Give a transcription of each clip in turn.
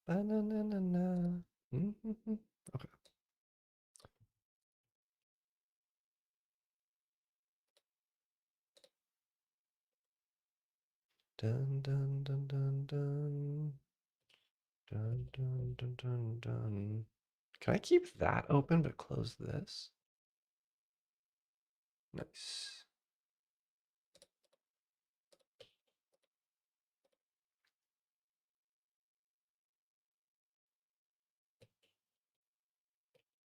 Ba-na-na-na-na. Mhm. Okay. Dun dun dun dun dun. Dun dun dun dun dun. Can I keep that open but close this? Nice.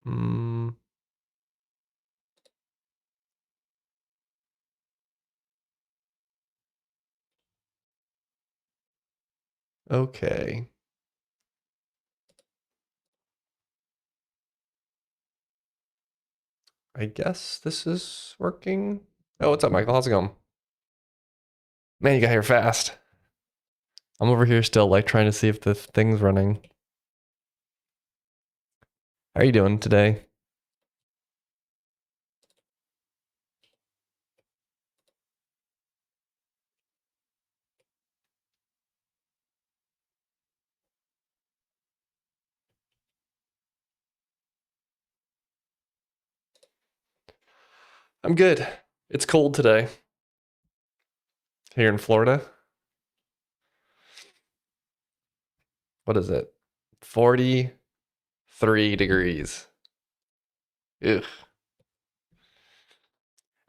Hmm. Okay. I guess this is working. Oh, what's up, Michael? How's it going? Man, you got here fast. I'm over here still, like, trying to see if the thing's running. How are you doing today? I'm good. It's cold today. Here in Florida. What is it? 43 degrees. Ugh.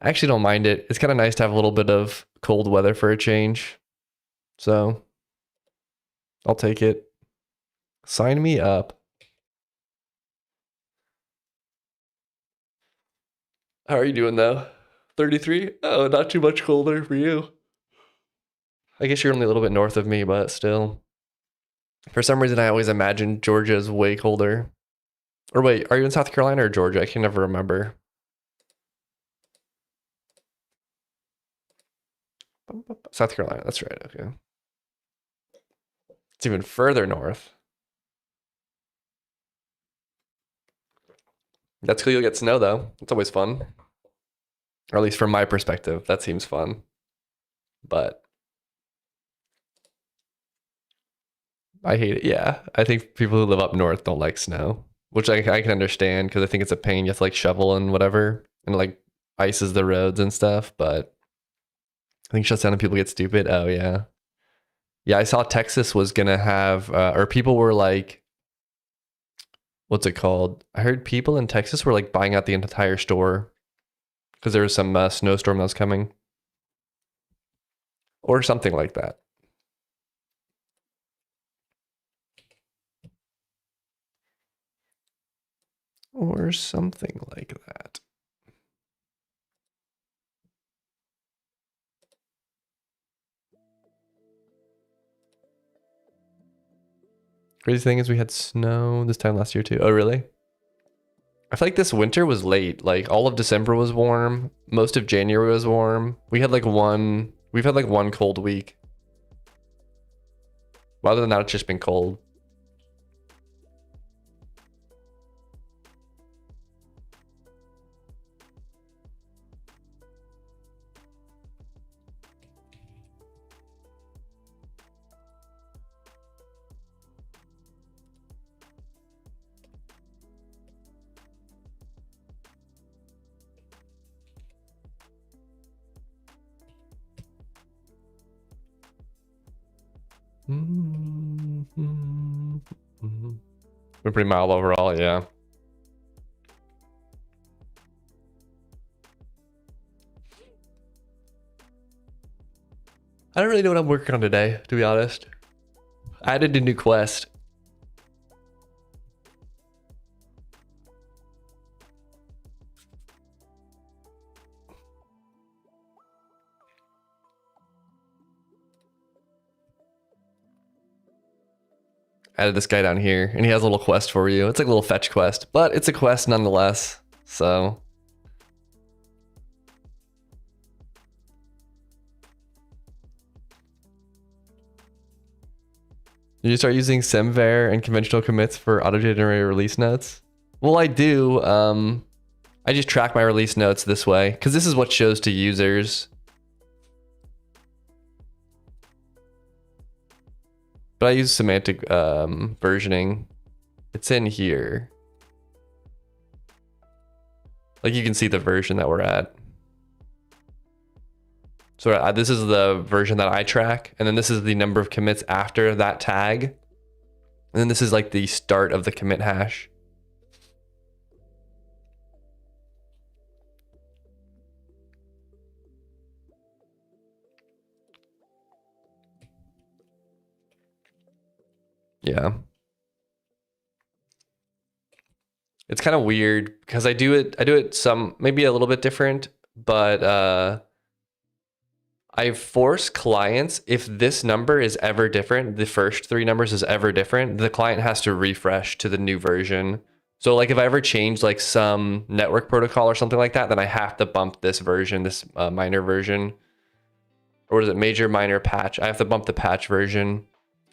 I actually don't mind it. It's kind of nice to have a little bit of cold weather for a change. So I'll take it. Sign me up. How are you doing though? 33? Oh, not too much colder for you. I guess you're only a little bit north of me, but still. For some reason, I always imagined Georgia is way colder. Or wait, are you in South Carolina or Georgia? I can never remember. South Carolina, that's right, okay. It's even further north. That's cool, you'll get snow though. It's always fun. Or at least from my perspective, that seems fun. But I hate it, yeah. I think people who live up north don't like snow, which I can understand because I think it's a pain. You have to like shovel and whatever, and like ices the roads and stuff, but I think shuts down and people get stupid. Oh, yeah. Yeah, I saw Texas was gonna have, or people were like, what's it called? I heard people in Texas were like buying out the entire store because there was some snowstorm that was coming, or something like that, or something like that. Crazy thing is, we had snow this time last year too. Oh, really? I feel like this winter was late. Like all of December was warm. Most of January was warm. We've had like one cold week. But other than that, it's just been cold. We're pretty mild overall, yeah. I don't really know what I'm working on today, to be honest. I added a new quest. Added this guy down here, and he has a little quest for you. It's like a little fetch quest, but it's a quest nonetheless. So you start using semver and conventional commits for auto-generated release notes. Well, I do. I just track my release notes this way because this is what shows to users. But I use semantic versioning. It's in here. Like you can see the version that we're at. So this is the version that I track. And then this is the number of commits after that tag. And then this is like the start of the commit hash. Yeah. It's kind of weird because I do it some, maybe a little bit different, but I force clients, if this number is ever different, the first 3 numbers is ever different, the client has to refresh to the new version. So like if I ever change like some network protocol or something like that, then I have to bump this version, this minor version. Or what is it, major, minor, patch? I have to bump the patch version.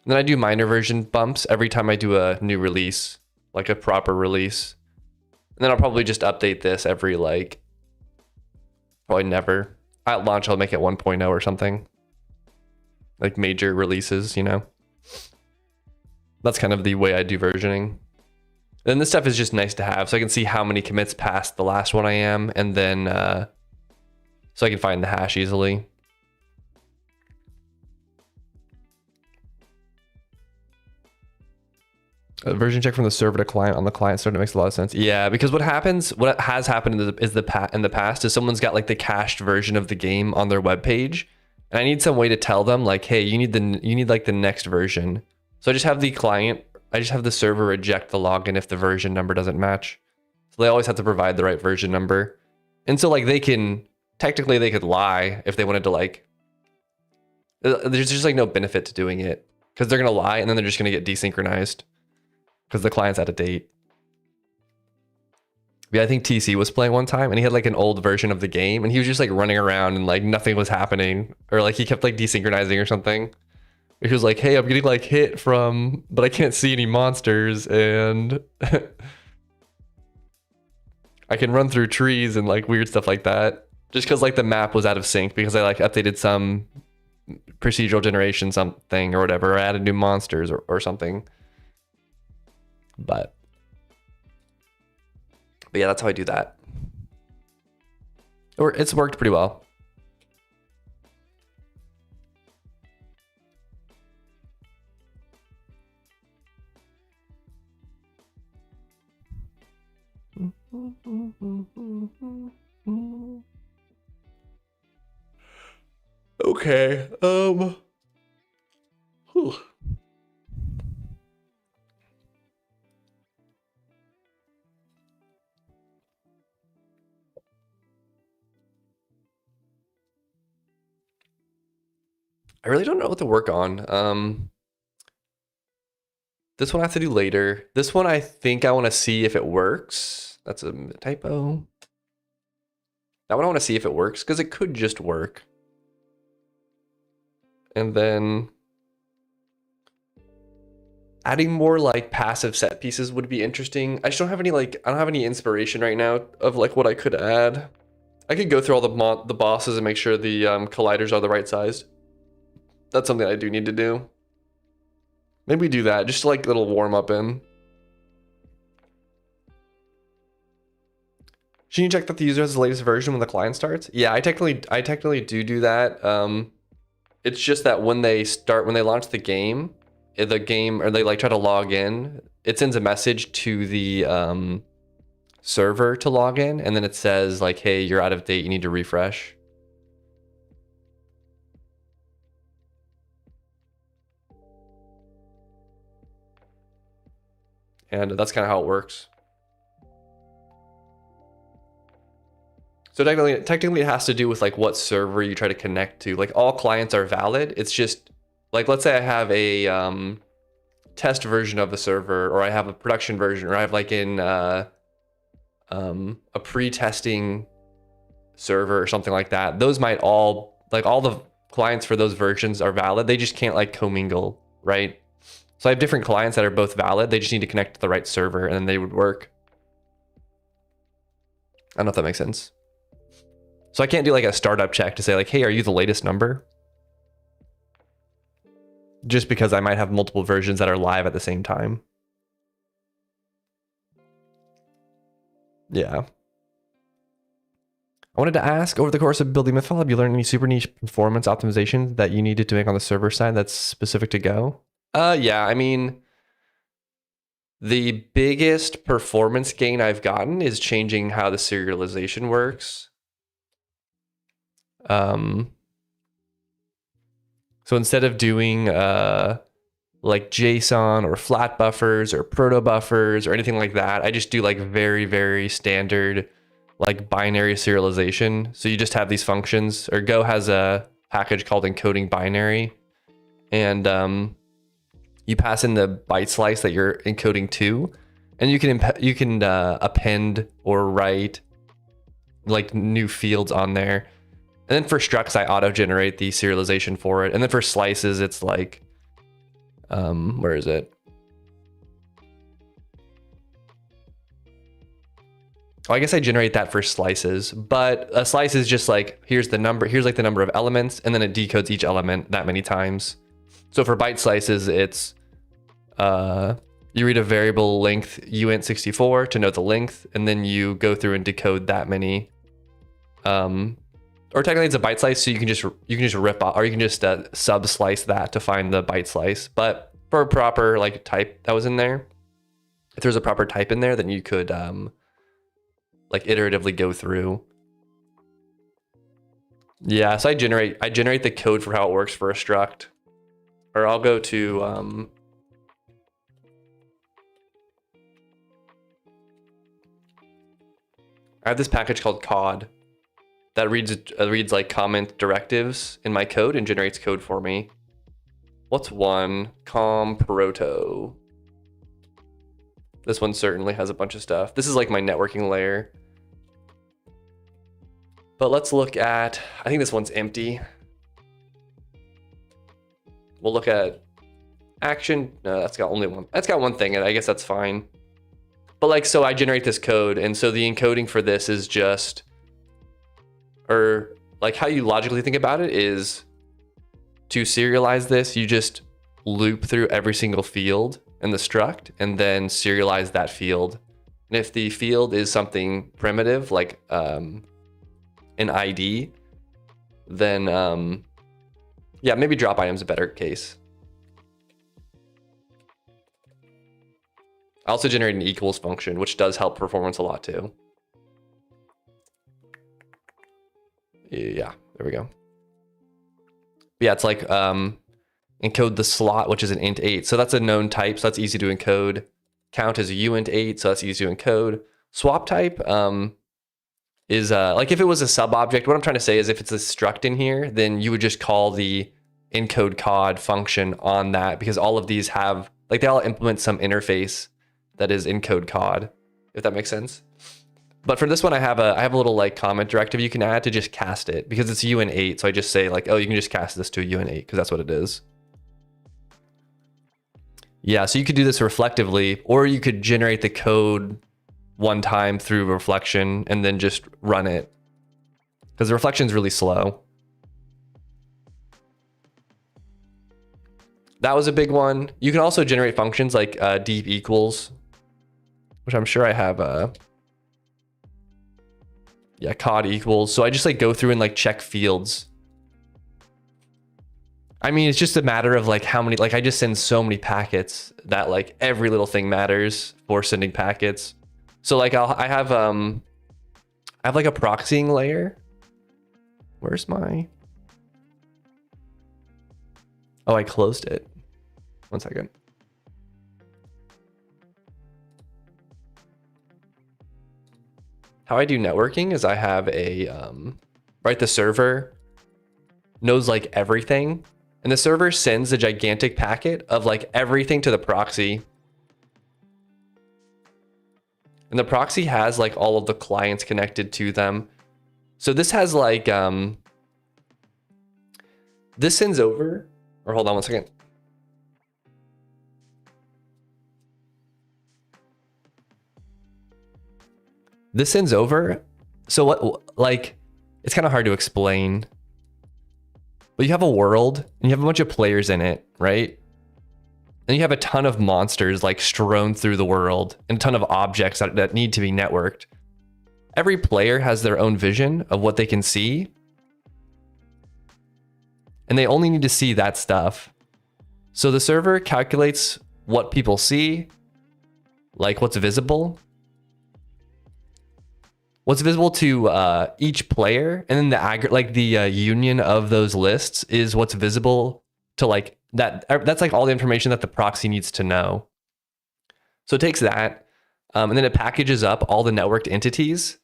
And then I do minor version bumps every time I do a new release, like a proper release. And then I'll probably just update this every like, probably never. At launch, I'll make it 1.0 or something. Like major releases, you know? That's kind of the way I do versioning. Then this stuff is just nice to have. So I can see how many commits past the last one I am. And then, so I can find the hash easily. A version check from the server to client on the client side, it makes a lot of sense. Yeah, because what has happened in the past is someone's got like the cached version of the game on their web page, and I need some way to tell them like, hey, you need like the next version. So I just have the server reject the login if the version number doesn't match. So they always have to provide the right version number, and so like they could lie if they wanted to like. There's just like no benefit to doing it because they're gonna lie and then they're just gonna get desynchronized. Because the client's out of date. Yeah, I think TC was playing one time and he had like an old version of the game and he was just like running around and like nothing was happening. Or like he kept like desynchronizing or something. He was like, hey, I'm getting like hit from, but I can't see any monsters and I can run through trees and like weird stuff like that. Just because like the map was out of sync because I like updated some procedural generation something or whatever, or added new monsters or something. But yeah, that's how I do that. Or it's worked pretty well. Okay. Whew. I really don't know what to work on. This one I have to do later. This one I think I want to see if it works. That's a typo. That one I want to see if it works because it could just work. And then adding more like passive set pieces would be interesting. I just don't have any I don't have any inspiration right now of like what I could add. I could go through all the bosses and make sure the colliders are the right size. That's something I do need to do. Maybe do that, just like little warm up in. Should you check that the user has the latest version when the client starts? Yeah, I technically do that. It's just that when they launch the game, or they like try to log in, it sends a message to the server to log in, and then it says like, hey, you're out of date, you need to refresh. And that's kind of how it works. So technically it has to do with like what server you try to connect to. Like all clients are valid. It's just like, let's say I have a test version of the server, or I have a production version, or I have like a pre-testing server or something like that. Those might all the clients for those versions are valid. They just can't like commingle, right? So I have different clients that are both valid. They just need to connect to the right server and then they would work. I don't know if that makes sense. So I can't do like a startup check to say like, hey, are you the latest number? just because I might have multiple versions that are live at the same time. Yeah. I wanted to ask, over the course of building Mythfall, have you learned any super niche performance optimization that you needed to make on the server side that's specific to Go? Yeah, I mean, the biggest performance gain I've gotten is changing how the serialization works. So instead of doing like JSON or flat buffers or proto buffers or anything like that, I just do like very, very standard like binary serialization. So you just have these functions, or Go has a package called encoding binary, and you pass in the byte slice that you're encoding to, and you can append or write like new fields on there. And then for structs, I auto generate the serialization for it. And then for slices, it's like, where is it? Oh, I guess I generate that for slices, but a slice is just like, here's like the number of elements, and then it decodes each element that many times. So for byte slices, it's, you read a variable length uint64 to know the length, and then you go through and decode that many, or technically it's a byte slice, so you can just rip off, or you can just sub slice that to find the byte slice. But for a proper like type that was in there, if there's a proper type in there, then you could like iteratively go through. Yeah, so I generate the code for how it works for a struct, or I'll go to I have this package called cod that reads like comment directives in my code and generates code for me. What's one? Comproto. This one certainly has a bunch of stuff. This is like my networking layer. But let's look at, I think this one's empty. We'll look at action. No, that's got only one. That's got one thing, and I guess that's fine. But like, so I generate this code, and so the encoding for this is just, or like how you logically think about it is, to serialize this, you just loop through every single field in the struct and then serialize that field. And if the field is something primitive, like an ID, then yeah, maybe drop item's a better case. I also generate an equals function, which does help performance a lot too. Yeah, there we go. Yeah, it's like encode the slot, which is an int 8. So that's a known type, so that's easy to encode. Count is a uint 8, so that's easy to encode. Swap type is like if it was a sub object, what I'm trying to say is if it's a struct in here, then you would just call the encode cod function on that, because all of these have, like, they all implement some interface that is encode cod, if that makes sense. But for this one, I have a little like comment directive you can add to just cast it, because it's uint 8. So I just say like, oh, you can just cast this to a uint 8 because that's what it is. Yeah, so you could do this reflectively, or you could generate the code one time through reflection and then just run it, because the reflection is really slow. That was a big one. You can also generate functions like deep equals, which I'm sure I have yeah, cod equals. So I just like go through and like check fields. I mean, it's just a matter of like how many, like I just send so many packets that like every little thing matters for sending packets. So like I have like a proxying layer. Where's my, oh, I closed it. One second. How I do networking is I have a, right, the server knows like everything, and the server sends a gigantic packet of like everything to the proxy. And the proxy has like all of the clients connected to them. So this has like, this sends over, or hold on one second. This sends over. So what, like, it's kind of hard to explain, but you have a world and you have a bunch of players in it, right? and you have a ton of monsters like strewn through the world and a ton of objects that need to be networked. Every player has their own vision of what they can see, and they only need to see that stuff. So the server calculates what people see, like what's visible to each player, and then the union of those lists is what's visible to like that. That's like all the information that the proxy needs to know. So it takes that, and then it packages up all the networked entities.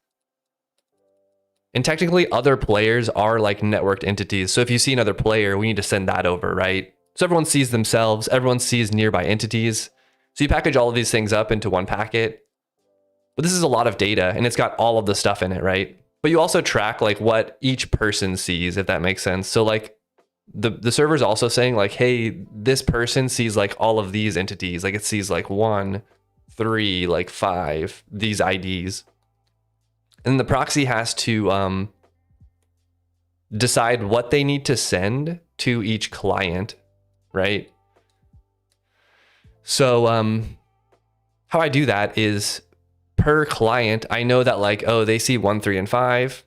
And technically other players are like networked entities. So if you see another player, we need to send that over, right? So everyone sees themselves, everyone sees nearby entities. So you package all of these things up into one packet. But this is a lot of data, and it's got all of the stuff in it, right? But you also track like what each person sees, if that makes sense. So like the server's also saying like, hey, this person sees like all of these entities. Like it sees like 1, 3, like 5, these IDs. And the proxy has to decide what they need to send to each client, right? So how I do that is per client, I know that like, oh, they see 1, 3, and 5.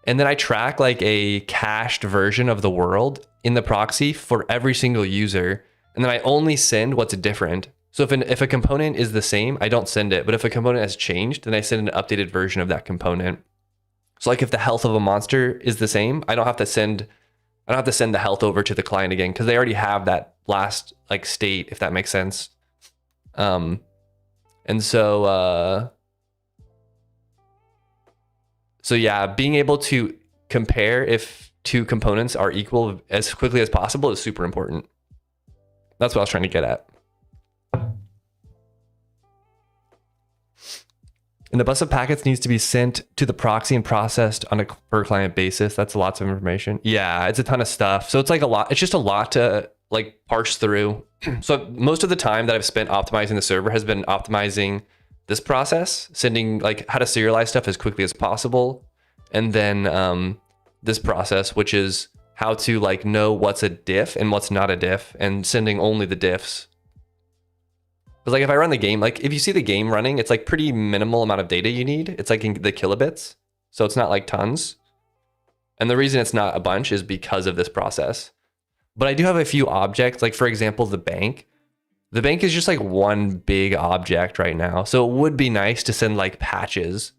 And then I track like a cached version of the world in the proxy for every single user. And then I only send what's different. So if a component is the same, I don't send it. But if a component has changed, then I send an updated version of that component. So like if the health of a monster is the same, I don't have to send the health over to the client again, because they already have that last like state, if that makes sense. And so yeah, being able to compare if two components are equal as quickly as possible is super important. That's what I was trying to get at. And the bus of packets needs to be sent to the proxy and processed on a per client basis. That's lots of information. Yeah, it's a ton of stuff. So it's like a lot. It's just a lot to like parse through. So most of the time that I've spent optimizing the server has been optimizing this process, sending like how to serialize stuff as quickly as possible. And then this process, which is how to like know what's a diff and what's not a diff, and sending only the diffs. Because like if I run the game, like if you see the game running, it's like pretty minimal amount of data you need. It's like in the kilobits. So it's not like tons. And the reason it's not a bunch is because of this process. But I do have a few objects, like for example, the bank. The bank is just like one big object right now. So it would be nice to send like patches.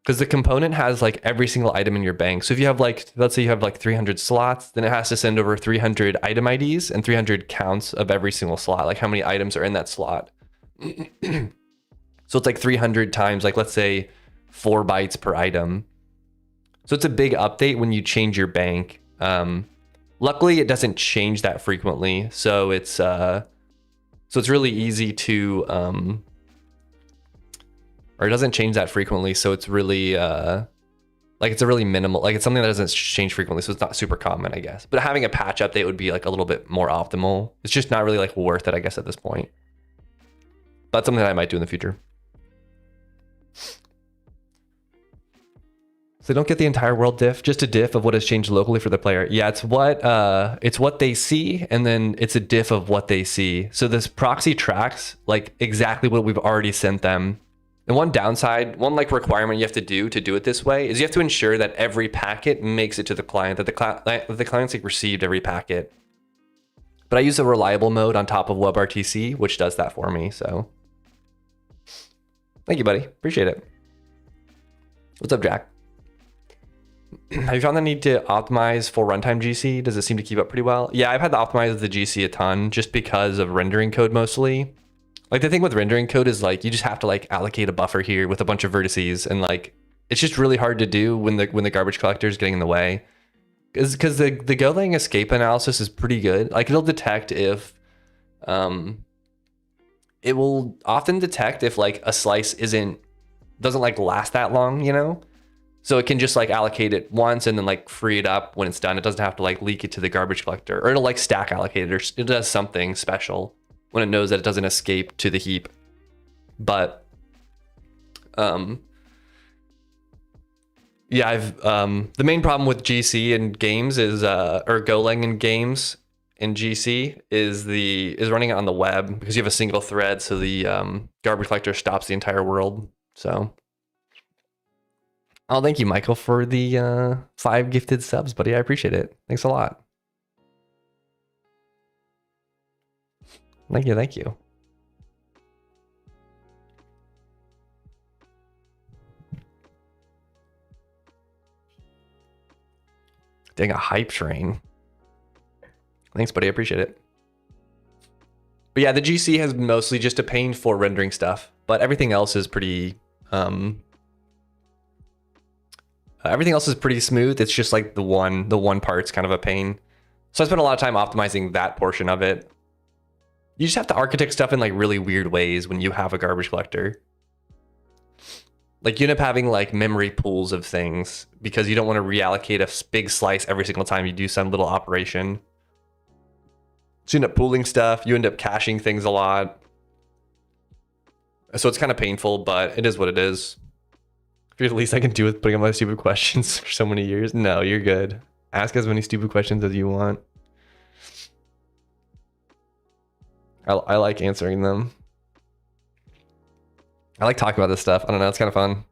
Because the component has like every single item in your bank. So if you have like, let's say you have like 300 slots, then it has to send over 300 item IDs and 300 counts of every single slot, like how many items are in that slot. So it's like 300 times, like let's say 4 bytes per item. So it's a big update when you change your bank. Luckily, it doesn't change that frequently. So it's really easy to, or it doesn't change that frequently, so it's really like it's a really minimal, like it's something that doesn't change frequently, so it's not super common, I guess. But having a patch update would be like a little bit more optimal. It's just not really like worth it, I guess, at this point. But something that I might do in the future. So don't get the entire world diff, just a diff of what has changed locally for the player. Yeah, it's what they see, and then it's a diff of what they see. So this proxy tracks like exactly what we've already sent them. And one downside, one like requirement you have to do it this way is you have to ensure that every packet makes it to the client, that the client's like received every packet. But I use a reliable mode on top of WebRTC, which does that for me. So thank you, buddy. Appreciate it. What's up, Jack? Have you found the need to optimize for runtime GC? Does it seem to keep up pretty well? Yeah, I've had to optimize the GC a ton just because of rendering code mostly. Like the thing with rendering code is like you just have to like allocate a buffer here with a bunch of vertices, and like it's just really hard to do when the garbage collector is getting in the way. Because the Golang escape analysis is pretty good. Like it'll detect if it will often detect if like a slice doesn't like last that long, you know? So it can just like allocate it once and then like free it up when it's done. It doesn't have to like leak it to the garbage collector, or it'll like stack allocate it, or it does something special when it knows that it doesn't escape to the heap. But yeah, the main problem with GC in games is or Golang in games in GC is running it on the web because you have a single thread, so the garbage collector stops the entire world. So, oh, thank you, Michael, for the 5 gifted subs, buddy. I appreciate it. Thanks a lot. Thank you, thank you. Dang, a hype train. Thanks, buddy. I appreciate it. But yeah, the GC has mostly just a pain for rendering stuff, but everything else is pretty smooth. It's just like the one part's kind of a pain. So I spent a lot of time optimizing that portion of it. You just have to architect stuff in like really weird ways when you have a garbage collector. Like you end up having like memory pools of things because you don't want to reallocate a big slice every single time you do some little operation. So you end up pooling stuff, you end up caching things a lot. So it's kind of painful, but it is what it is. If you're the least I can do with putting up my stupid questions for so many years. No, you're good. Ask as many stupid questions as you want. I like answering them. I like talking about this stuff. I don't know, it's kind of fun.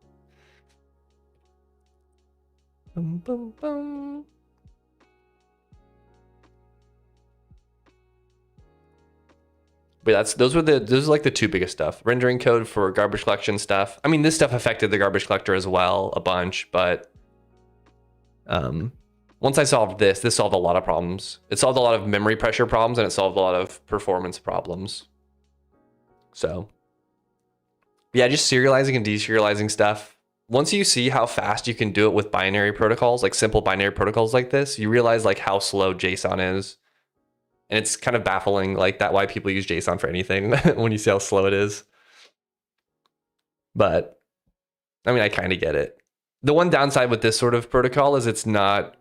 Bum, bum, bum. But those are like the 2 biggest stuff. Rendering code for garbage collection stuff. I mean, this stuff affected the garbage collector as well a bunch, but once I solved this solved a lot of problems. It solved a lot of memory pressure problems and it solved a lot of performance problems. So yeah, just serializing and deserializing stuff. Once you see how fast you can do it with binary protocols, like simple binary protocols like this, you realize like how slow JSON is. And it's kind of baffling like that why people use JSON for anything when you see how slow it is. But I mean, I kind of get it. The one downside with this sort of protocol is it's not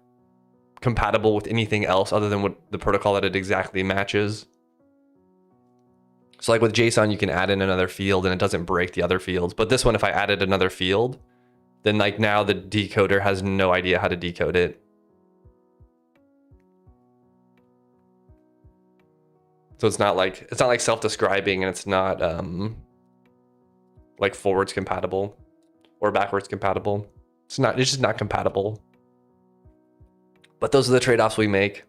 compatible with anything else other than what the protocol that it exactly matches. So like with JSON, you can add in another field and it doesn't break the other fields. But this one, if I added another field, then like now the decoder has no idea how to decode it. So it's not like self-describing and it's not like forwards compatible or backwards compatible. It's just not compatible. But those are the trade-offs we make.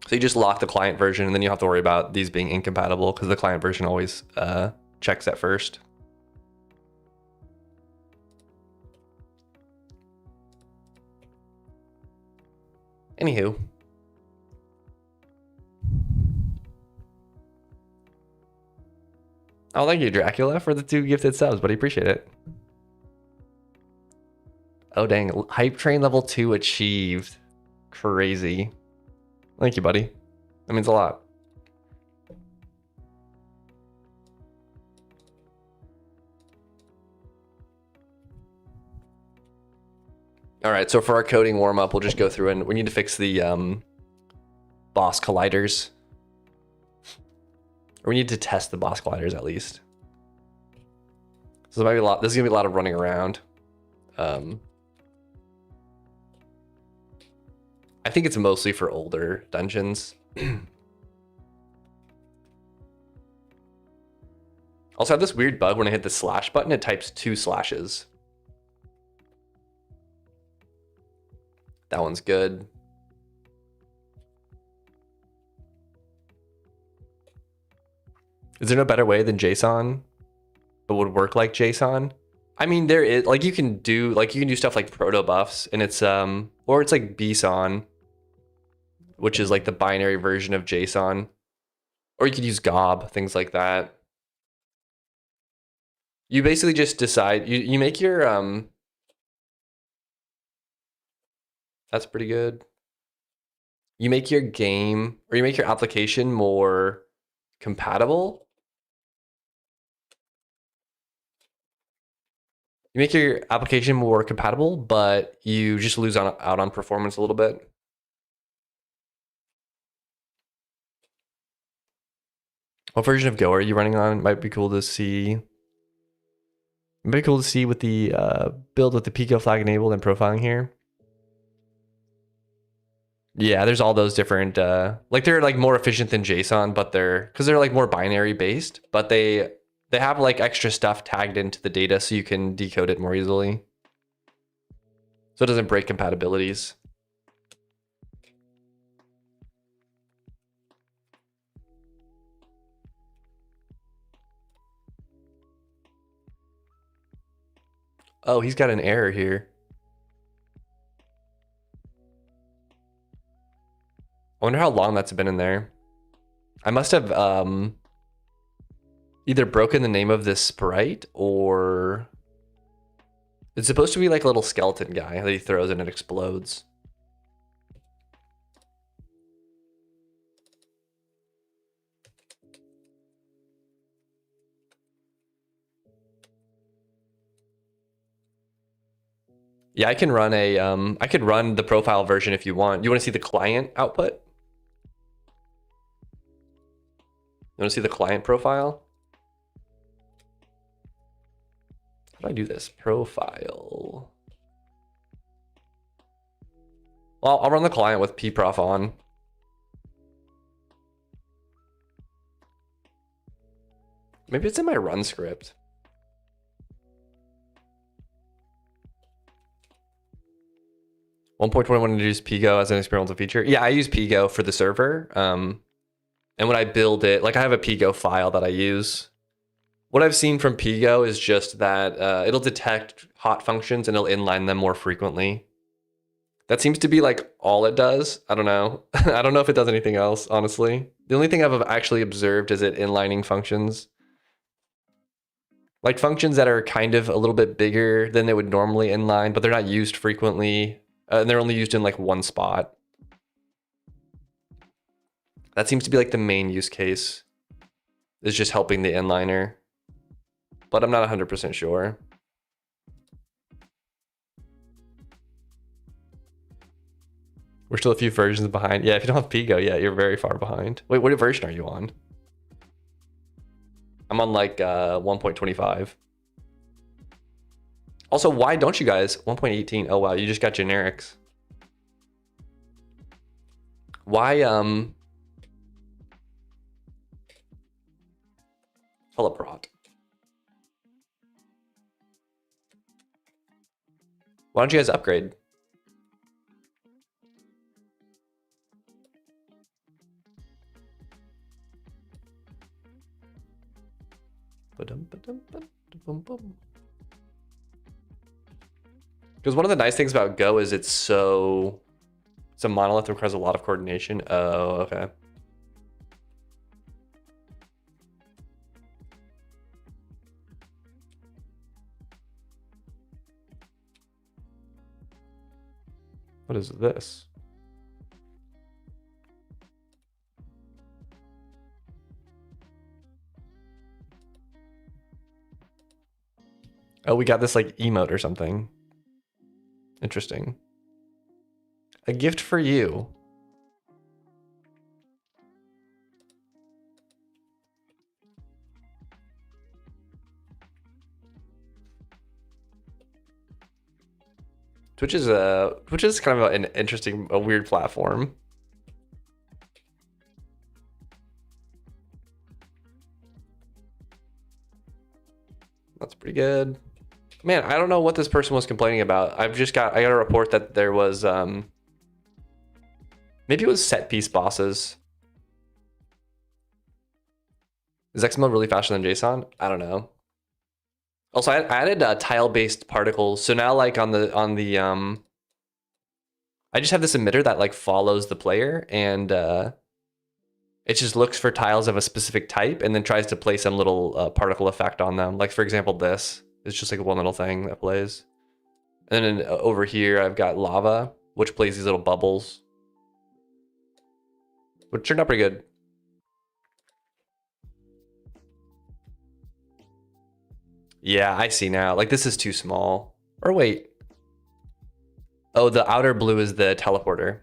So you just lock the client version and then you don't have to worry about these being incompatible because the client version always checks that first. Anywho. Oh, thank you, Dracula, for the 2 gifted subs, buddy. Appreciate it. Oh, dang. Hype train level 2 achieved. Crazy. Thank you, buddy. That means a lot. All right, so for our coding warm-up, we'll just go through and we need to fix the boss colliders. Or we need to test the boss colliders at least. So this is gonna be a lot of running around. I think it's mostly for older dungeons. Also, I have this weird bug when I hit the slash button, it types 2 slashes. That one's good. Is there no better way than JSON, but would work like JSON? I mean, there is like you can do stuff like proto buffs, and it's or it's like bson, which is like the binary version of JSON, or you could use gob, things like that. You basically just decide you make your that's pretty good. You make your game or you make your application more compatible. You make your application more compatible, but you just lose out on performance a little bit. What version of Go are you running on? Might be cool to see. Might be cool to see with the build with the Pico flag enabled and profiling here. Yeah, there's all those different like they're like more efficient than JSON, but because they're like more binary based, but they have like extra stuff tagged into the data so you can decode it more easily. So it doesn't break compatibilities. Oh, he's got an error here. I wonder how long that's been in there. I must have either broken the name of this sprite or it's supposed to be like a little skeleton guy that he throws and it explodes. Yeah, I can run I could run the profile version if you want. You want to see the client output? You want to see the client profile? How do I do this? Profile. Well, I'll run the client with pprof on. Maybe it's in my run script. .21 introduced Pigo as an experimental feature. Yeah, I use Pigo for the server. And when I build it, like I have a Pigo file that I use. What I've seen from Pigo is just that it'll detect hot functions and it'll inline them more frequently. That seems to be like all it does. I don't know. I don't know if it does anything else, honestly. The only thing I've actually observed is it inlining functions. Like functions that are kind of a little bit bigger than they would normally inline, but they're not used frequently. And they're only used in like one spot. That seems to be like the main use case, is just helping the inliner. But I'm not 100% sure. We're still a few versions behind. Yeah, if you don't have Pigo, yeah, you're very far behind. Wait, what version are you on? I'm on like 1.25. Also, why don't you guys 1.18? Oh wow, you just got generics. Why Teleprot? Why don't you guys upgrade? Because one of the nice things about Go is it's a monolith that requires a lot of coordination. Oh, okay. What is this? Oh, we got this like emote or something. Interesting. A gift for you. Twitch is kind of an interesting, a weird platform. That's pretty good. Man, I don't know what this person was complaining about. I got a report that there was maybe it was set piece bosses. Is XML really faster than JSON? I don't know. Also, I added tile-based particles. So now, like on the I just have this emitter that like follows the player, and it just looks for tiles of a specific type, and then tries to play some little particle effect on them. Like for example, this is just like one little thing that plays. And then over here, I've got lava, which plays these little bubbles, which turned out pretty good. Yeah, I see now. Like this is too small. Or wait. Oh, the outer blue is the teleporter.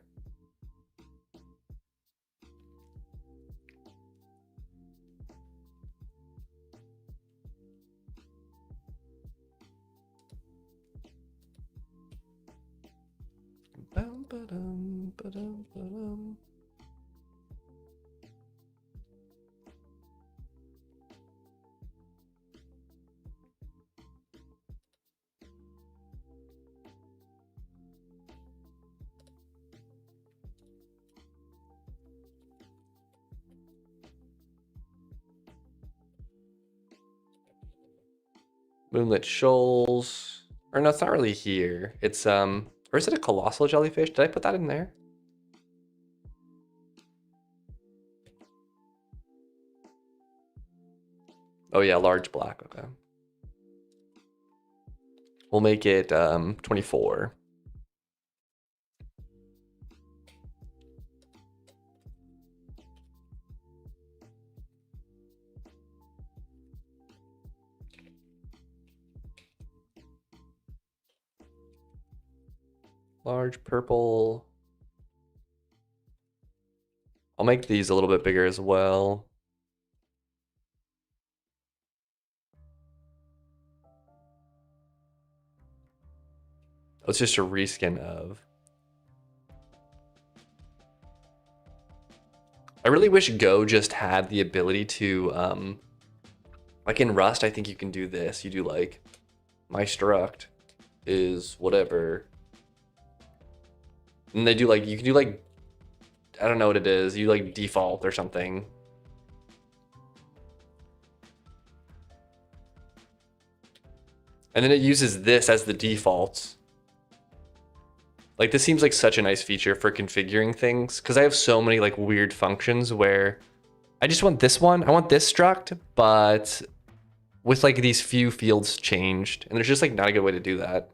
Moonlit shoals. Or no, it's not really here. It's or is it a colossal jellyfish? Did I put that in there? Oh yeah, large black, okay. We'll make it 24. Large purple. I'll make these a little bit bigger as well. It's just a reskin of. I really wish Go just had the ability to, like in Rust, I think you can do this. You do like, my struct is whatever. And they do like, you can do like, I don't know what it is. You like default or something. And then it uses this as the default. Like this seems like such a nice feature for configuring things because I have so many like weird functions where I just want this one. I want this struct, but with like these few fields changed, and there's just like not a good way to do that.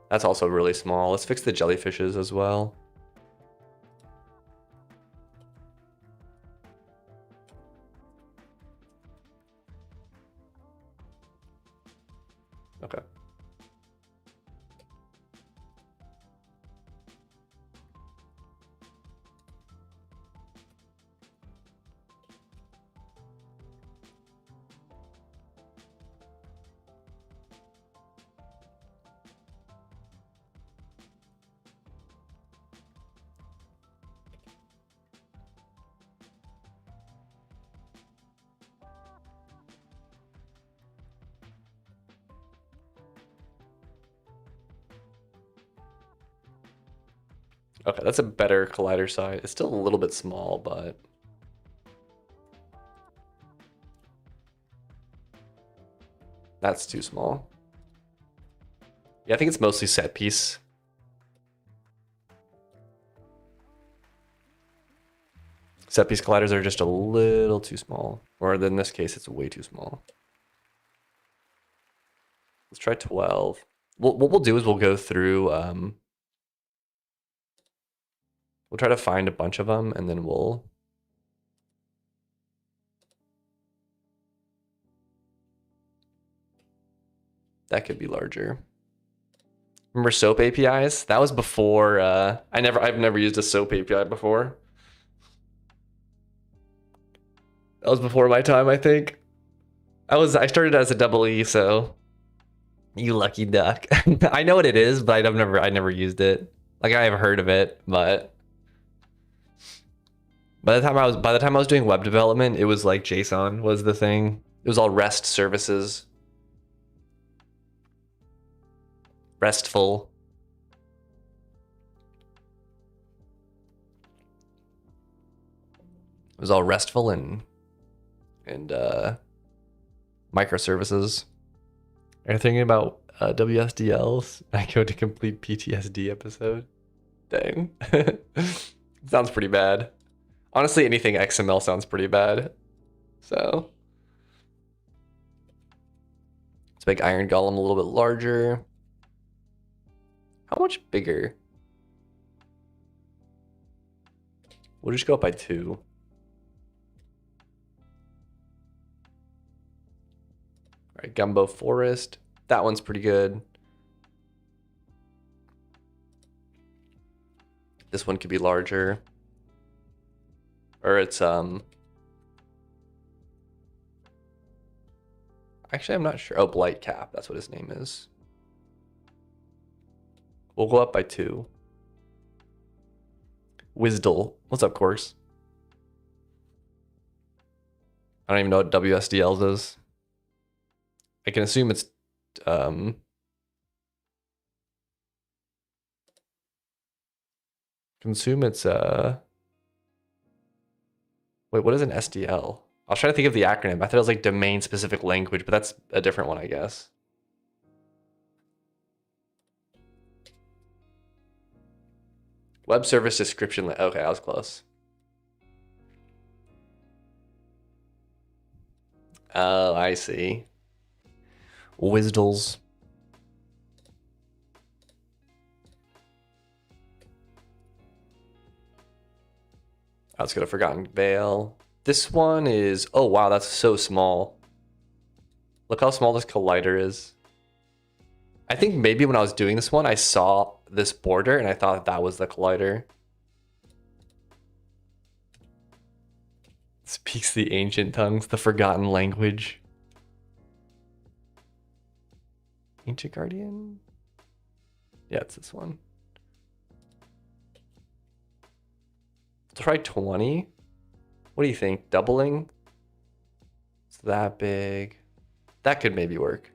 That's also really small. Let's fix the jellyfishes as well. Okay. Okay, that's a better collider size. It's still a little bit small, but that's too small. Yeah, I think it's mostly set piece. Set piece colliders are just a little too small, or in this case, it's way too small. Let's try 12. What we'll do is we'll go through, we'll try to find a bunch of them, and then we'll that could be larger. Remember SOAP APIs? That was before, I've never used a SOAP API before. That was before my time, I think. I started as a double E, so you lucky duck. I know what it is, but I never used it. Like I have heard of it, but by the time I was doing web development, it was like JSON was the thing. It was all REST services. RESTful. It was all RESTful and microservices. Are you thinking about WSDLs? I go to complete PTSD episode. Dang. Sounds pretty bad. Honestly, anything XML sounds pretty bad. So let's make Iron Golem a little bit larger. How much bigger? We'll just go up by 2. All right, Gumbo Forest. That one's pretty good. This one could be larger. Or it's Actually, I'm not sure. Oh, Blight Cap. That's what his name is. We'll go up by 2. Wisdle. What's up, course? I don't even know what WSDLs is. I can assume it's wait, what is an SDL? I was trying to think of the acronym. I thought it was like domain specific language, but that's a different one, I guess. Web service description. Okay, I was close. Oh, I see. Wisdles. I was gonna have forgotten Veil. This one is, oh wow, that's so small. Look how small this collider is. I think maybe when I was doing this one, I saw this border and I thought that was the collider. Speaks the ancient tongues, the forgotten language. Ancient Guardian? Yeah, it's this one. Let's try 20. What do you think? Doubling? It's that big. That could maybe work.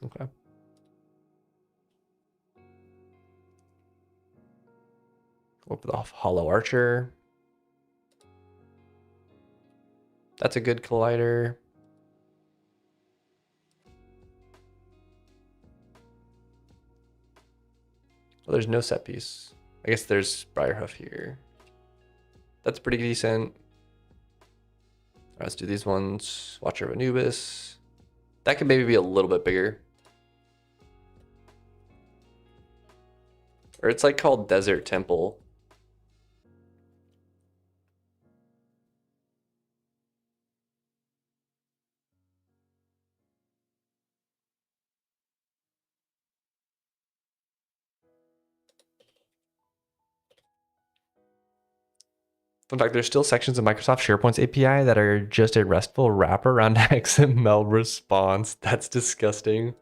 Okay. Go for the Hollow Archer. That's a good collider. Well, there's no set piece. I guess there's Briarhoof here. That's pretty decent. All right, let's do these ones. Watcher of Anubis. That could maybe be a little bit bigger. Or it's like called Desert Temple. In fact, there's still sections of Microsoft SharePoint's API that are just a RESTful wrapper around XML response. That's disgusting.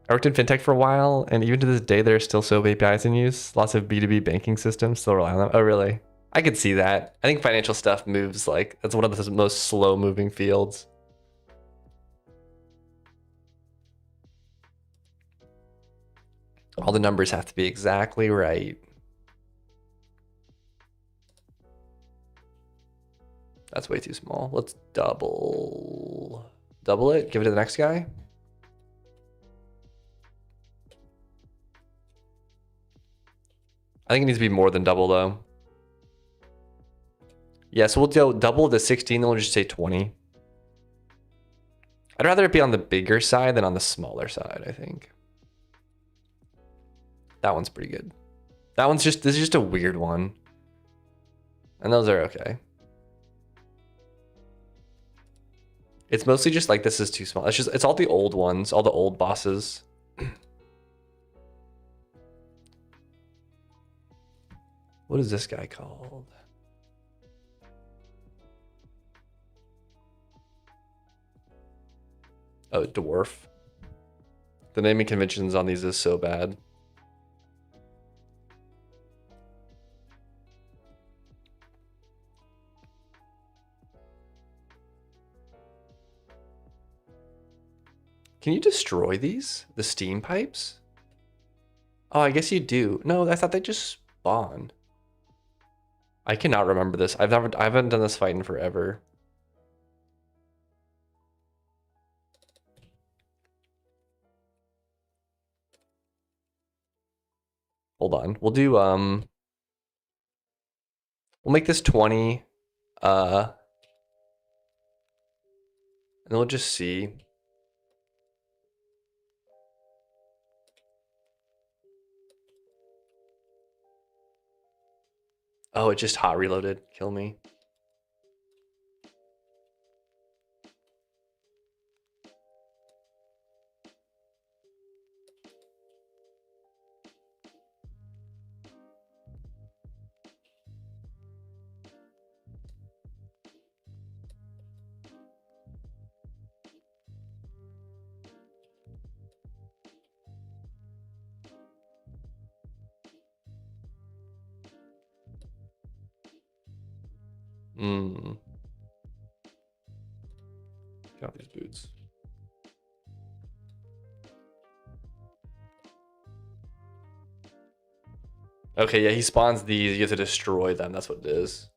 I worked in fintech for a while, and even to this day, there are still SOAP APIs in use. Lots of B2B banking systems still rely on them. Oh, really? I could see that. I think financial stuff moves like, that's one of the most slow moving fields. All the numbers have to be exactly right. That's way too small. Let's double it. Give it to the next guy. I think it needs to be more than double though. Yeah, so we'll do double to 16, then we'll just say 20. I'd rather it be on the bigger side than on the smaller side, I think. That one's pretty good. This is just a weird one. And those are okay. It's mostly just like this is too small. It's all the old ones, all the old bosses. What is this guy called? Oh, Dwarf. The naming conventions on these is so bad. Can you destroy these? The steam pipes? Oh, I guess you do. No, I thought they just spawn. I cannot remember this. I haven't done this fight in forever. Hold on. We'll do we'll make this 20. And then we'll just see. Oh, it just hot reloaded. Kill me. Got these boots. Okay, yeah, he spawns these. You have to destroy them. That's what it is.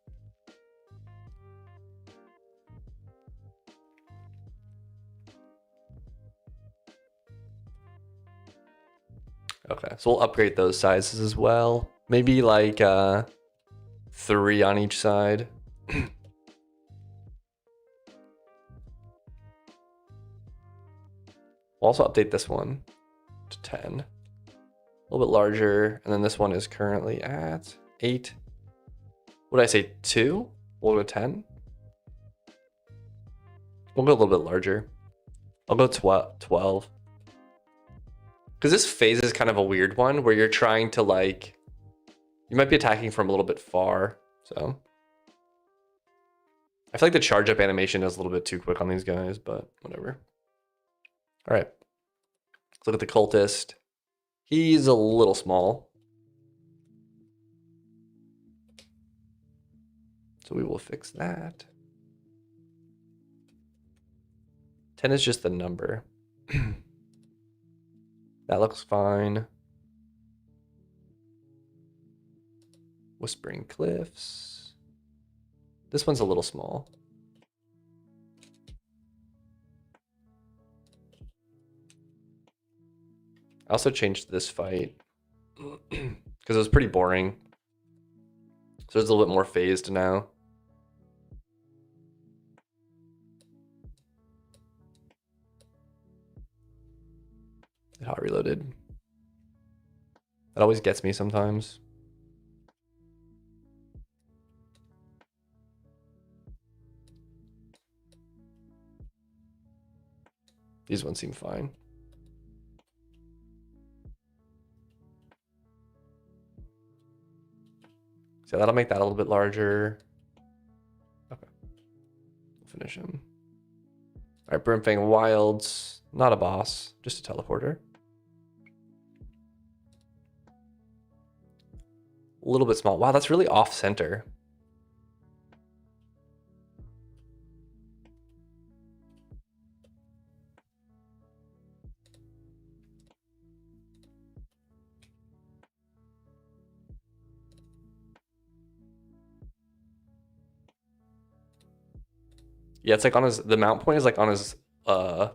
Okay, so we'll upgrade those sizes as well. Maybe like 3 on each side. We'll also update this one to 10. A little bit larger, and then this one is currently at 8. What did I say, 2? We'll go 10. We'll go a little bit larger. I'll go 12. Because this phase is kind of a weird one where you're trying to like, you might be attacking from a little bit far, so. I feel like the charge up animation is a little bit too quick on these guys, but whatever. All right, let's look at the cultist. He's a little small. So we will fix that. 10 is just the number. That looks fine. Whispering Cliffs. This one's a little small. I also changed this fight because it was pretty boring. So it's a little bit more phased now. It hot reloaded. That always gets me sometimes. These ones seem fine. So that'll make that a little bit larger. Okay. We'll finish him. All right, Brimfang Wilds. Not a boss, just a teleporter. A little bit small. Wow, that's really off center. Yeah, it's like on his, the mount point is like on his, it's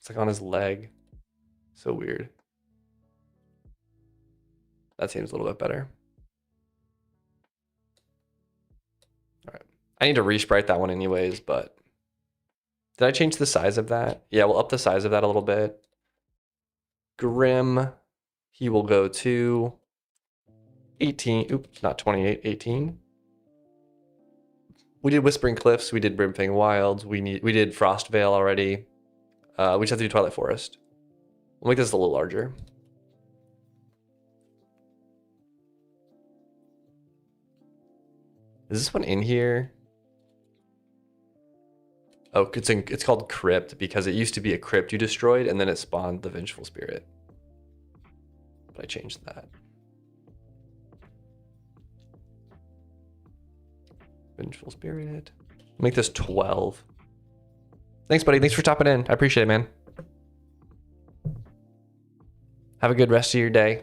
like on his leg. So weird. That seems a little bit better. All right. I need to resprite that one anyways, but did I change the size of that? Yeah, we'll up the size of that a little bit. Grim, he will go to 18. Oops, not 28, 18. We did Whispering Cliffs, we did Brimfang Wilds, we did Frostvale already. We just have to do Twilight Forest. We'll make this a little larger. Is this one in here? Oh, it's called Crypt because it used to be a crypt you destroyed and then it spawned the Vengeful Spirit. But I changed that. Vengeful Spirit. Make this 12. Thanks, buddy. Thanks for stopping in. I appreciate it, man. Have a good rest of your day.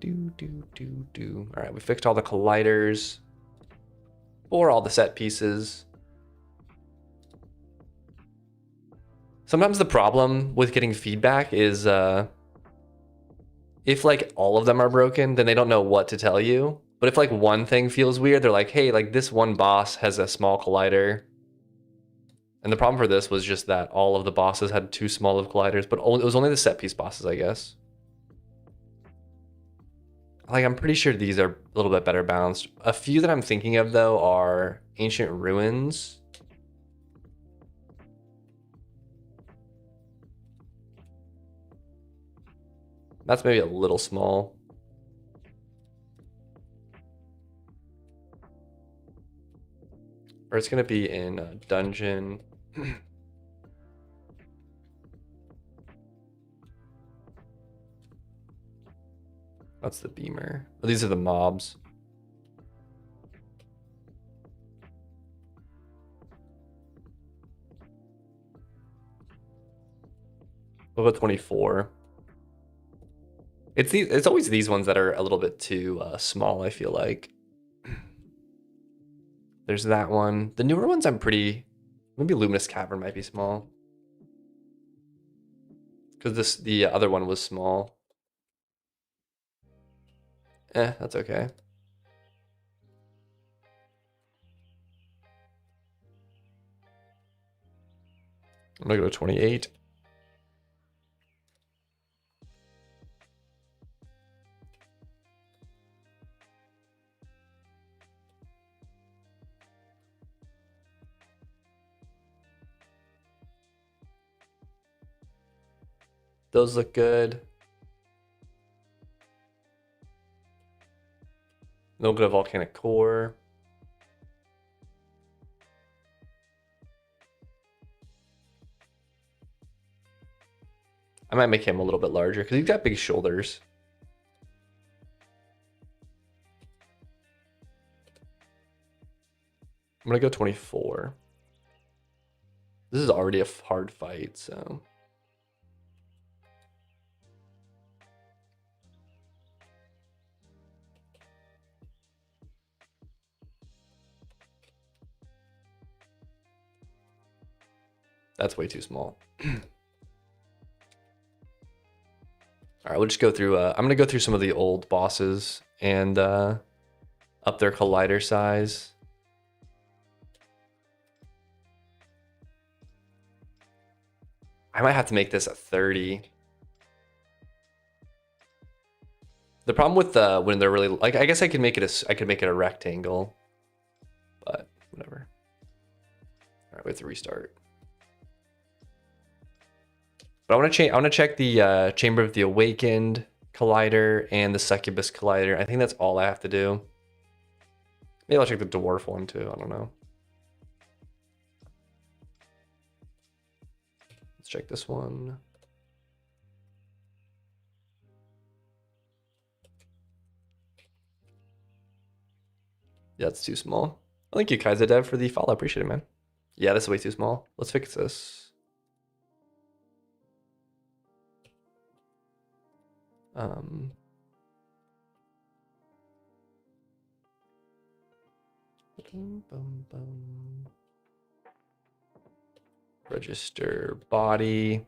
All right, we fixed all the colliders or all the set pieces. Sometimes the problem with getting feedback is if like all of them are broken, then they don't know what to tell you. But if like one thing feels weird, they're like, hey, like this one boss has a small collider. And the problem for this was just that all of the bosses had too small of colliders, but it was only the set piece bosses, I guess. Like, I'm pretty sure these are a little bit better balanced. A few that I'm thinking of, though, are Ancient Ruins. That's maybe a little small. Or it's gonna be in a dungeon. That's the beamer. Oh, these are the mobs. Level 24. It's always these ones that are a little bit too small, I feel like. There's that one. The newer ones maybe Luminous Cavern might be small. Because the other one was small. That's okay. I'm gonna go to 28. Those look good. A little bit of volcanic core. I might make him a little bit larger because he's got big shoulders. I'm gonna go 24. This is already a hard fight, so. That's way too small. All right, we'll just go through. I'm gonna go through some of the old bosses and up their collider size. I might have to make this a 30. The problem with when they're really like, I guess I could make it a rectangle, but whatever. All right, we have to restart. But I want to check the Chamber of the Awakened collider and the Succubus collider. I think that's all I have to do. Maybe I'll check the dwarf one too. I don't know. Let's check this one. Yeah, it's too small. Thank you, Kaiser Dev, for the follow. Appreciate it, man. Yeah, this is way too small. Let's fix this. Register body.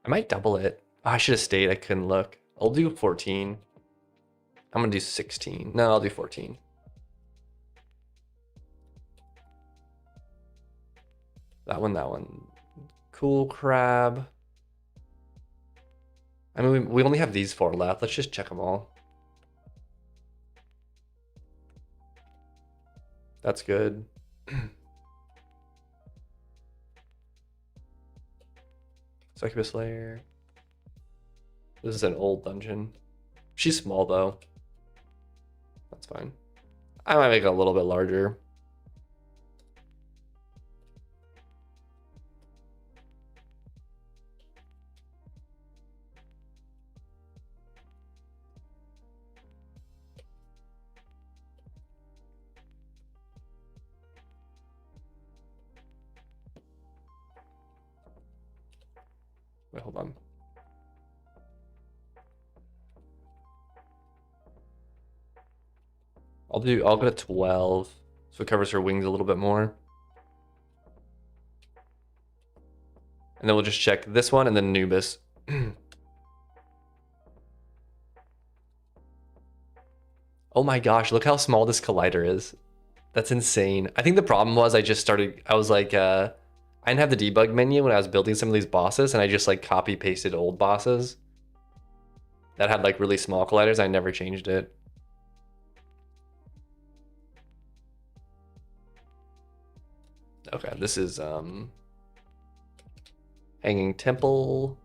I might double it. Oh, I should have stayed. I couldn't look. I'll do 14. I'm gonna do 16. No, I'll do 14. That one. Cool crab. I mean, we only have these 4 left. Let's just check them all. That's good. Succubus Slayer. This is an old dungeon. She's small though. That's fine. I might make it a little bit larger. Wait, hold on. I'll go to 12. So it covers her wings a little bit more. And then we'll just check this one and then Anubis. Oh my gosh, look how small this collider is. That's insane. I think the problem was I was like, I didn't have the debug menu when I was building some of these bosses, and I just like copy pasted old bosses that had like really small colliders. I never changed it. Okay, this is Hanging Temple.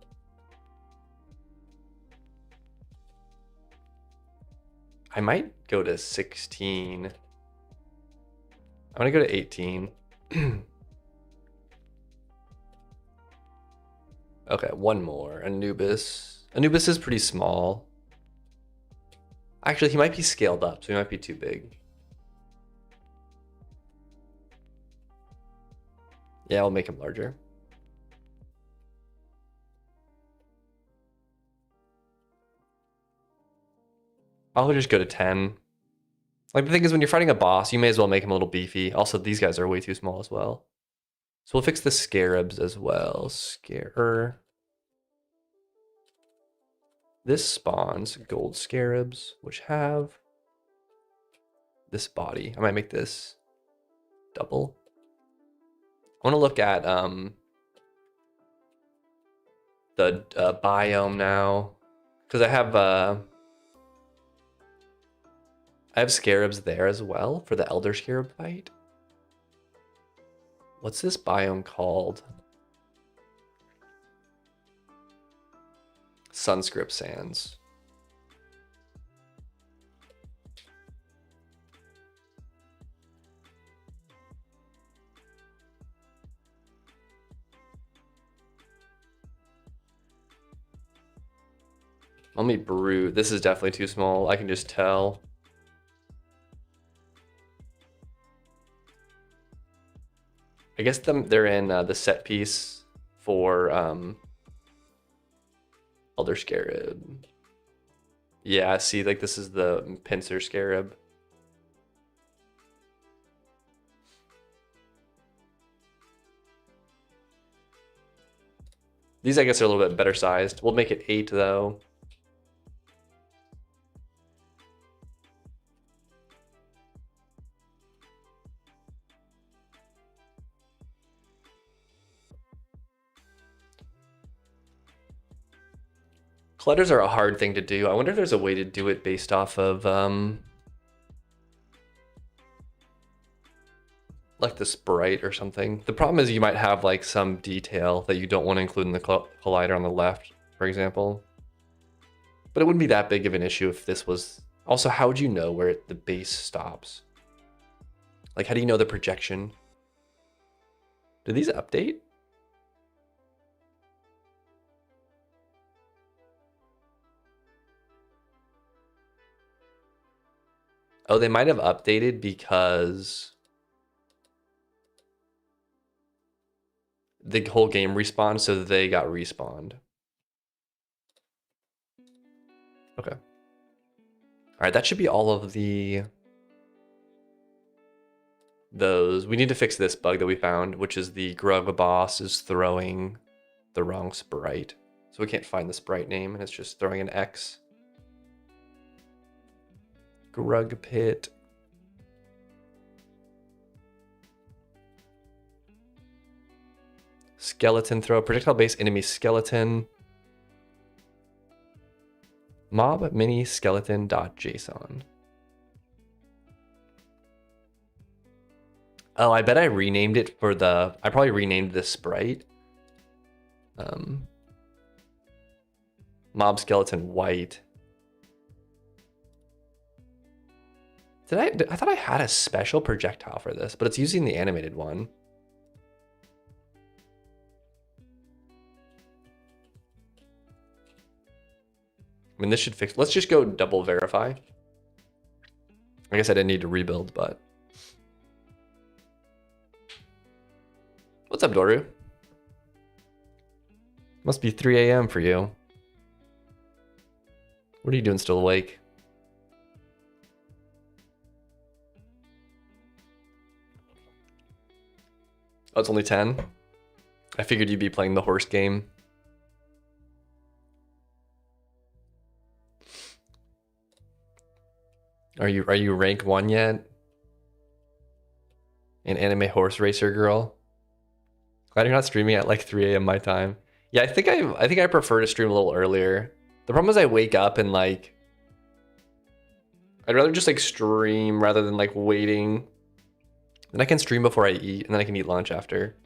I might go to 16. I'm gonna go to 18. Okay, one more. Anubis. Anubis is pretty small. Actually, he might be scaled up, so he might be too big. Yeah, I'll make him larger. I'll just go to 10. Like, the thing is, when you're fighting a boss, you may as well make him a little beefy. Also, these guys are way too small as well. So we'll fix the scarabs as well. This spawns gold scarabs, which have this body. I might make this double. I want to look at the biome now, because I have scarabs there as well for the elder scarab fight. What's this biome called? Sunscript Sands. Let me brew. This is definitely too small. I can just tell. I guess they're in the set piece for Elder Scarab. Yeah, see, like this is the pincer scarab. These, I guess, are a little bit better sized. We'll make it 8 though. Clutters are a hard thing to do. I wonder if there's a way to do it based off of like the sprite or something. The problem is you might have like some detail that you don't want to include in the collider on the left, for example. But it wouldn't be that big of an issue if this was... Also, how would you know where the base stops? Like, how do you know the projection? Do these update? Oh, they might have updated because the whole game respawned, so they got respawned. Okay. All right, that should be all of those. We need to fix this bug that we found, which is the Grug boss is throwing the wrong sprite. So we can't find the sprite name, and it's just throwing an X. Grug pit. Skeleton throw, projectile base enemy skeleton. Mob mini skeleton.json. Oh, I bet I renamed it for the... I probably renamed this sprite. Mob skeleton white. I thought I had a special projectile for this, but it's using the animated one. I mean, this should fix... Let's just go double verify. I guess I didn't need to rebuild, but... What's up, Doru? Must be 3 a.m. for you. What are you doing still awake? Oh, it's only 10? I figured you'd be playing the horse game. Are you rank 1 yet? An anime horse racer girl? Glad you're not streaming at like 3 a.m. my time. Yeah, I think I prefer to stream a little earlier. The problem is I wake up and like I'd rather just like stream rather than like waiting. Then I can stream before I eat, and then I can eat lunch after.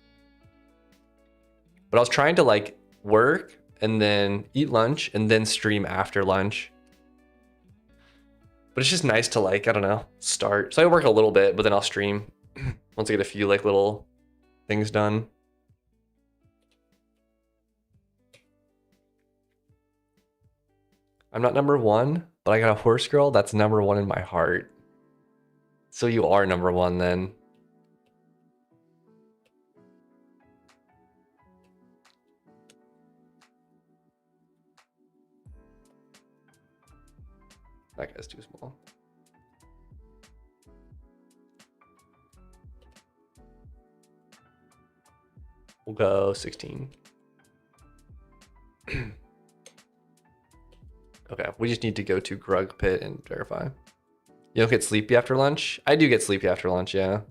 But I was trying to like work and then eat lunch and then stream after lunch. But it's just nice to like, I don't know, start. So I work a little bit, but then I'll stream. Once I get a few like little things done. I'm not number one, but I got a horse girl that's number one in my heart. So you are number one then. That guy's too small. We'll go 16. Okay, we just need to go to Grug Pit and verify. You don't get sleepy after lunch? I do get sleepy after lunch, yeah.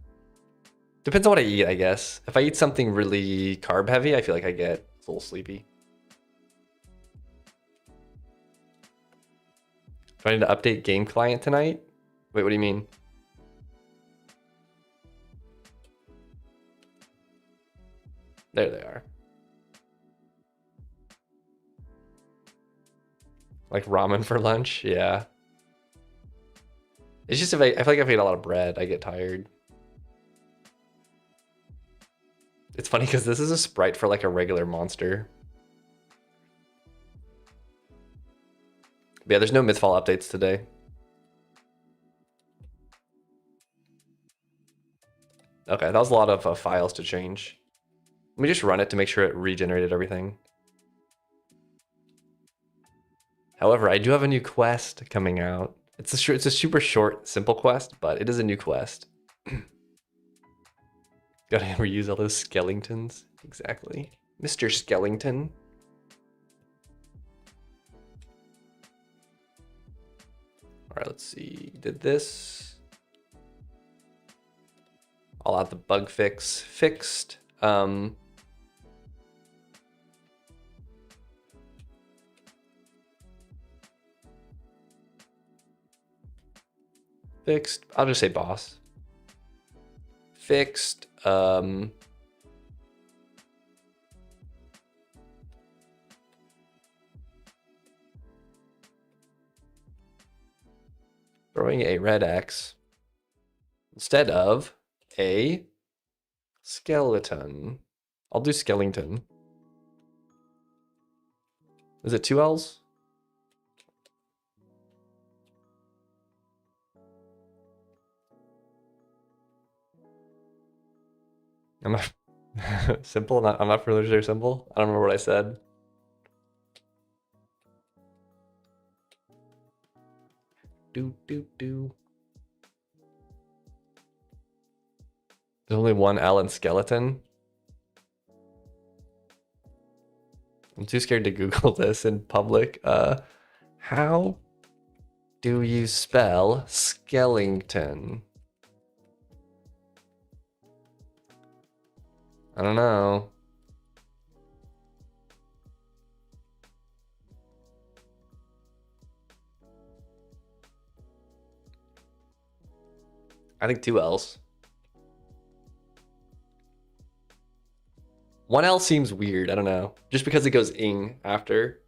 Depends on what I eat, I guess. If I eat something really carb heavy, I feel like I get a little sleepy. Do I need to update game client tonight? Wait, what do you mean? There they are. Like ramen for lunch? Yeah. It's just if I feel like if I eat a lot of bread, I get tired. It's funny because this is a sprite for like a regular monster. But yeah, there's no Mythfall updates today. Okay, that was a lot of files to change. Let me just run it to make sure it regenerated everything. However, I do have a new quest coming out. It's a super short, simple quest, but it is a new quest. Gotta reuse all those skeletons. Exactly. Mr. Skellington. All right, let's see. Did this. I'll have the bug fix fixed. Fixed. I'll just say boss. Fixed. Throwing a red X instead of a skeleton. I'll do skeleton. Is it 2 L's? I'm not simple. I'm not familiar with their symbol. I don't remember what I said. There's only one L in skeleton. I'm too scared to Google this in public. How do you spell skeleton? I don't know. I think 2 L's. 1 L seems weird. I don't know. Just because it goes ing after.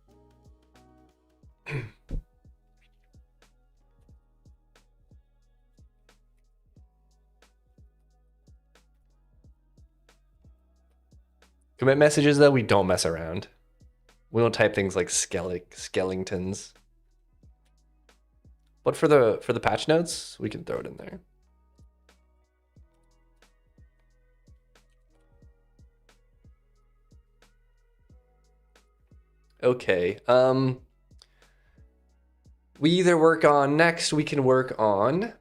Commit messages though, we don't mess around. We don't type things like skeletons. But for the patch notes, we can throw it in there. Okay. We either work on next, we can work on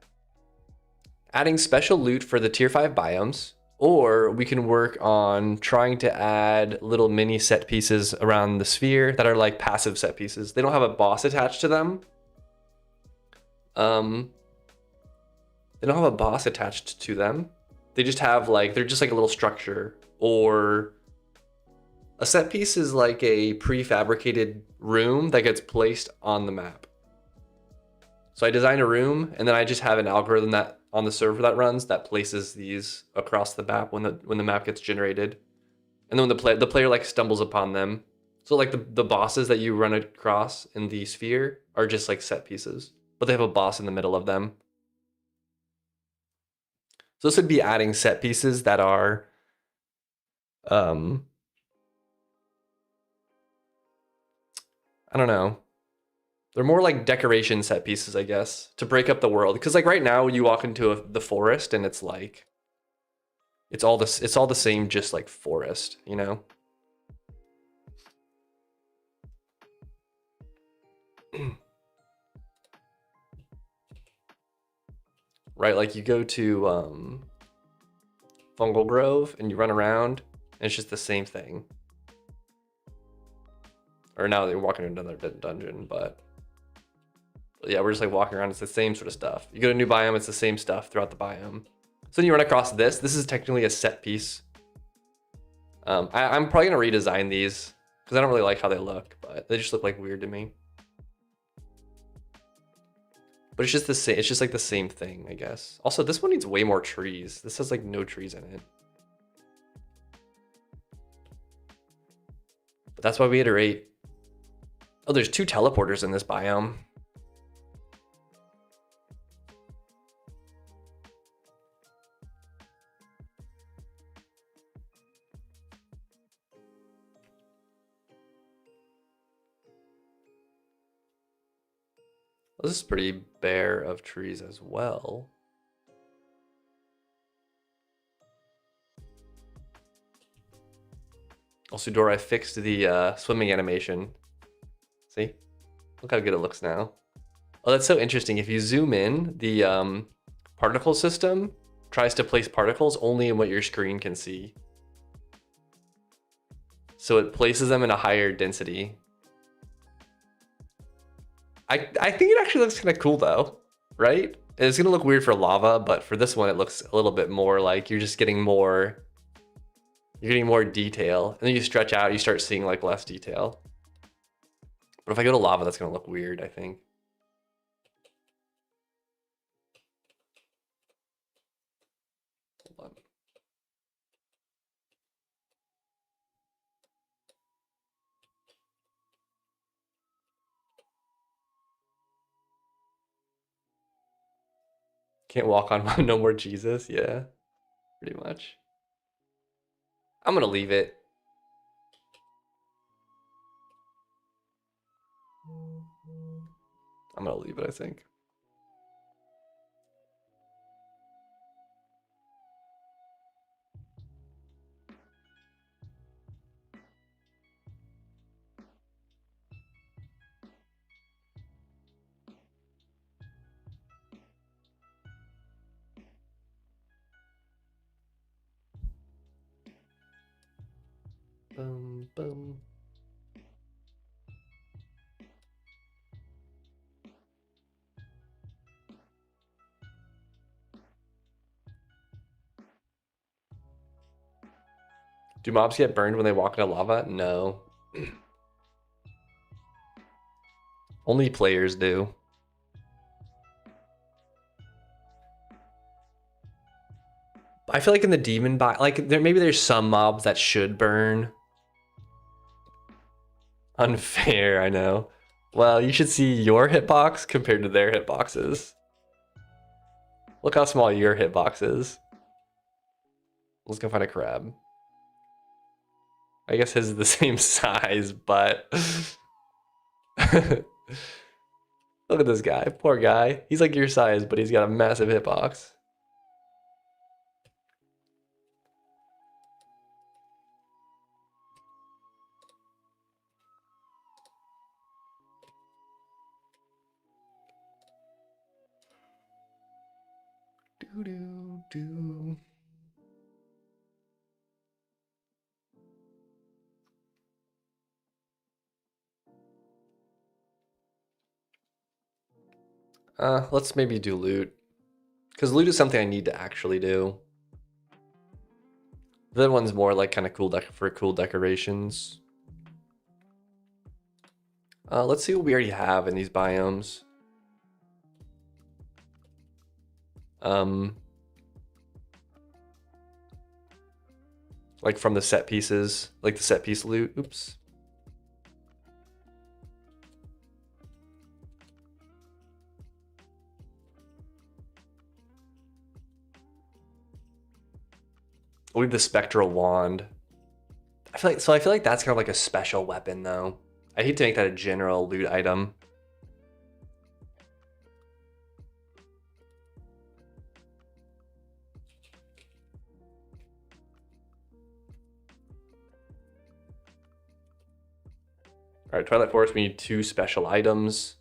adding special loot for the tier 5 biomes, or we can work on trying to add little mini set pieces around the sphere that are like passive set pieces. They don't have a boss attached to them. They don't have a boss attached to them. They just have like, they're just like a little structure, or a set piece is like a prefabricated room that gets placed on the map. So I design a room and then I just have an algorithm that on the server that runs that places these across the map when the map gets generated. And then when the player like stumbles upon them. So like the bosses that you run across in the sphere are just like set pieces, but they have a boss in the middle of them. So this would be adding set pieces that are I don't know. They're more like decoration set pieces, I guess, to break up the world. Because like right now, you walk into the forest and it's like it's all the same, just like forest, you know. Right, like you go to Fungal Grove and you run around, and it's just the same thing. Or now they're walking into another dungeon, but yeah, we're just like walking around. It's the same sort of stuff. You go to a new biome, it's the same stuff throughout the biome. So then you run across this. This is technically a set piece. I'm probably gonna redesign these because I don't really like how they look, but they just look like weird to me. But it's just the same. It's just like the same thing, I guess. Also, this one needs way more trees. This has like no trees in it. But that's why we iterate. Oh, there's 2 teleporters in this biome. Well, this is pretty bare of trees as well. Also, Dora, I fixed the swimming animation. See? Look how good it looks now. Oh, that's so interesting. If you zoom in, the particle system tries to place particles only in what your screen can see. So it places them in a higher density. I think it actually looks kind of cool though, right? It's gonna look weird for lava, but for this one, it looks a little bit more like you're just getting more, you're getting more detail. And then you stretch out, you start seeing like less detail. But if I go to lava, that's gonna look weird, I think. Hold on. Can't walk on no more Jesus. Yeah, pretty much. I'm gonna leave it. I'm gonna leave it, I think. Boom, boom. Do mobs get burned when they walk into lava? No. Only players do. I feel like in the demon like there's some mobs that should burn. Unfair, I know. Well, you should see your hitbox compared to their hitboxes. Look how small your hitbox is. Let's go find a crab. I guess his is the same size, but look at this guy. Poor guy. He's like your size, but he's got a massive hitbox. Do do do. Let's maybe do loot. Because loot is something I need to actually do. The other one's more like kind of cool for cool decorations. Let's see what we already have in these biomes. Like from the set pieces, like the set piece loot. Oops. We have the spectral wand. I feel like that's kind of like a special weapon though. I hate to make that a general loot item. All right, Twilight Forest, we need 2 special items.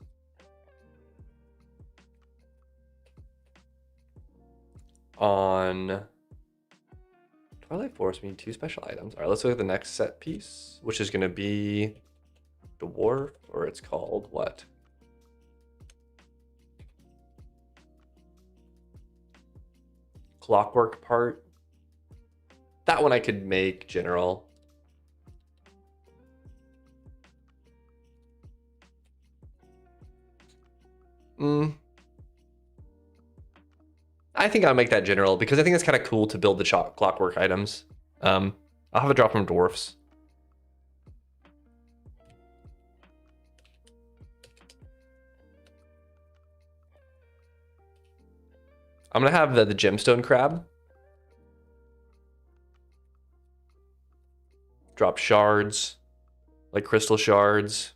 On Twilight Forest, we need 2 special items. All right, let's look at the next set piece, which is going to be Dwarf, or it's called what? Clockwork part. That one I could make general. I think I'll make that general because I think it's kind of cool to build the clockwork items. I'll have a drop from dwarfs. I'm gonna have the gemstone crab. Drop shards, like crystal shards.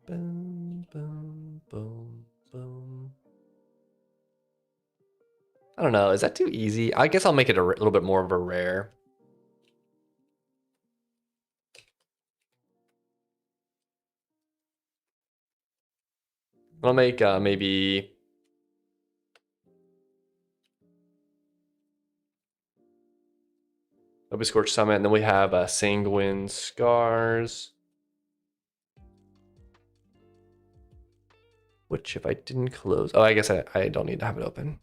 Boom, boom, boom, boom. I don't know. Is that too easy? I guess I'll make it a little bit more of a rare. I'll make maybe Obi Scorch Summit, and then we have Sanguine Scars. Which if I didn't close, oh, I guess I don't need to have it open.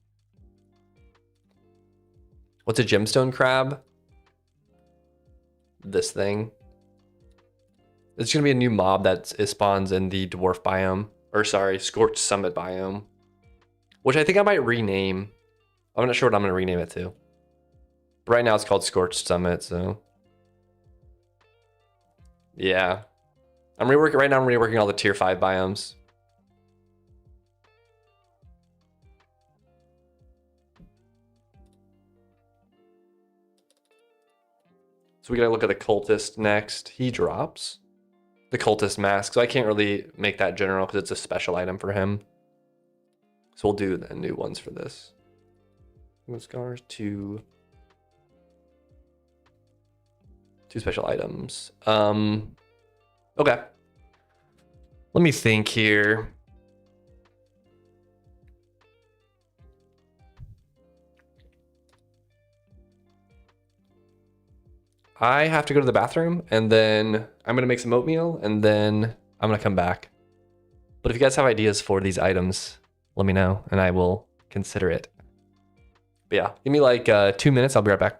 What's a gemstone crab? This thing. It's gonna be a new mob that spawns in the dwarf biome, or sorry, Scorched Summit biome, which I think I might rename. I'm not sure what I'm gonna rename it to. But right now it's called Scorched Summit, so yeah. I'm reworking right now. I'm reworking all the tier 5 biomes. So we gotta look at the cultist next. He drops the cultist mask, so I can't really make that general because it's a special item for him. So we'll do the new ones for this. Scars, 2 special items. Okay. Let me think here. I have to go to the bathroom, and then I'm gonna make some oatmeal, and then I'm gonna come back. But if you guys have ideas for these items, let me know, and I will consider it. But yeah, give me like 2 minutes. I'll be right back.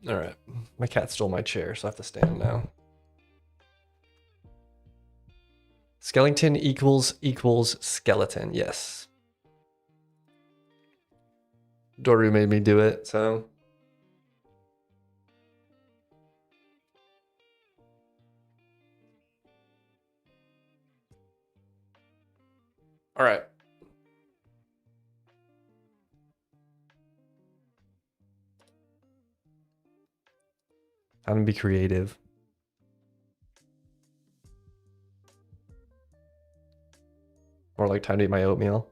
All right. My cat stole my chair, so I have to stand now. Skeleton equals skeleton. Yes. Doru made me do it, so. All right. Time to be creative. Or like time to eat my oatmeal.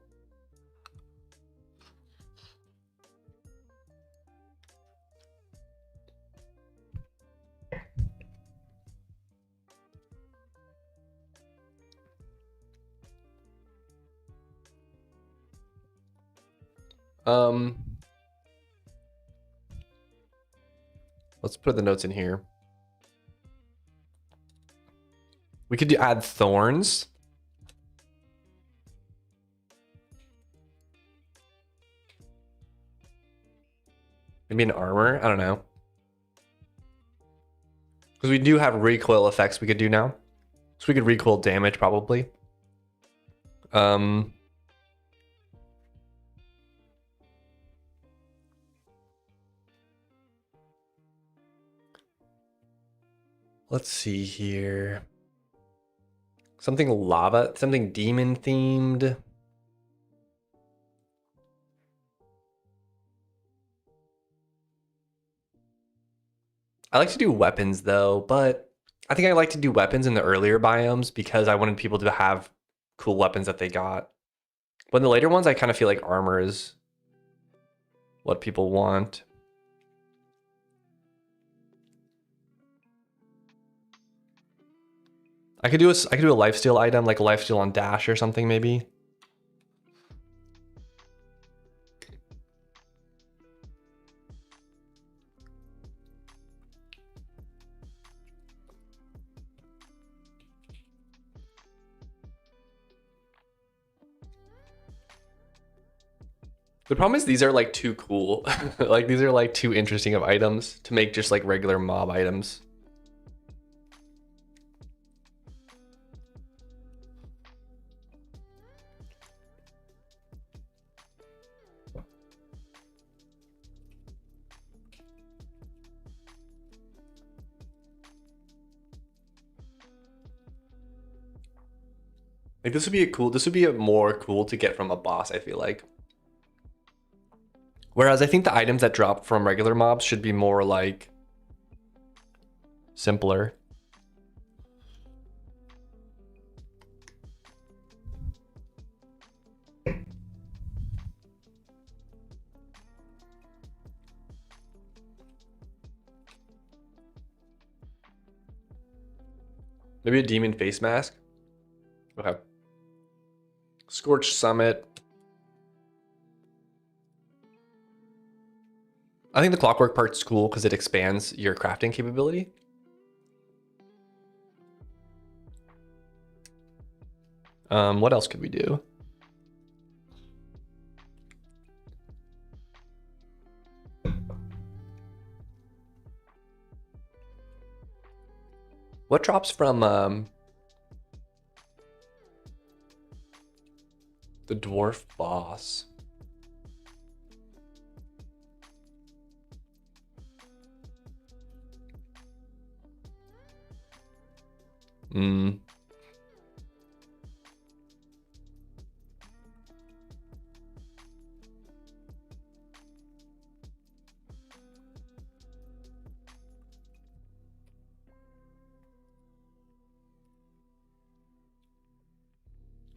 Let's put the notes in here. We could add thorns. Maybe an armor. I don't know. Because we do have recoil effects we could do now. So we could recoil damage probably. Let's see here. Something lava, something demon themed. I like to do weapons though, but I think I like to do weapons in the earlier biomes because I wanted people to have cool weapons that they got. But in the later ones, I kind of feel like armor is what people want. I could do a lifesteal item, like a lifesteal on dash or something maybe. The problem is these are like too cool. Like these are like too interesting of items to make just like regular mob items. Like this would be a more cool to get from a boss, I feel like. Whereas I think the items that drop from regular mobs should be more like simpler. Maybe a demon face mask. Okay. Scorched Summit. I think the clockwork part's cool because it expands your crafting capability. What else could we do? What drops from the dwarf boss?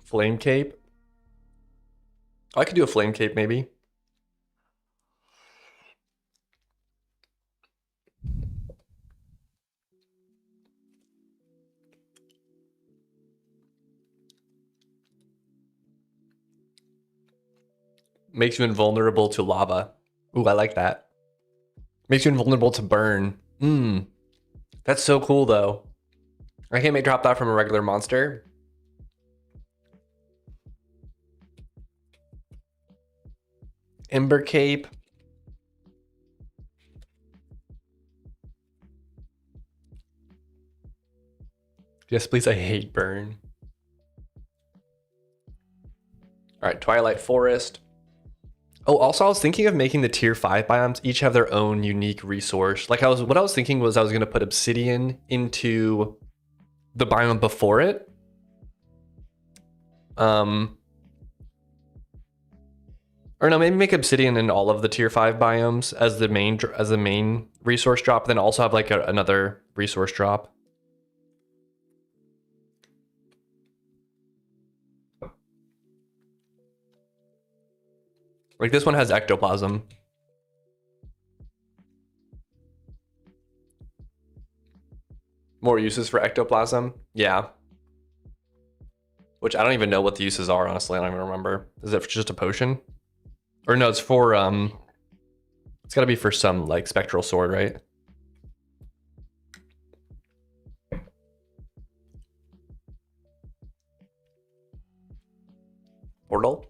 Flame cape. I could do a flame cape maybe. Makes you invulnerable to lava. Ooh, I like that. Makes you invulnerable to burn. That's so cool though. I can't drop that from a regular monster. Ember Cape. Yes, please. I hate burn. All right, Twilight Forest. Oh, also I was thinking of making the tier 5 biomes each have their own unique resource. Like what I was thinking was I was gonna put obsidian into the biome before it. Or no, maybe make obsidian in all of the tier 5 biomes as the main resource drop, then also have like another resource drop. Like this one has ectoplasm. More uses for ectoplasm? Yeah. Which I don't even know what the uses are, honestly. I don't even remember. Is it just a potion? Or no, it's for, it's gotta be for some like spectral sword, right? Portal?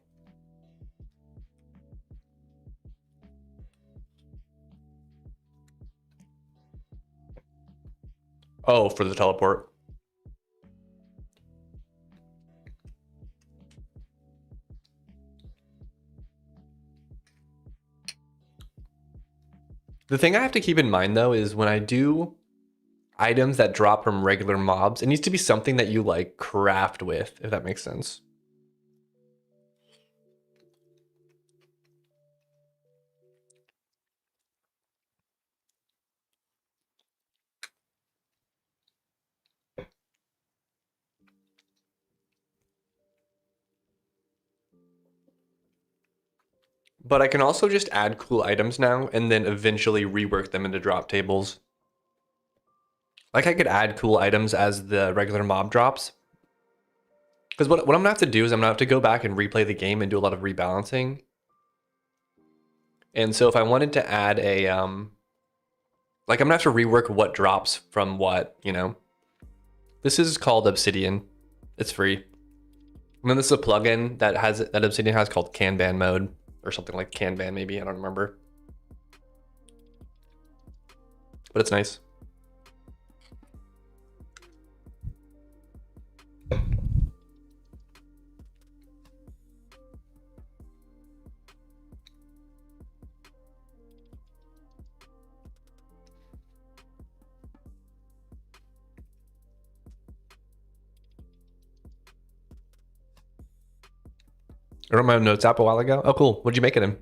Oh, for the teleport. The thing I have to keep in mind though is when I do items that drop from regular mobs, it needs to be something that you like craft with, if that makes sense. But I can also just add cool items now and then eventually rework them into drop tables. Like I could add cool items as the regular mob drops. Because what I'm gonna have to do is I'm gonna have to go back and replay the game and do a lot of rebalancing. And so if I wanted to add a, like I'm gonna have to rework what drops from what, you know? This is called Obsidian. It's free. And then this is a plugin that Obsidian has called Kanban mode or something like Kanban maybe, I don't remember. But it's nice. I wrote my own notes app a while ago. Oh, cool. What'd you make it in? I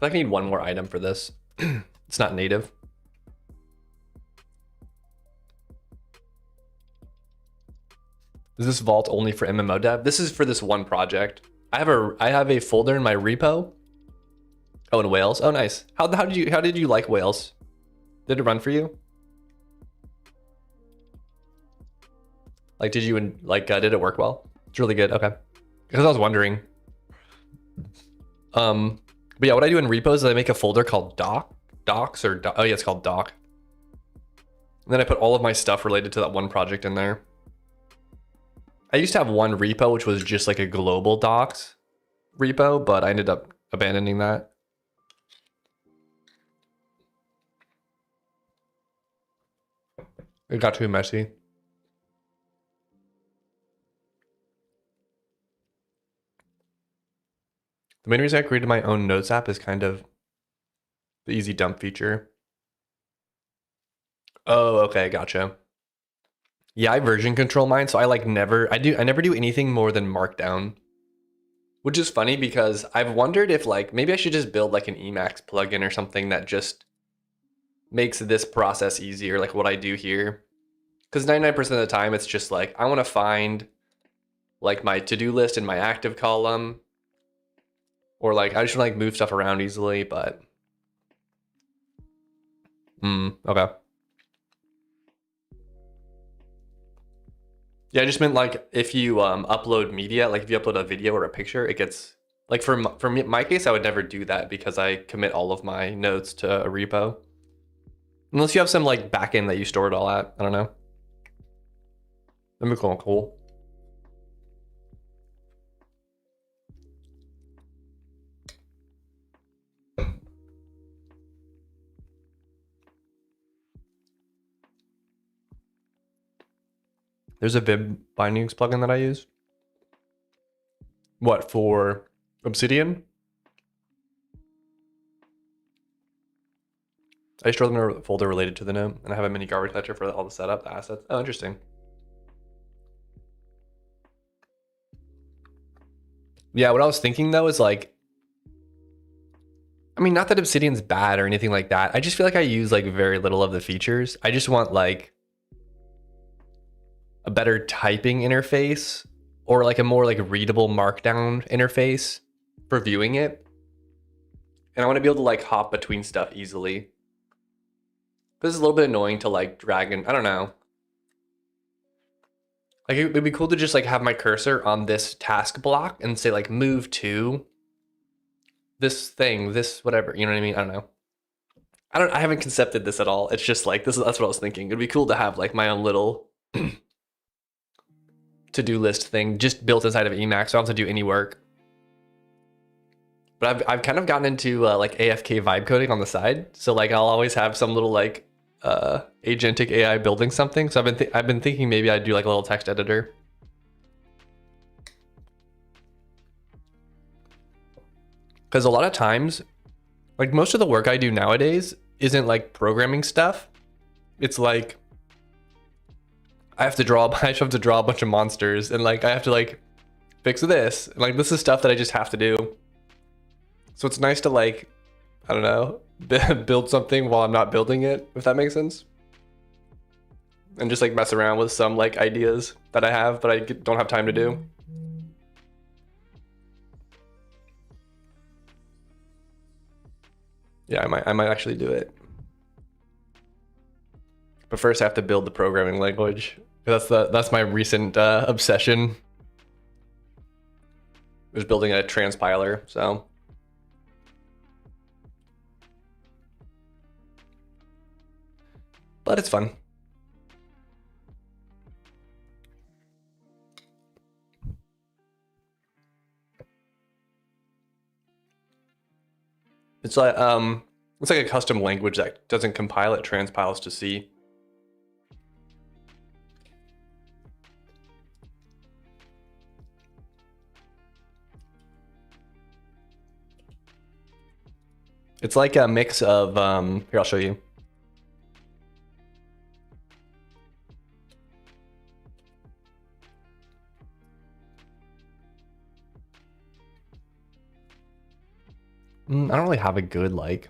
feel like I need one more item for this. It's not native. Is this vault only for MMO dev? This is for this one project. I have a folder in my repo. Oh, in Wales. Oh, nice. How did you like Wales? Did it run for you? Like, did it work well? It's really good. Okay. Because I was wondering. But yeah, what I do in repos is I make a folder called docs or oh yeah, it's called doc. And then I put all of my stuff related to that one project in there. I used to have one repo, which was just like a global docs repo, but I ended up abandoning that. It got too messy. The main reason I created my own notes app is kind of the easy dump feature. Oh, okay, gotcha. Yeah, I version control mine, so I never do anything more than Markdown. Which is funny because I've wondered if like maybe I should just build like an Emacs plugin or something that just makes this process easier, like what I do here. Because 99% of the time it's just like I want to find like my to-do list in my active column. Or like I just want to like move stuff around easily, but okay. Yeah, I just meant like if you upload media, like if you upload a video or a picture, it gets like for me, my case, I would never do that because I commit all of my notes to a repo. Unless you have some like backend that you store it all at. I don't know. That'd be cool. There's a Vib bindings plugin that I use. What, for Obsidian? I store them in a folder related to the node, and I have a mini garbage collector for all the setup, the assets. Oh, interesting. Yeah, what I was thinking though is like, I mean, not that Obsidian's bad or anything like that. I just feel like I use like very little of the features. I just want like a better typing interface or like a more like readable markdown interface for viewing it. And I want to be able to like hop between stuff easily. This is a little bit annoying to like drag and I don't know. Like it'd be cool to just like have my cursor on this task block and say like move to this thing, this whatever, you know what I mean? I don't know. I haven't concepted this at all. It's just like that's what I was thinking. It'd be cool to have like my own little to-do list thing just built inside of Emacs, so I don't have to do any work. But I've kind of gotten into like AFK vibe coding on the side. So like I'll always have some little like agentic AI building something. So I've been thinking maybe I'd do like a little text editor. Because a lot of times, like most of the work I do nowadays isn't like programming stuff. It's like I have to draw a bunch of monsters and like I have to like fix this. And, like this is stuff that I just have to do. So it's nice to like, I don't know, build something while I'm not building it, if that makes sense. And just like mess around with some like ideas that I have, but I don't have time to do. Yeah, I might actually do it. But first I have to build the programming language. That's my recent obsession. Was building a transpiler, so. But it's fun. It's like a custom language that doesn't compile, it transpiles to C. It's like a mix of here, I'll show you. I don't really have a good like.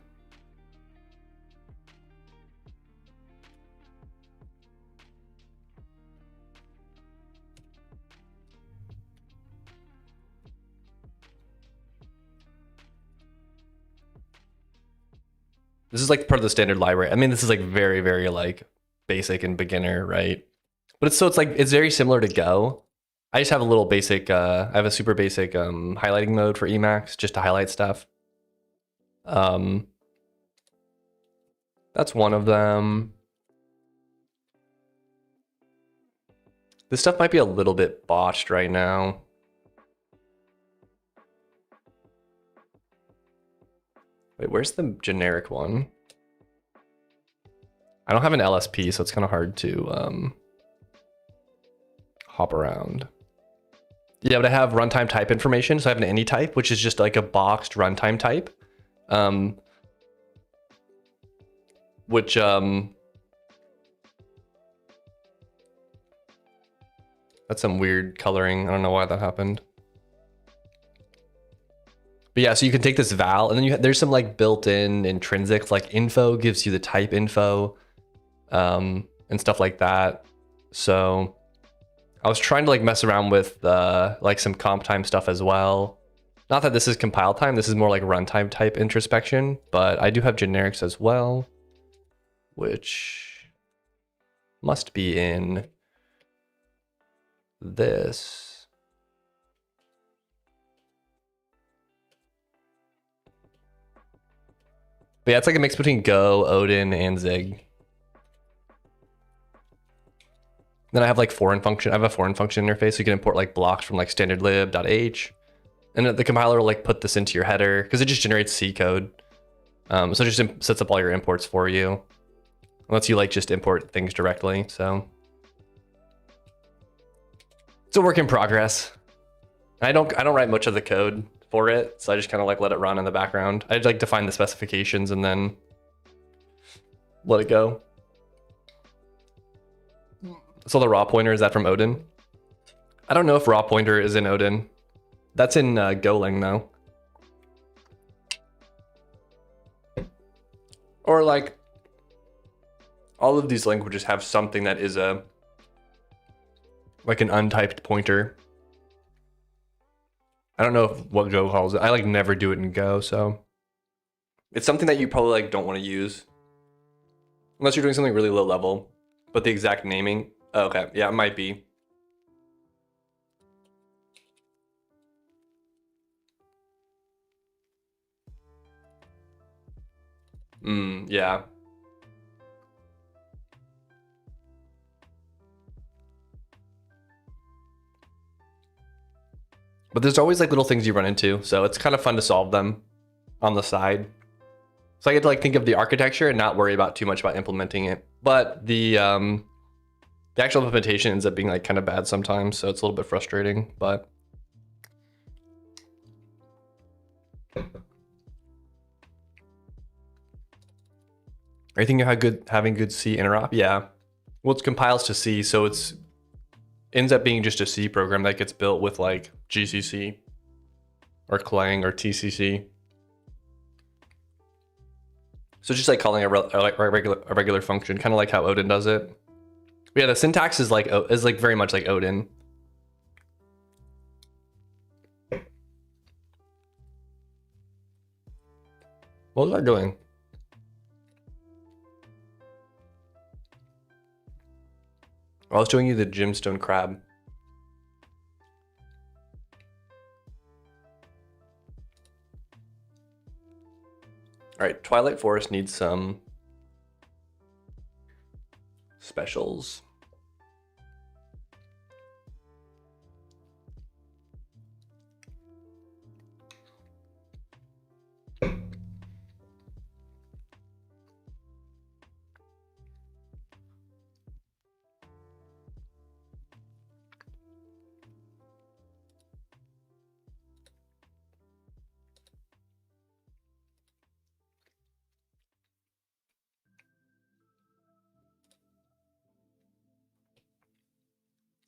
This is like part of the standard library. I mean, this is like very, very like basic and beginner, right? But it's very similar to Go. I just have a little basic, I have a super basic highlighting mode for Emacs just to highlight stuff. That's one of them. This stuff might be a little bit botched right now. Wait, where's the generic one? I don't have an LSP, so it's kind of hard to hop around. Yeah, but I have runtime type information. So I have an any type, which is just like a boxed runtime type. Which that's some weird coloring. I don't know why that happened. But yeah, so you can take this val and then there's some like built-in intrinsic, like info gives you the type info and stuff like that. So I was trying to like mess around with like some comp time stuff as well. Not that this is compile time, this is more like runtime type introspection, but I do have generics as well, which must be in this. But yeah, it's like a mix between Go, Odin, and Zig. Then I have like foreign function. I have a foreign function interface, so you can import like blocks from like standardlib.h, and the compiler will like put this into your header because it just generates C code. So it just sets up all your imports for you. It lets you like just import things directly. So it's a work in progress. I don't write much of the code for it, so I just kind of like let it run in the background. I'd like define the specifications and then let it go. So the raw pointer, is that from Odin? I don't know if raw pointer is in Odin. That's in Golang though. Or like all of these languages have something that is a like an untyped pointer. I don't know what Go calls it. I like never do it in Go, so it's something that you probably like don't want to use unless you're doing something really low level. But the exact naming, oh, okay, yeah, it might be. Yeah. But there's always like little things you run into, so it's kind of fun to solve them on the side. So I get to like think of the architecture and not worry about too much about implementing it. But the actual implementation ends up being like kind of bad sometimes, so it's a little bit frustrating. But are you thinking of having good C interop? Yeah. Well, it compiles to C, so it's ends up being just a C program that gets built with like GCC or Clang or TCC. So just like calling a regular function, kind of like how Odin does it. But yeah, the syntax is like very much like Odin. What was I doing? I was showing you the gemstone crab. All right, Twilight Forest needs some specials.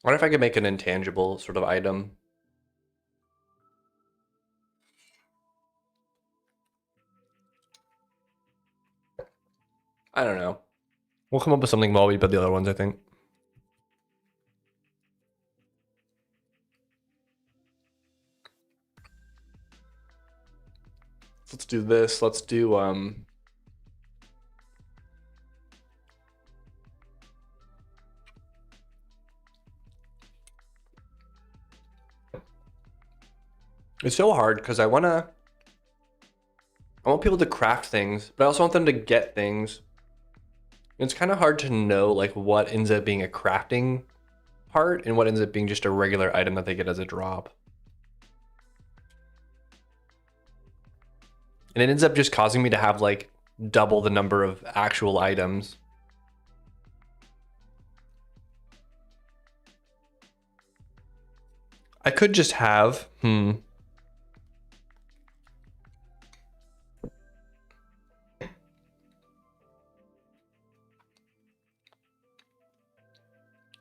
I wonder if I could make an intangible sort of item. I don't know. We'll come up with something while we build the other ones, I think. Let's do this. Let's do it's so hard because I want people to craft things, but I also want them to get things. It's kind of hard to know like what ends up being a crafting part and what ends up being just a regular item that they get as a drop. And it ends up just causing me to have like double the number of actual items. I could just have,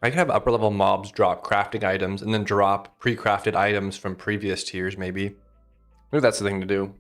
I could have upper level mobs drop crafting items and then drop pre-crafted items from previous tiers, maybe. Maybe that's the thing to do.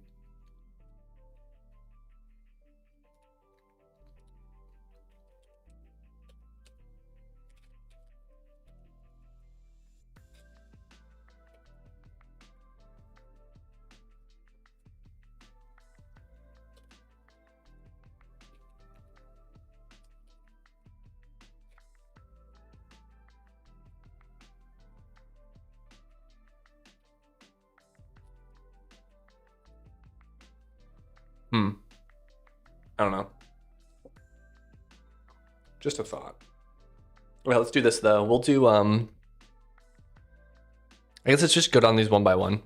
I don't know. Just a thought. Well, let's do this though. We'll do I guess let's just go down these one by one.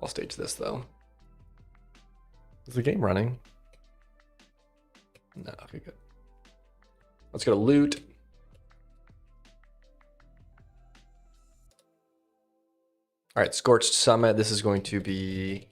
I'll stage this though. Is the game running? No, okay, good. Let's go to loot. All right, Scorched Summit. This is going to be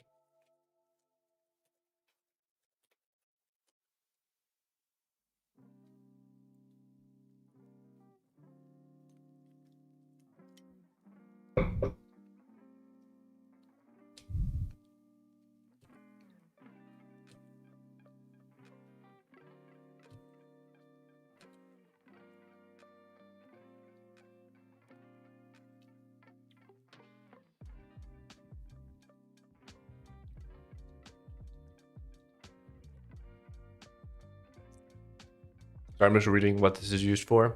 sorry, I'm just reading what this is used for.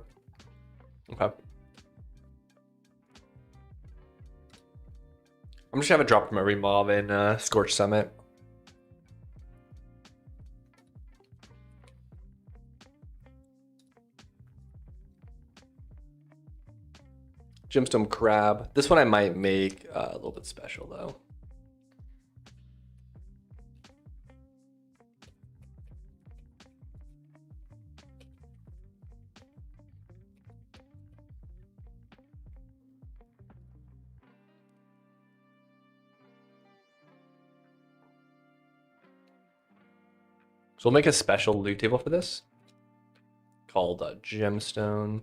Okay. I'm just gonna have a drop from every mob in Scorched Summit. Gemstone Crab. This one I might make a little bit special though. So we'll make a special loot table for this called Gemstone.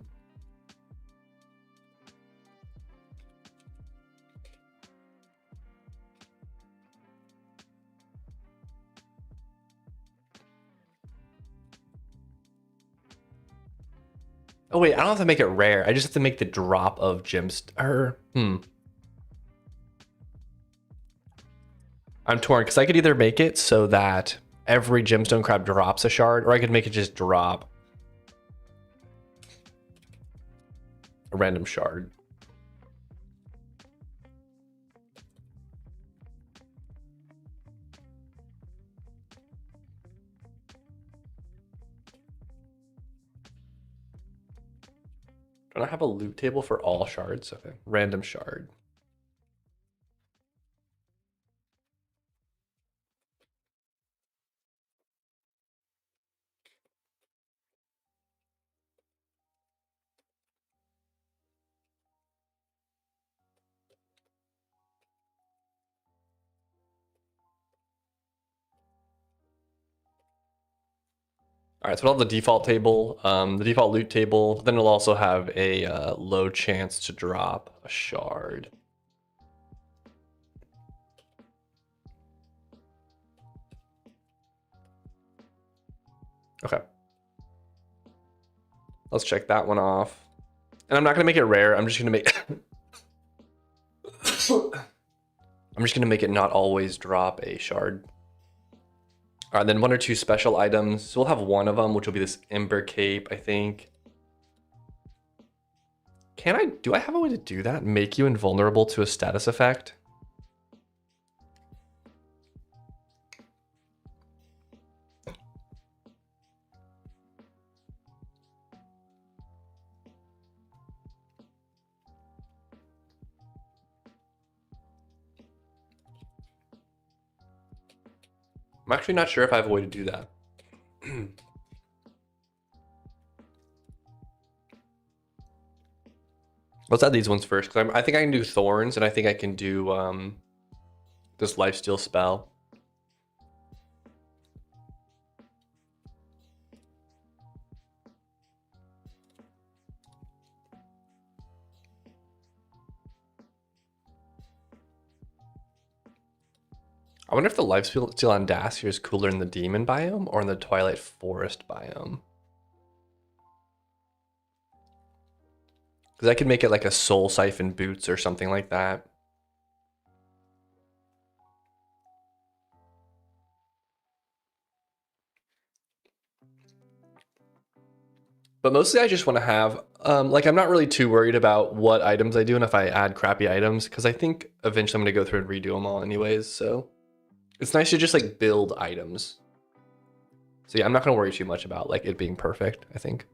Oh wait, I don't have to make it rare. I just have to make the drop of gemstone. I'm torn because I could either make it so that every gemstone crab drops a shard, or I could make it just drop a random shard. Don't I have a loot table for all shards? Okay, random shard. All right, so it'll have the default table, the default loot table. Then it'll also have a low chance to drop a shard. Okay. Let's check that one off. And I'm not gonna make it rare. I'm just gonna make I'm just gonna make it not always drop a shard. All right, then 1 or 2 special items. So we'll have one of them, which will be this Ember Cape, I think. Do I have a way to do that? Make you invulnerable to a status effect? I'm actually not sure if I have a way to do that. Let's add these ones first, because I think I can do Thorns, and I think I can do this Lifesteal spell. I wonder if the Lifesteal on Dacier is cooler in the Demon biome or in the Twilight Forest biome. Because I could make it like a Soul Siphon Boots or something like that. But mostly I just want to have, like I'm not really too worried about what items I do and if I add crappy items, because I think eventually I'm going to go through and redo them all anyways, so. It's nice to just like build items. So yeah, I'm not gonna worry too much about like it being perfect, I think.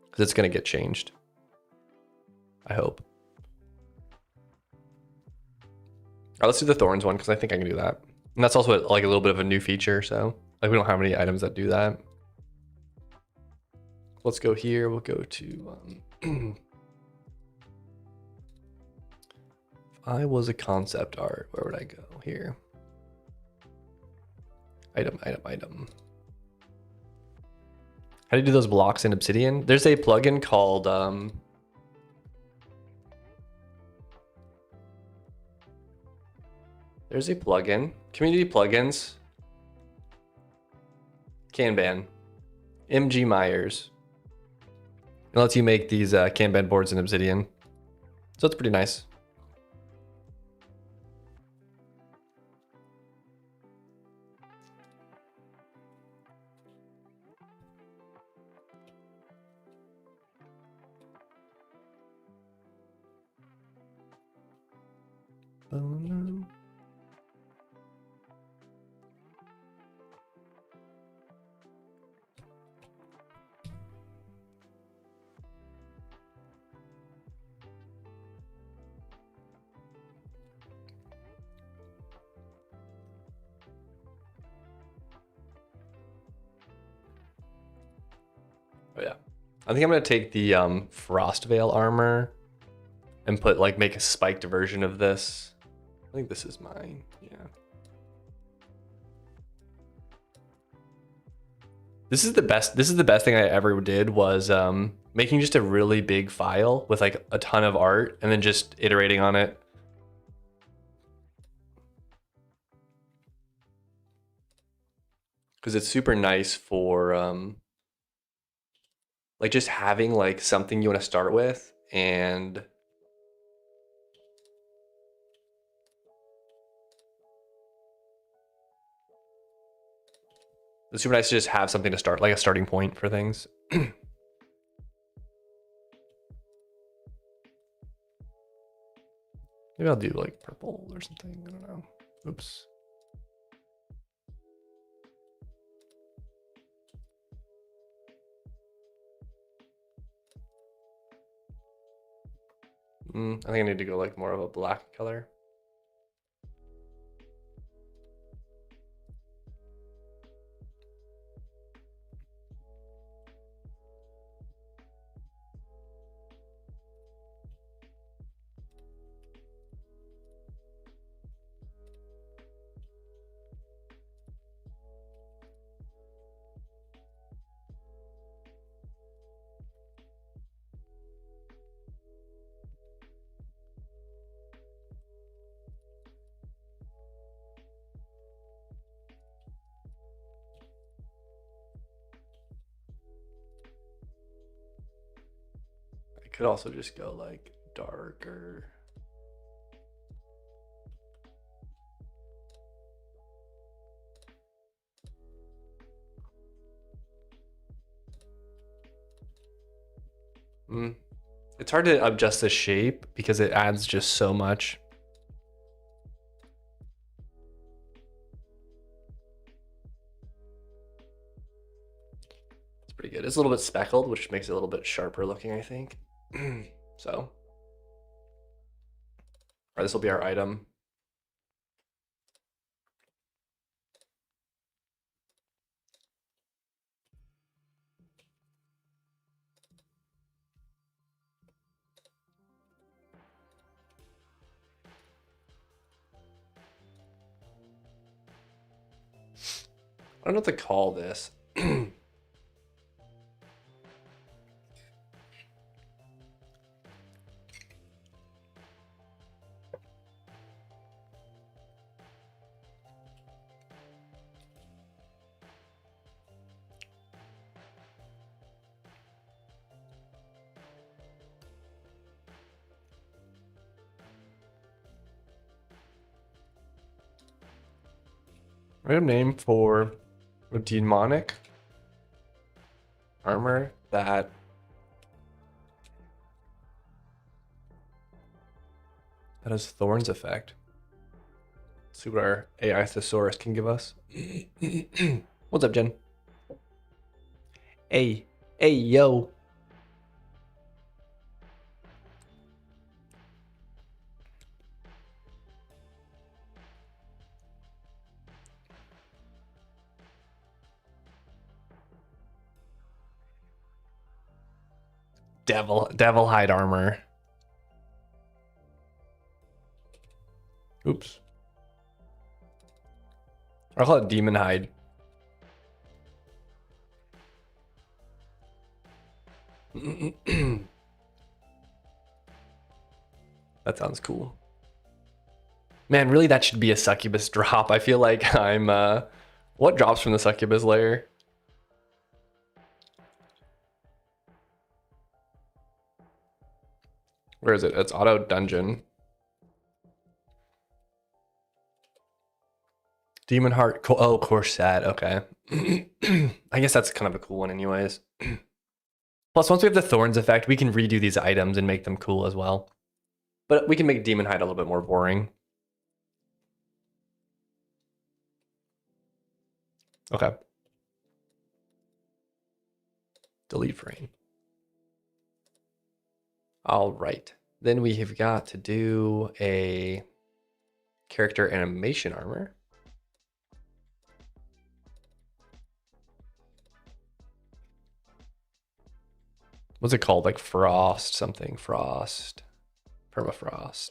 Because it's gonna get changed. I hope. All right, let's do the thorns one because I think I can do that. And that's also like a little bit of a new feature, so like we don't have any items that do that. Let's go here. We'll go to if I was a concept art, where would I go here? Item, item, item. How do you do those blocks in Obsidian? There's a plugin called there's a plugin, community plugins, Kanban, MG Myers. It lets you make these Kanban boards in Obsidian. So it's pretty nice. Oh no. Oh yeah. I think I'm gonna take the Frost Veil armor and put like make a spiked version of this. I think this is mine. Yeah. This is the best thing I ever did was making just a really big file with like a ton of art and then just iterating on it. Because it's super nice for like just having like something you want to start with, and it's super nice to just have something to start, like a starting point for things. Maybe I'll do like purple or something. I don't know. Oops. I think I need to go like more of a black color. I could also just go like darker. It's hard to adjust the shape because it adds just so much. It's pretty good. It's a little bit speckled, which makes it a little bit sharper looking, I think. So, all right, this will be our item. I don't know what to call this. Random name for a demonic armor that has thorns effect. See what our AI thesaurus can give us. What's up, Jen? Hey, yo. Devil hide armor. Oops. I'll call it demon hide. That sounds cool. Man, really that should be a succubus drop. I feel like I'm what drops from the succubus layer? Where is it? It's auto dungeon. Demon heart. Oh, corset. Okay. I guess that's kind of a cool one, anyways. Plus, once we have the thorns effect, we can redo these items and make them cool as well. But we can make demon hide a little bit more boring. Okay. Delete frame. All right. Then we have got to do a character animation armor. What's it called? Like frost something. Frost. Permafrost.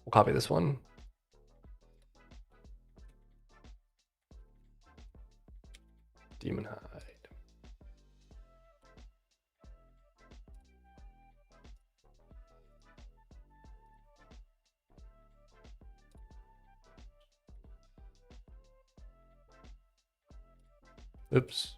We'll copy this one. Demon hide. Oops.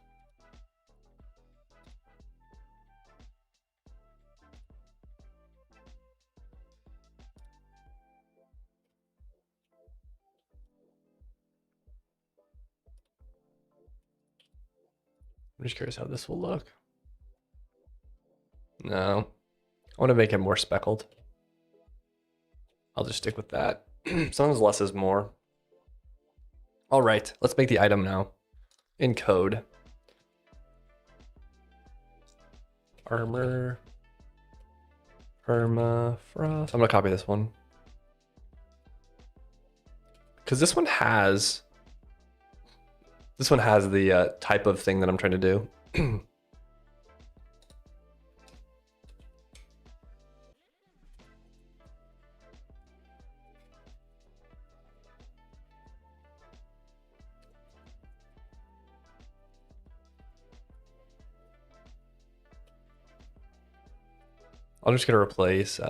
I'm just curious how this will look. No. I want to make it more speckled. I'll just stick with that. Sometimes less is more. All right, let's make the item now in code. Armor. Permafrost. I'm gonna copy this one. Because this one has the type of thing that I'm trying to do. I'm just gonna replace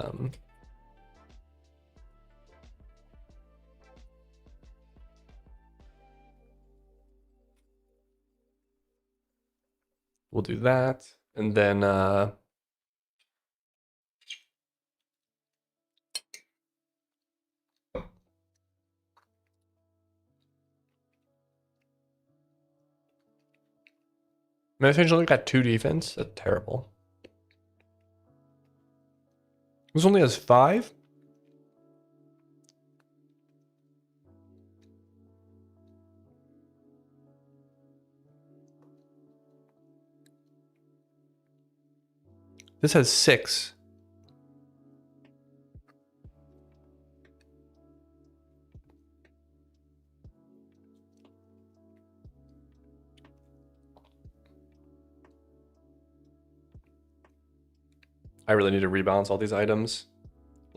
we'll do that, and then Meditation's only got 2 defense. That's terrible. This only has 5? This has 6. I really need to rebalance all these items.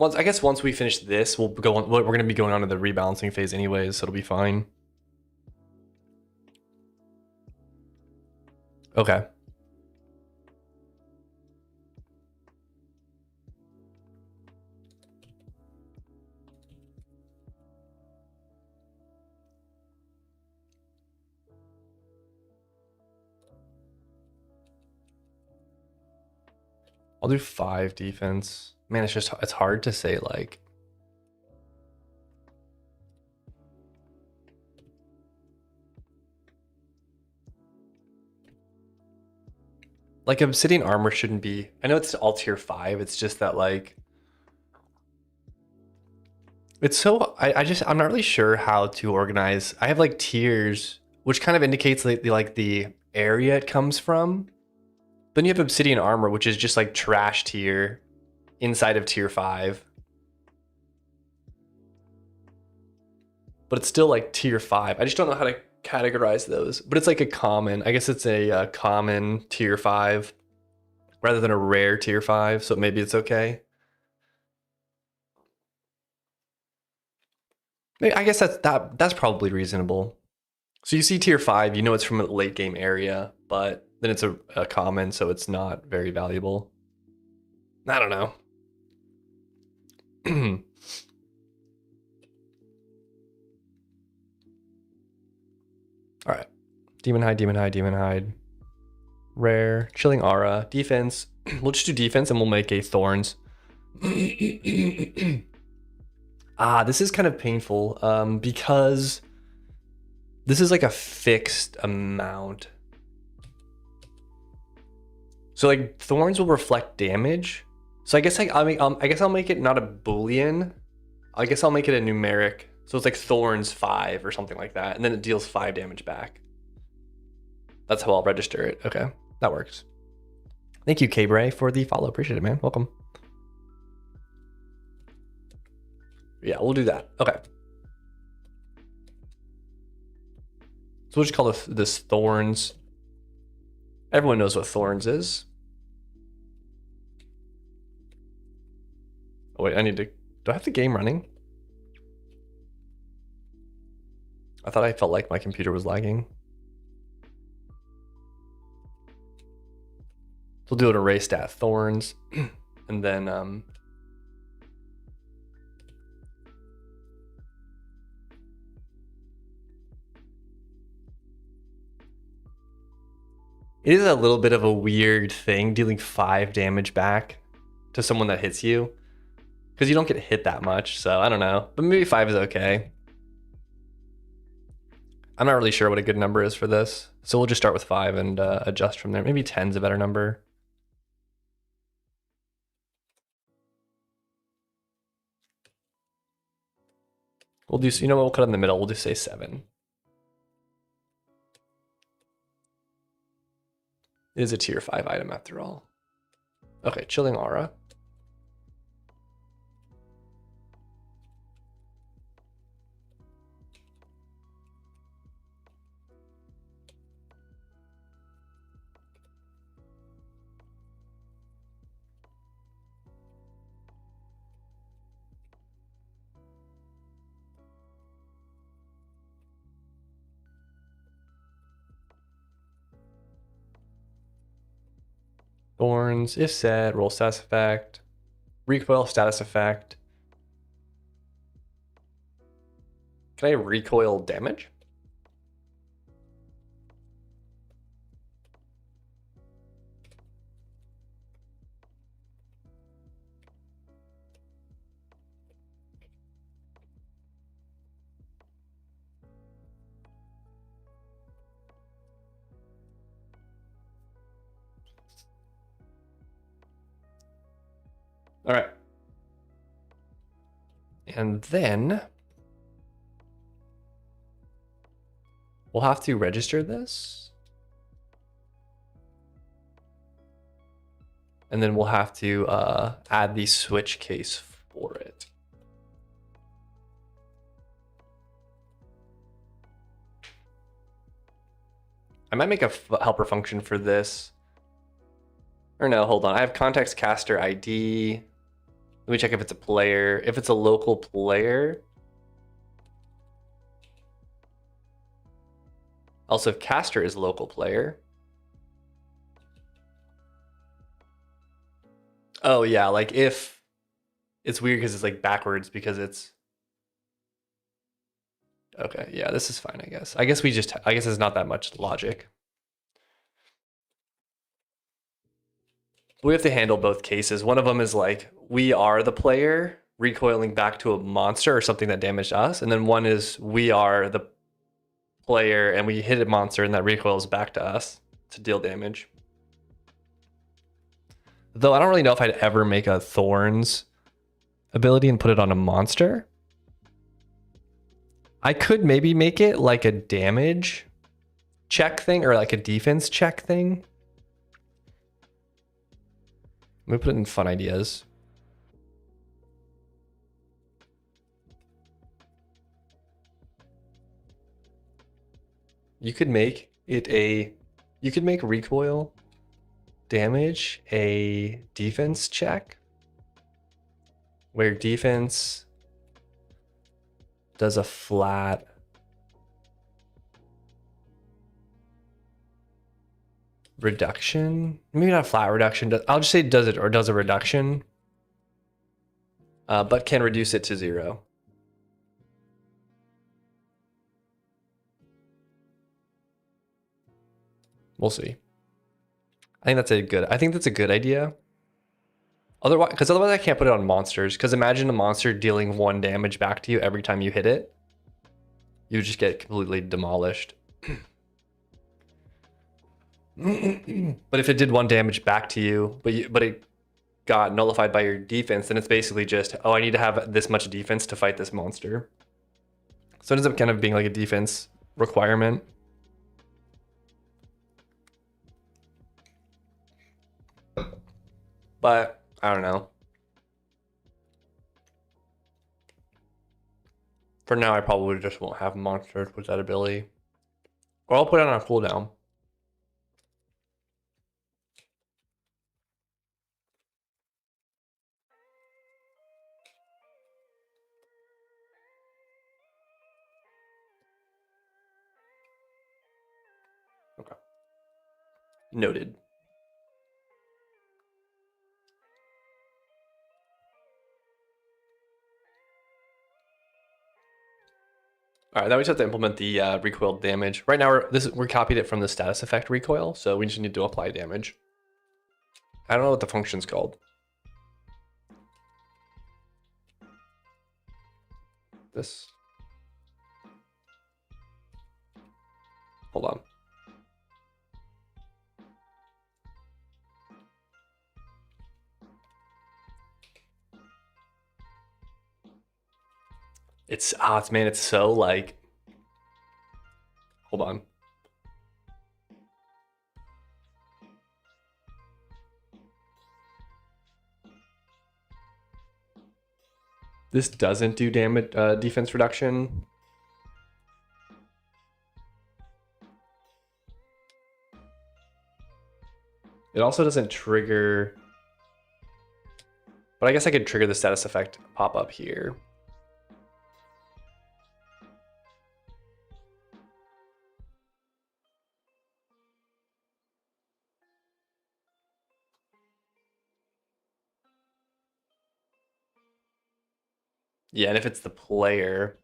I guess once we finish this, we'll go on. We're going to be going on to the rebalancing phase anyways, so it'll be fine. Okay. I'll do 5 defense. Man, it's hard to say like obsidian armor shouldn't be. I know it's all tier 5. It's just that like It's so I'm not really sure how to organize. I have like tiers, which kind of indicates the area it comes from. Then you have obsidian armor, which is just like trash tier inside of tier 5. But it's still like tier 5. I just don't know how to categorize those. But it's like a common. I guess it's a common tier 5 rather than a rare tier 5. So maybe it's okay. I guess that's probably reasonable. So you see tier 5, you know it's from a late game area, but then it's a common, so it's not very valuable. I don't know. All right. Demon Hide, Demon Hide, Demon Hide. Rare, Chilling Aura, defense. We'll just do defense and we'll make a Thorns. This is kind of painful because this is like a fixed amount. So like Thorns will reflect damage. So I guess I'll make it not a Boolean. I guess I'll make it a numeric. So it's like Thorns 5 or something like that. And then it deals 5 damage back. That's how I'll register it. Okay, that works. Thank you, K-Bray, for the follow. Appreciate it, man. Welcome. Yeah, we'll do that. Okay. So we'll just call this Thorns. Everyone knows what Thorns is. Oh wait, do I have the game running? I thought I felt like my computer was lagging. So we'll do an array stat Thorns, and then it is a little bit of a weird thing dealing 5 damage back to someone that hits you, because you don't get hit that much. So I don't know, but maybe 5 is okay. I'm not really sure what a good number is for this, so we'll just start with 5 and adjust from there. Maybe 10's a better number. We'll do, you know what, we'll cut in the middle. We'll just say 7. It is a tier 5 item after all. Okay, Chilling Aura. Thorns, if set, roll status effect. Recoil status effect. Can I recoil damage? All right. And then we'll have to register this. And then we'll have to add the switch case for it. I might make a helper function for this. Or no, hold on. I have context caster ID. Let me check if it's a player. If it's a local player. Also, if caster is local player. Oh yeah, like if it's weird because it's like backwards because it's okay. Yeah, this is fine, I guess. I guess it's not that much logic. We have to handle both cases. One of them is like we are the player recoiling back to a monster or something that damaged us, and then one is we are the player and we hit a monster and that recoils back to us to deal damage. Though I don't really know if I'd ever make a Thorns ability and put it on a monster. I could maybe make it like a damage check thing or like a defense check thing. Let me put it in fun ideas. You could make recoil damage a defense check where defense does a flat reduction. Maybe not a flat reduction. I'll just say does a reduction, but can reduce it to 0. We'll see. I think that's a good idea. Otherwise I can't put it on monsters. Because imagine a monster dealing 1 damage back to you every time you hit it. You just get completely demolished. But if it did 1 damage back to you, but it got nullified by your defense, then it's basically just, oh, I need to have this much defense to fight this monster. So it ends up kind of being like a defense requirement. But I don't know. For now, I probably just won't have monsters with that ability. Or I'll put it on a cooldown. Okay. Noted. All right, now we just have to implement the recoil damage. Right now, we're copied it from the status effect recoil, so we just need to apply damage. I don't know what the function's called. This. Hold on. It's so like, hold on. This doesn't do damage, defense reduction. It also doesn't trigger, but I guess I could trigger the status effect pop up here. Yeah, and if it's the player,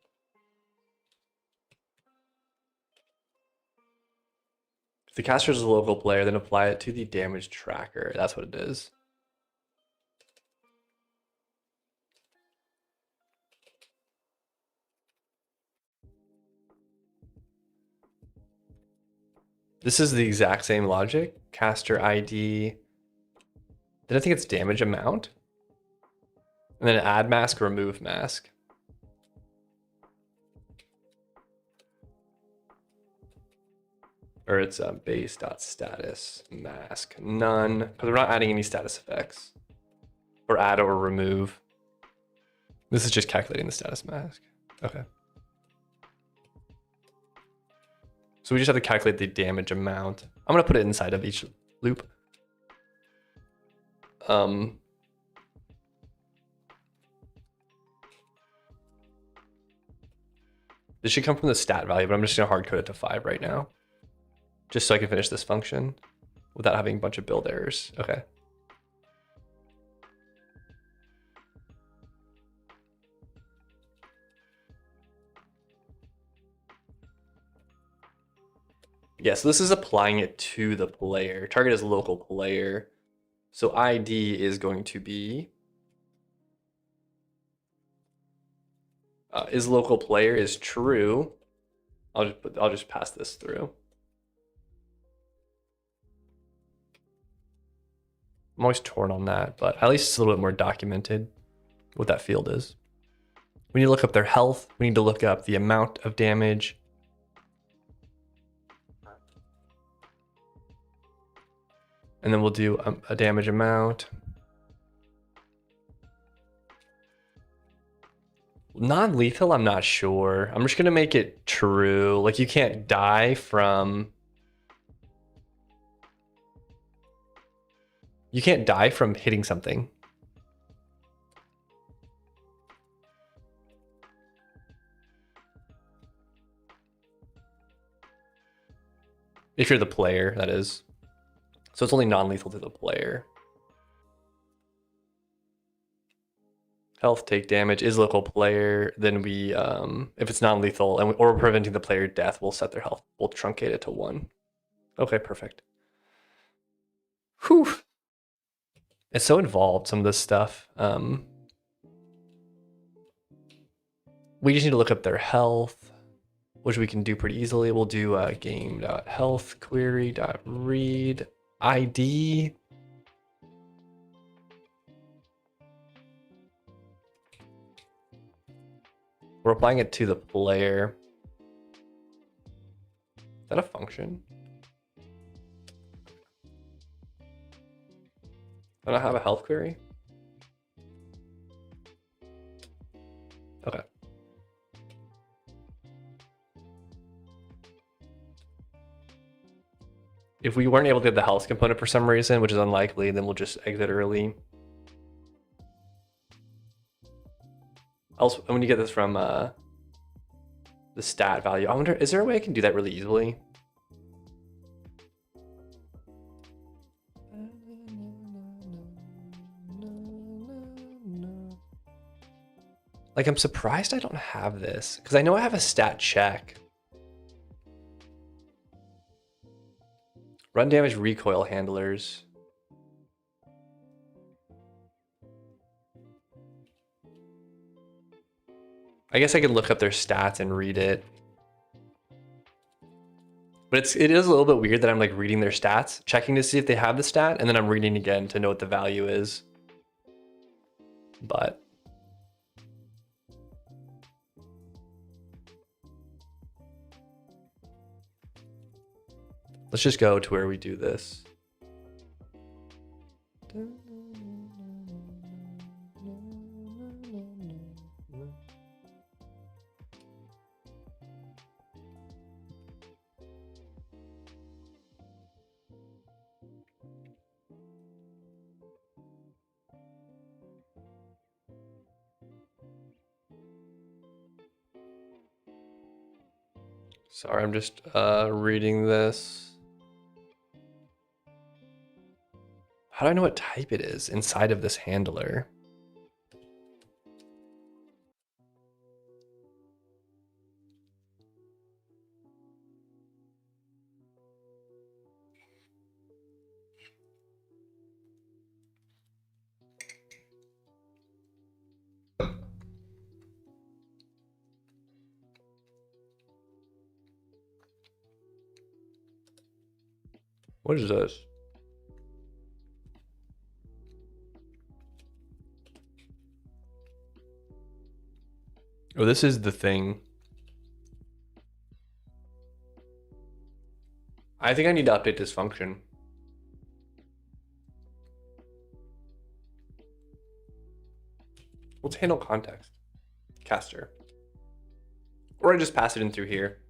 if the caster is a local player, then apply it to the damage tracker. That's what it is. This is the exact same logic. Caster ID. Then I think it's damage amount. And then add mask, remove mask. Or it's base.status mask none, because we're not adding any status effects. Or add or remove. This is just calculating the status mask. Okay. So we just have to calculate the damage amount. I'm gonna put it inside of each loop. This should come from the stat value, but I'm just gonna hard code it to 5 right now. Just so I can finish this function without having a bunch of build errors. Okay. Yeah, so this is applying it to the player. Target is local player. So ID is going to be is local player is true. I'll just pass this through. I'm always torn on that, but at least it's a little bit more documented what that field is. We need to look up their health. We need to look up the amount of damage. And then we'll do a damage amount. Non-lethal, I'm not sure. I'm just gonna make it true. Like you can't die from... You can't die from hitting something. If you're the player, that is. So it's only non-lethal to the player. Health, take damage, is local player. Then we, if it's non-lethal or we're preventing the player death, we'll set their health. We'll truncate it to 1. Okay, perfect. Whew. It's so involved, some of this stuff. We just need to look up their health, which we can do pretty easily. We'll do game.health query.read ID. We're applying it to the player. Is that a function? I don't have a health query. Okay. If we weren't able to get the health component for some reason, which is unlikely, then we'll just exit early. Also, I'm gonna get this from the stat value. I wonder, is there a way I can do that really easily? Like, I'm surprised I don't have this, because I know I have a stat check. Run damage recoil handlers. I guess I could look up their stats and read it. But it is a little bit weird that I'm like reading their stats, checking to see if they have the stat, and then I'm reading again to know what the value is. But let's just go to where we do this. Sorry, I'm just reading this. How do I know what type it is inside of this handler? What is this? Oh, this is the thing. I think I need to update this function. Let's handle context. Caster. Or I just pass it in through here.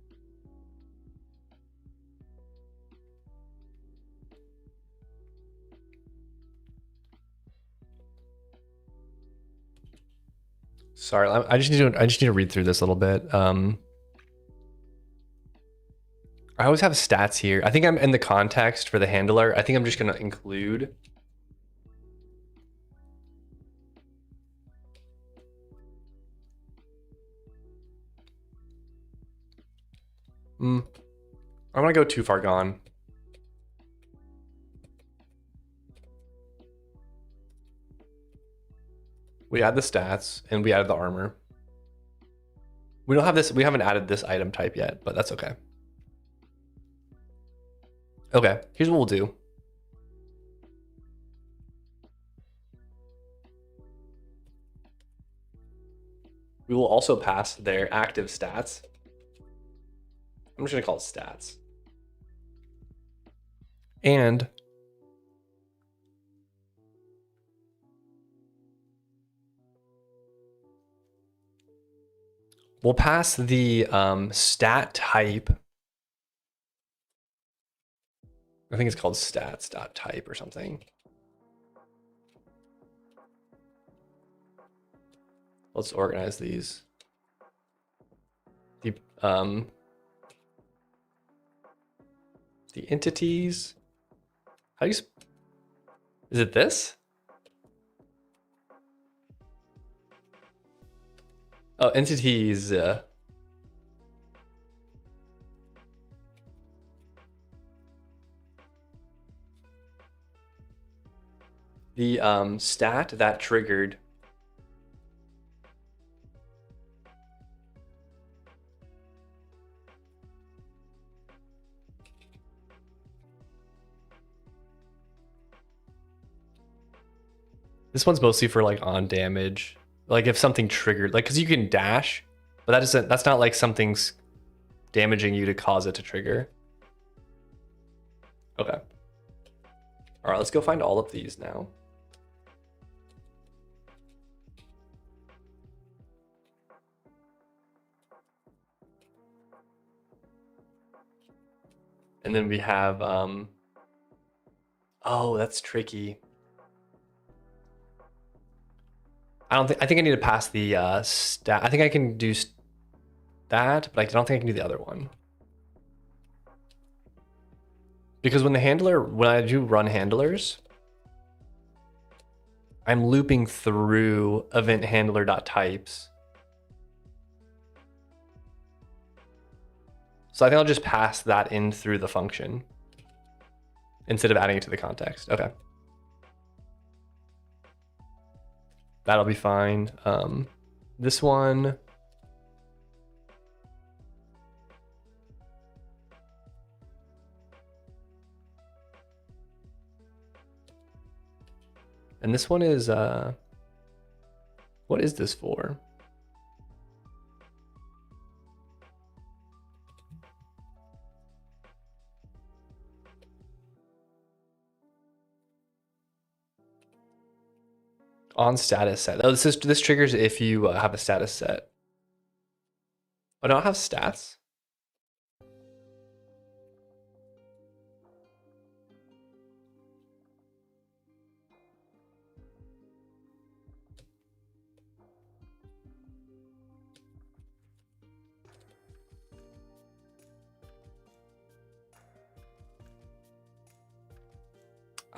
Sorry, I just need to read through this a little bit. I always have stats here. I think I'm in the context for the handler. I think I'm just gonna include. I'm gonna go too far gone. We add the stats and we added the armor. We don't have this, we haven't added this item type yet, but that's okay. Okay, here's what we'll do. We will also pass their active stats. I'm just gonna call it stats. And we'll pass the stat type. I think it's called stats.type or something. Let's organize these. The entities. How do you? Is it this? Oh, entities. The stat that triggered. This one's mostly for like on damage. Like if something triggered, like because you can dash, but that's not like something's damaging you to cause it to trigger. Okay. All right, let's go find all of these now. And then we have, oh, that's tricky. I think I need to pass the stat. I think I can do that, but I don't think I can do the other one. Because when I do run handlers, I'm looping through event handler.types. So I think I'll just pass that in through the function instead of adding it to the context. Okay. That'll be fine. This one. And this one is, what is this for? On status set. Oh, this triggers if you have a status set. Oh, don't have stats?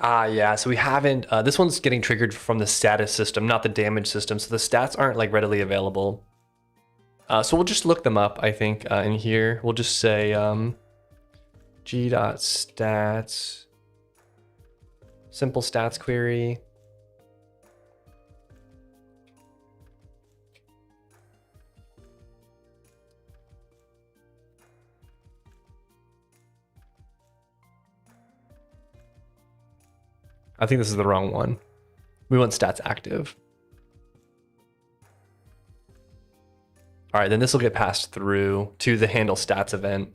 Ah, yeah. So we haven't. This one's getting triggered from the status system, not the damage system. So the stats aren't like readily available. So we'll just look them up. I think in here we'll just say g.stats, simple stats query. I think this is the wrong one. We want stats active. All right, then this will get passed through to the handle stats event.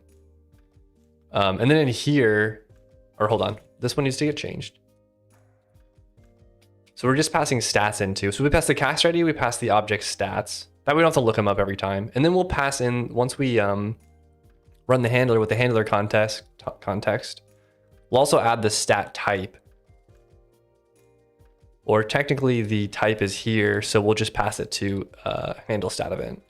And then in here, or hold on, this one needs to get changed. So we're just passing stats into. So we pass the cast ID, we pass the object stats. That way we don't have to look them up every time. And then we'll pass in, once we run the handler with the handler context, we'll also add the stat type. Or technically the type is here, so we'll just pass it to handle stat event.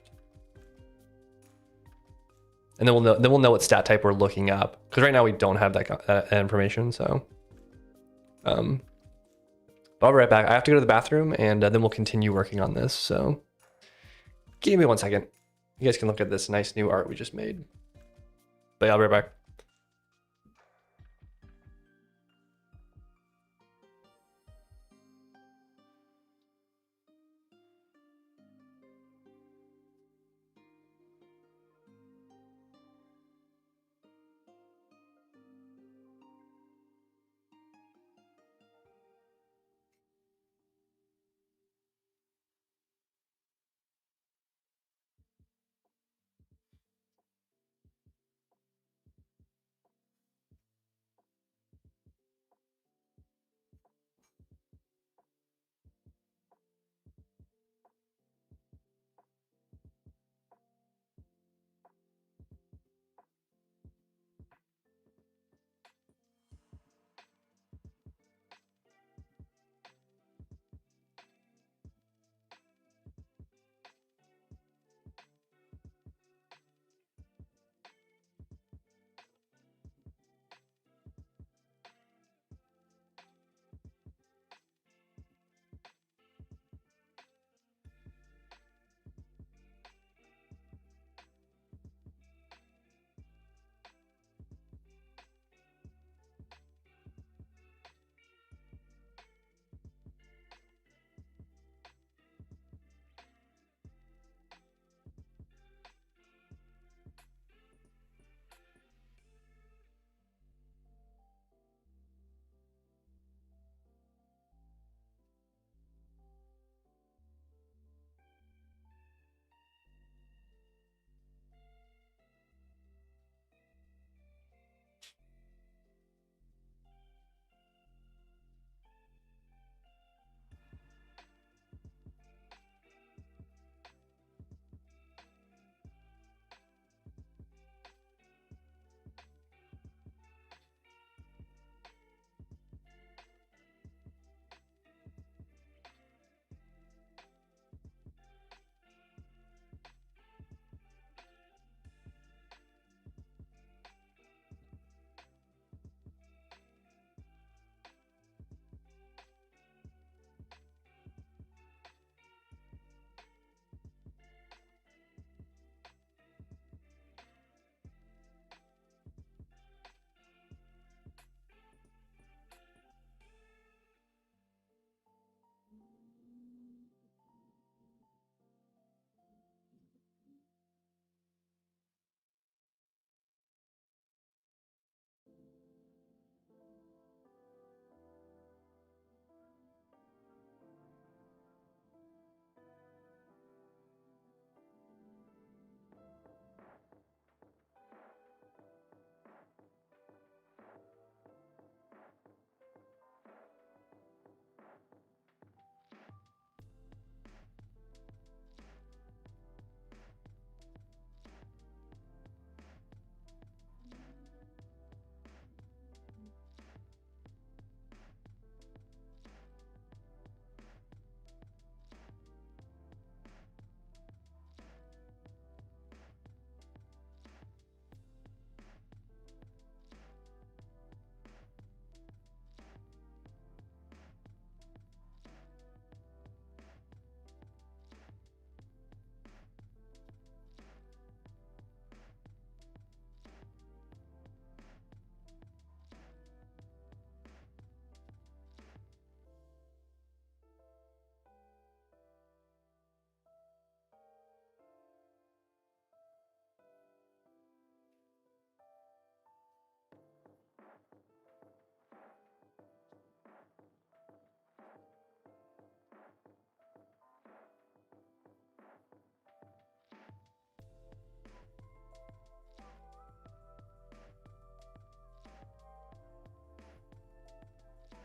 And then we'll know what stat type we're looking up, because right now we don't have that information. So, but I'll be right back. I have to go to the bathroom, and then we'll continue working on this. So, give me 1 second. You guys can look at this nice new art we just made. But yeah, I'll be right back.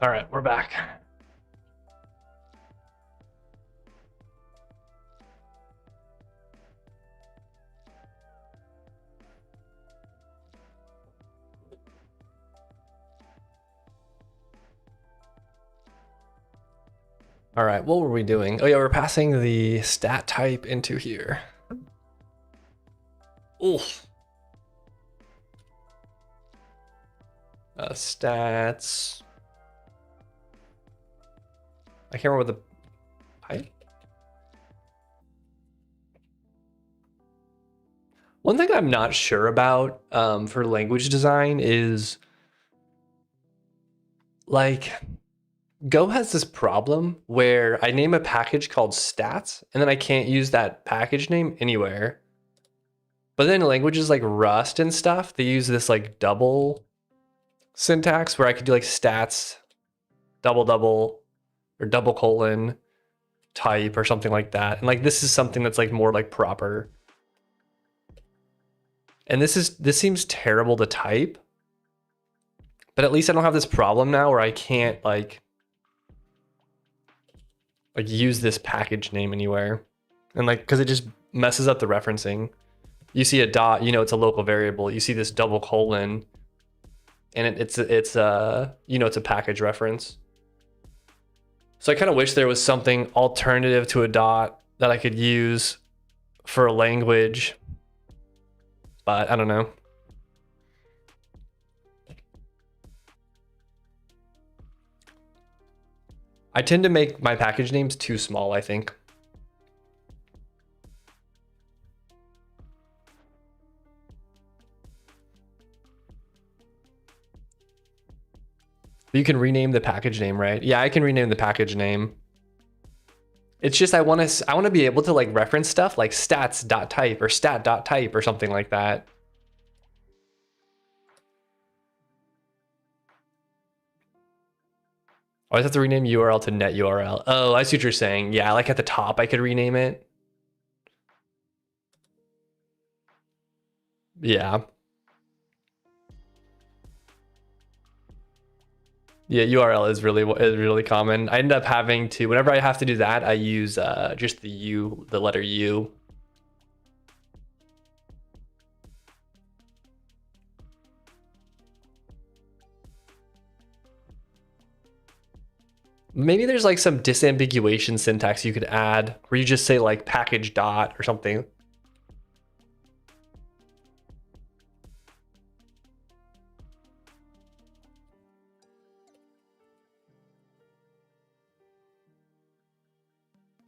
All right, we're back. All right, what were we doing? Oh yeah, we're passing the stat type into here. Oof. Stats. I can't remember what the type. One thing I'm not sure about for language design is like Go has this problem where I name a package called stats and then I can't use that package name anywhere. But then languages like Rust and stuff, they use this like double syntax where I could do like stats, double double, or double colon type or something like that. And like this is something that's like more like proper. And this seems terrible to type. But at least I don't have this problem now where I can't like use this package name anywhere. And like, cause it just messes up the referencing. You see a dot, you know, it's a local variable. You see this double colon and it's you know, it's a package reference. So I kind of wish there was something alternative to a dot that I could use for a language, but I don't know. I tend to make my package names too small, I think. You can rename the package name, right? Yeah, I can rename the package name. It's just I want to be able to like reference stuff like stats.type or stat.type or something like that. Oh, I have to rename URL to net URL. Oh, I see what you're saying. Yeah, like at the top I could rename it. Yeah. Yeah, URL is really common. I end up having to, whenever I have to do that, I use just the letter U. Maybe there's like some disambiguation syntax you could add where you just say like package dot or something.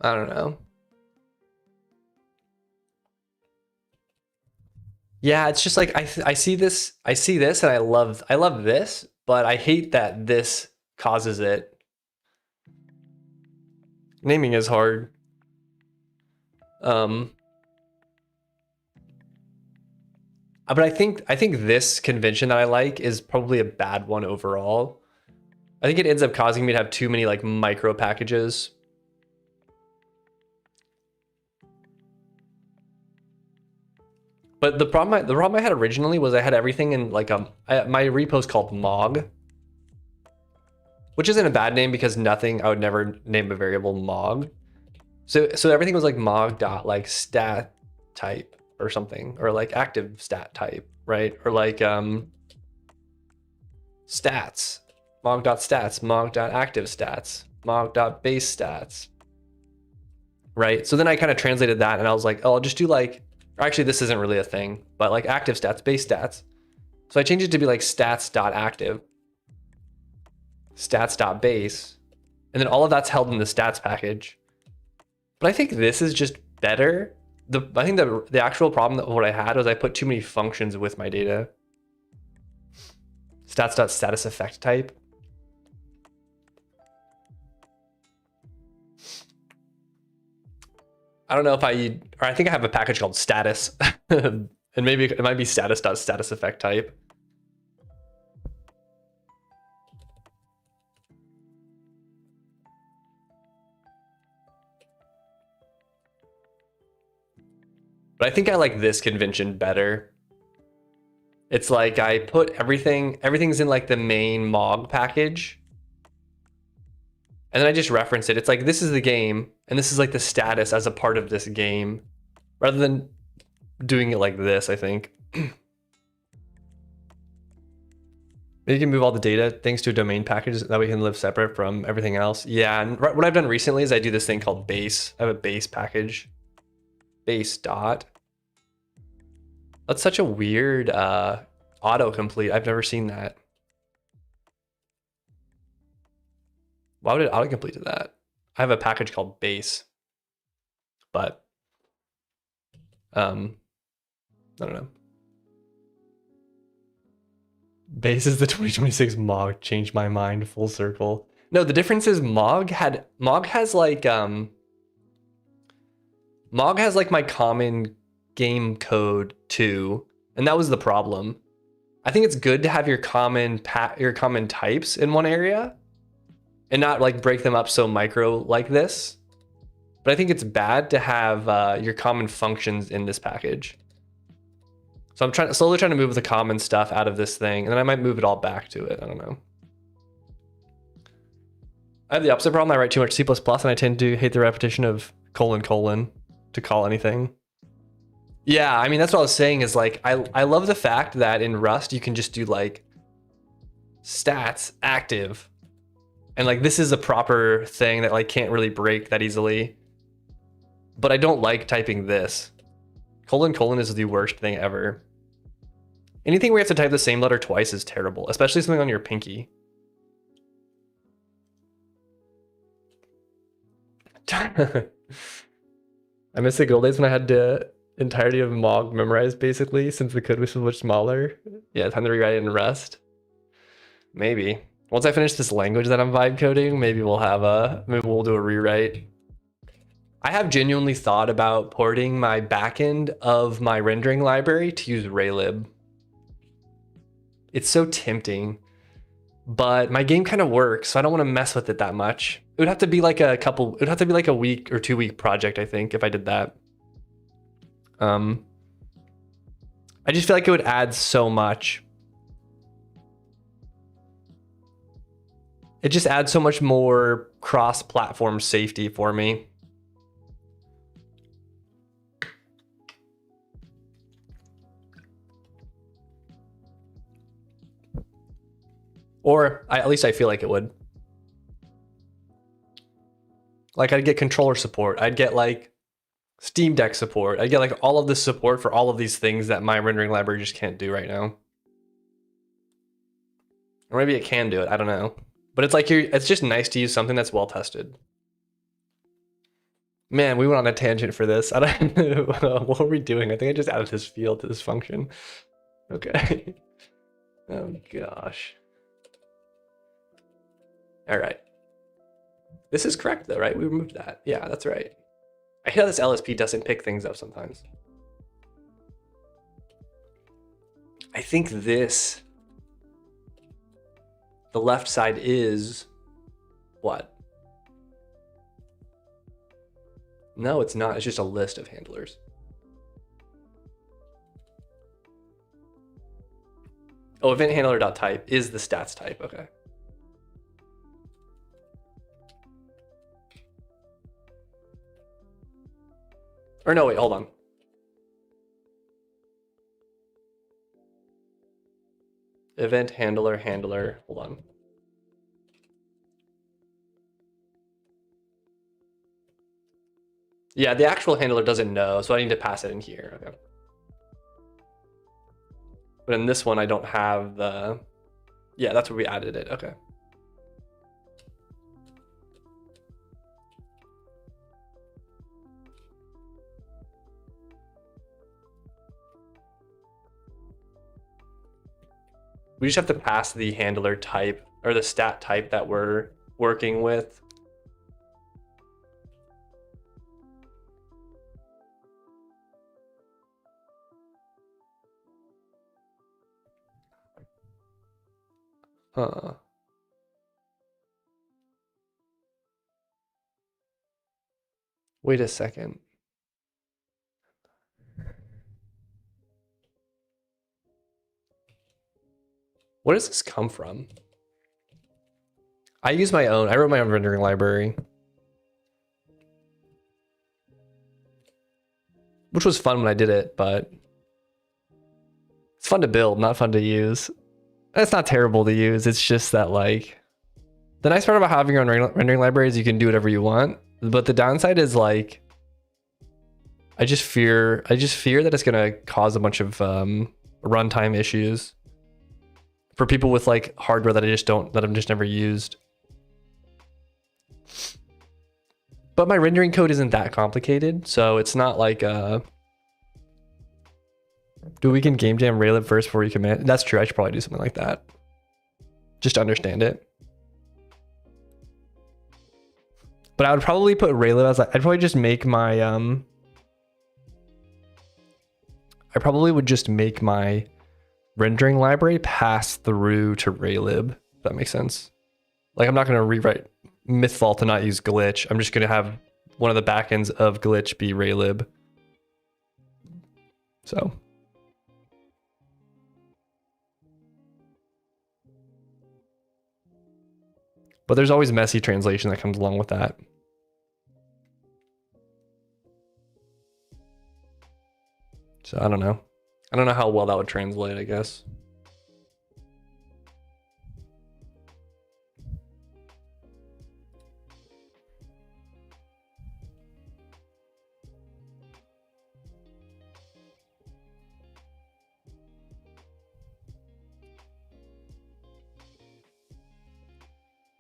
I don't know. Yeah, it's just like I see this and I love this, but I hate that this causes it. Naming is hard. But I think this convention that I like is probably a bad one overall. I think it ends up causing me to have too many like micro packages. But the problem I had originally was I had everything in like my repo is called Mog, which isn't a bad name because I would never name a variable Mog. So everything was like Mog dot like stat type or something, or like active stat type, right? Or like stats, Mog dot stats, Mog dot active stats, Mog dot base stats, right? So then I kind of translated that and I was like, oh, I'll just do like, actually this isn't really a thing, but like active stats, base stats. So I changed it to be like stats.active, stats.base, and then all of that's held in the stats package. But I think this is just better. I think the actual problem that what I had was I put too many functions with my data. Stats.status effect type. I don't know if I think I have a package called status and maybe it might be status.status effect type. But I think I like this convention better. It's like I put everything's in like the main Mog package. And then I just reference it. It's like, this is the game, and this is like the status as a part of this game, rather than doing it like this, I think. You can move all the data things to a domain package that we can live separate from everything else. Yeah, and what I've done recently is I do this thing called base. I have a base package. Base dot. That's such a weird autocomplete. I've never seen that. Why would it autocomplete to that? I have a package called base, but I don't know. Base is the 2026 Mog. Changed my mind full circle. No, the difference is Mog has like my common game code too, and that was the problem. I think it's good to have your common types in one area and not like break them up so micro like this. But I think it's bad to have your common functions in this package. So I'm slowly trying to move the common stuff out of this thing, and then I might move it all back to it. I don't know. I have the opposite problem. I write too much C++, and I tend to hate the repetition of : to call anything. Yeah, I mean, that's what I was saying is like, I love the fact that in Rust, you can just do like stats active. And like, this is a proper thing that like can't really break that easily. But I don't like typing this. : is the worst thing ever. Anything where you have to type the same letter twice is terrible, especially something on your pinky. I miss the good days when I had the entirety of Mog memorized basically, since the code was so much smaller. Yeah, time to rewrite it in Rust. Maybe. Once I finish this language that I'm vibe coding, maybe we'll do a rewrite. I have genuinely thought about porting my backend of my rendering library to use Raylib. It's so tempting, but my game kind of works, so I don't want to mess with it that much. It would have to be like a week or 2 week project, I think, if I did that. I just feel like it would add so much. It just adds so much more cross-platform safety for me. Or at least I feel like it would. Like, I'd get controller support. I'd get like Steam Deck support. I'd get like all of this support for all of these things that my rendering library just can't do right now. Or maybe it can do it, I don't know. But it's like it's just nice to use something that's well tested. Man, we went on a tangent for this. I don't know. What are we doing? I think I just added this field to this function. Okay. Oh gosh. All right. This is correct though, right? We removed that. Yeah, that's right. I hate how this LSP doesn't pick things up sometimes. I think the left side is what? No, it's not. It's just a list of handlers. Oh, event handler.type is the stats type. Okay. Or no, wait, hold on. Event handler, hold on. Yeah, the actual handler doesn't know, so I need to pass it in here. Okay. But in this one, I don't have the, yeah, that's where we added it. Okay. We just have to pass the handler type or the stat type that we're working with. Huh. Wait a second. Where does this come from? I wrote my own rendering library, which was fun when I did it, but it's fun to build, not fun to use. It's not terrible to use. It's just that like the nice part about having your own rendering library is you can do whatever you want. But the downside is like I just fear that it's gonna cause a bunch of runtime issues for people with like hardware that I've just never used. But my rendering code isn't that complicated, so it's not like do we can game jam Raylib first before you commit? That's true. I should probably do something like that just to understand it. But I would probably put Raylib as I'd probably just make my I probably would just make my rendering library pass through to Raylib, if that makes sense. Like I'm not going to rewrite Mythfall to not use glitch. I'm just going to have one of the backends of glitch be Raylib. So. But there's always messy translation that comes along with that. So I don't know. I don't know how well that would translate, I guess.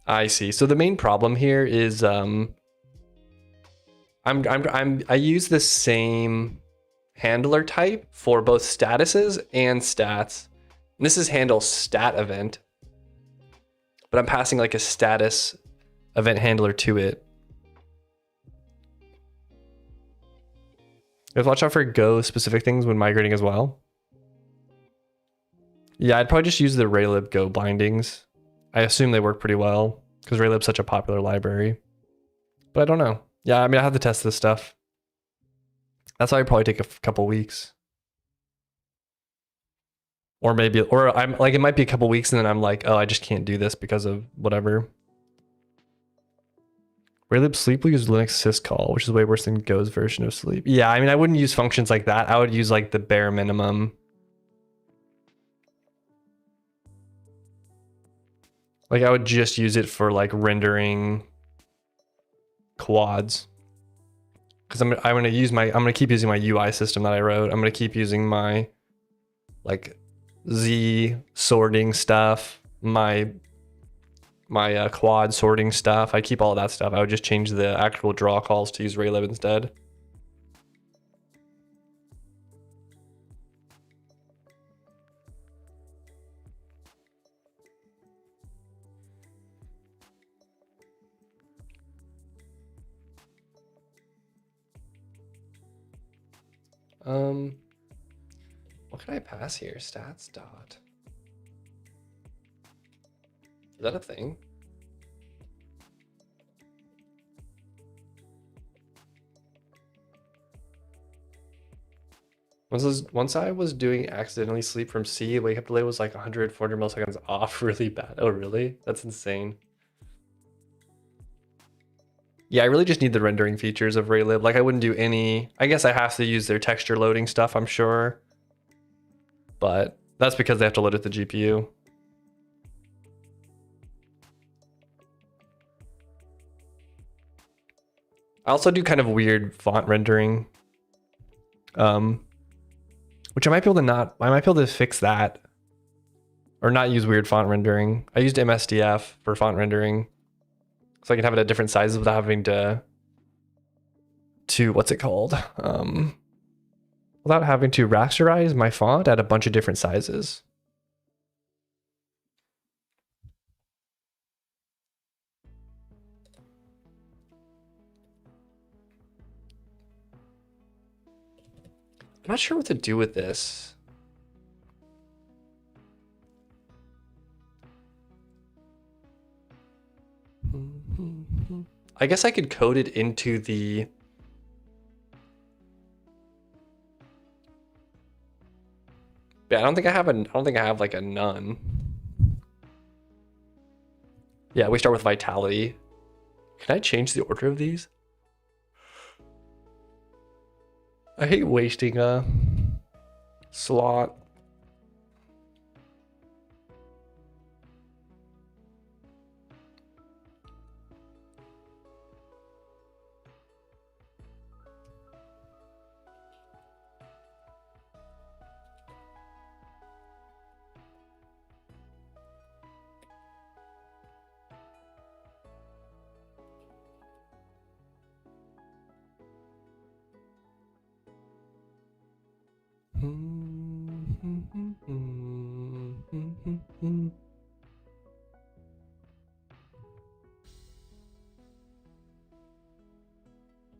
I see. So the main problem here is I use the same handler type for both statuses and stats. And this is handle stat event, but I'm passing like a status event handler to it. You have to watch out for Go specific things when migrating as well. Yeah, I'd probably just use the Raylib Go bindings. I assume they work pretty well because Raylib's such a popular library. But I don't know. Yeah, I mean, I have to test this stuff. That's why I'd probably take a couple weeks. Or I'm like, it might be a couple weeks and then I'm like, oh, I just can't do this because of whatever. Raylib sleep will use Linux syscall, which is way worse than Go's version of sleep. Yeah, I mean, I wouldn't use functions like that. I would use like the bare minimum. Like I would just use it for like rendering quads. Because I'm gonna keep using my UI system that I wrote. I'm gonna keep using my like Z sorting stuff, my quad sorting stuff. I keep all of that stuff. I would just change the actual draw calls to use Raylib instead. What can I pass here? Stats dot. Is that a thing? Once I was doing accidentally sleep from C, wake up delay was like 100, 400 milliseconds off, really bad. Oh, really? That's insane. Yeah, I really just need the rendering features of Raylib. Like I wouldn't do any, I guess I have to use their texture loading stuff, I'm sure. But that's because they have to load it to the GPU. I also do kind of weird font rendering. Which I might be able to fix that. Or not use weird font rendering. I used MSDF for font rendering. So I can have it at different sizes without having to what's it called? Without having to rasterize my font at a bunch of different sizes. I'm not sure what to do with this. I guess I could code it into the I don't think I have like a none. Yeah, we start with vitality. Can I change the order of these? I hate wasting a slot.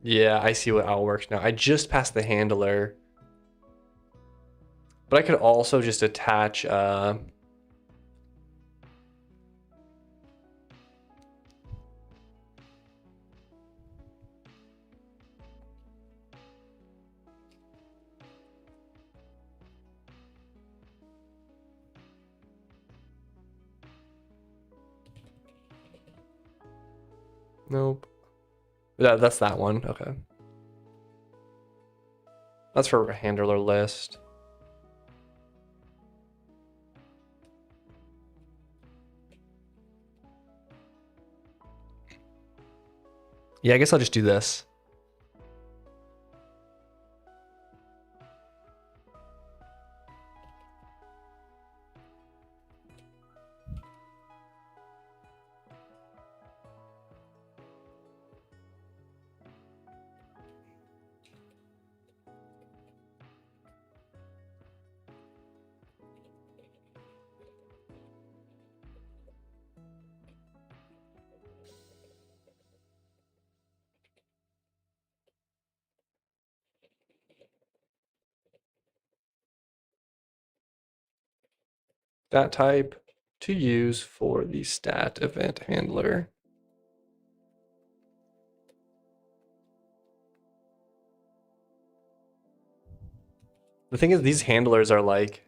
Yeah, I see what owl works now. I just passed the handler. But I could also just attach nope. That's that one. Okay. That's for a handler list. Yeah, I guess I'll just do this. Stat type to use for the stat event handler. The thing is, these handlers are like,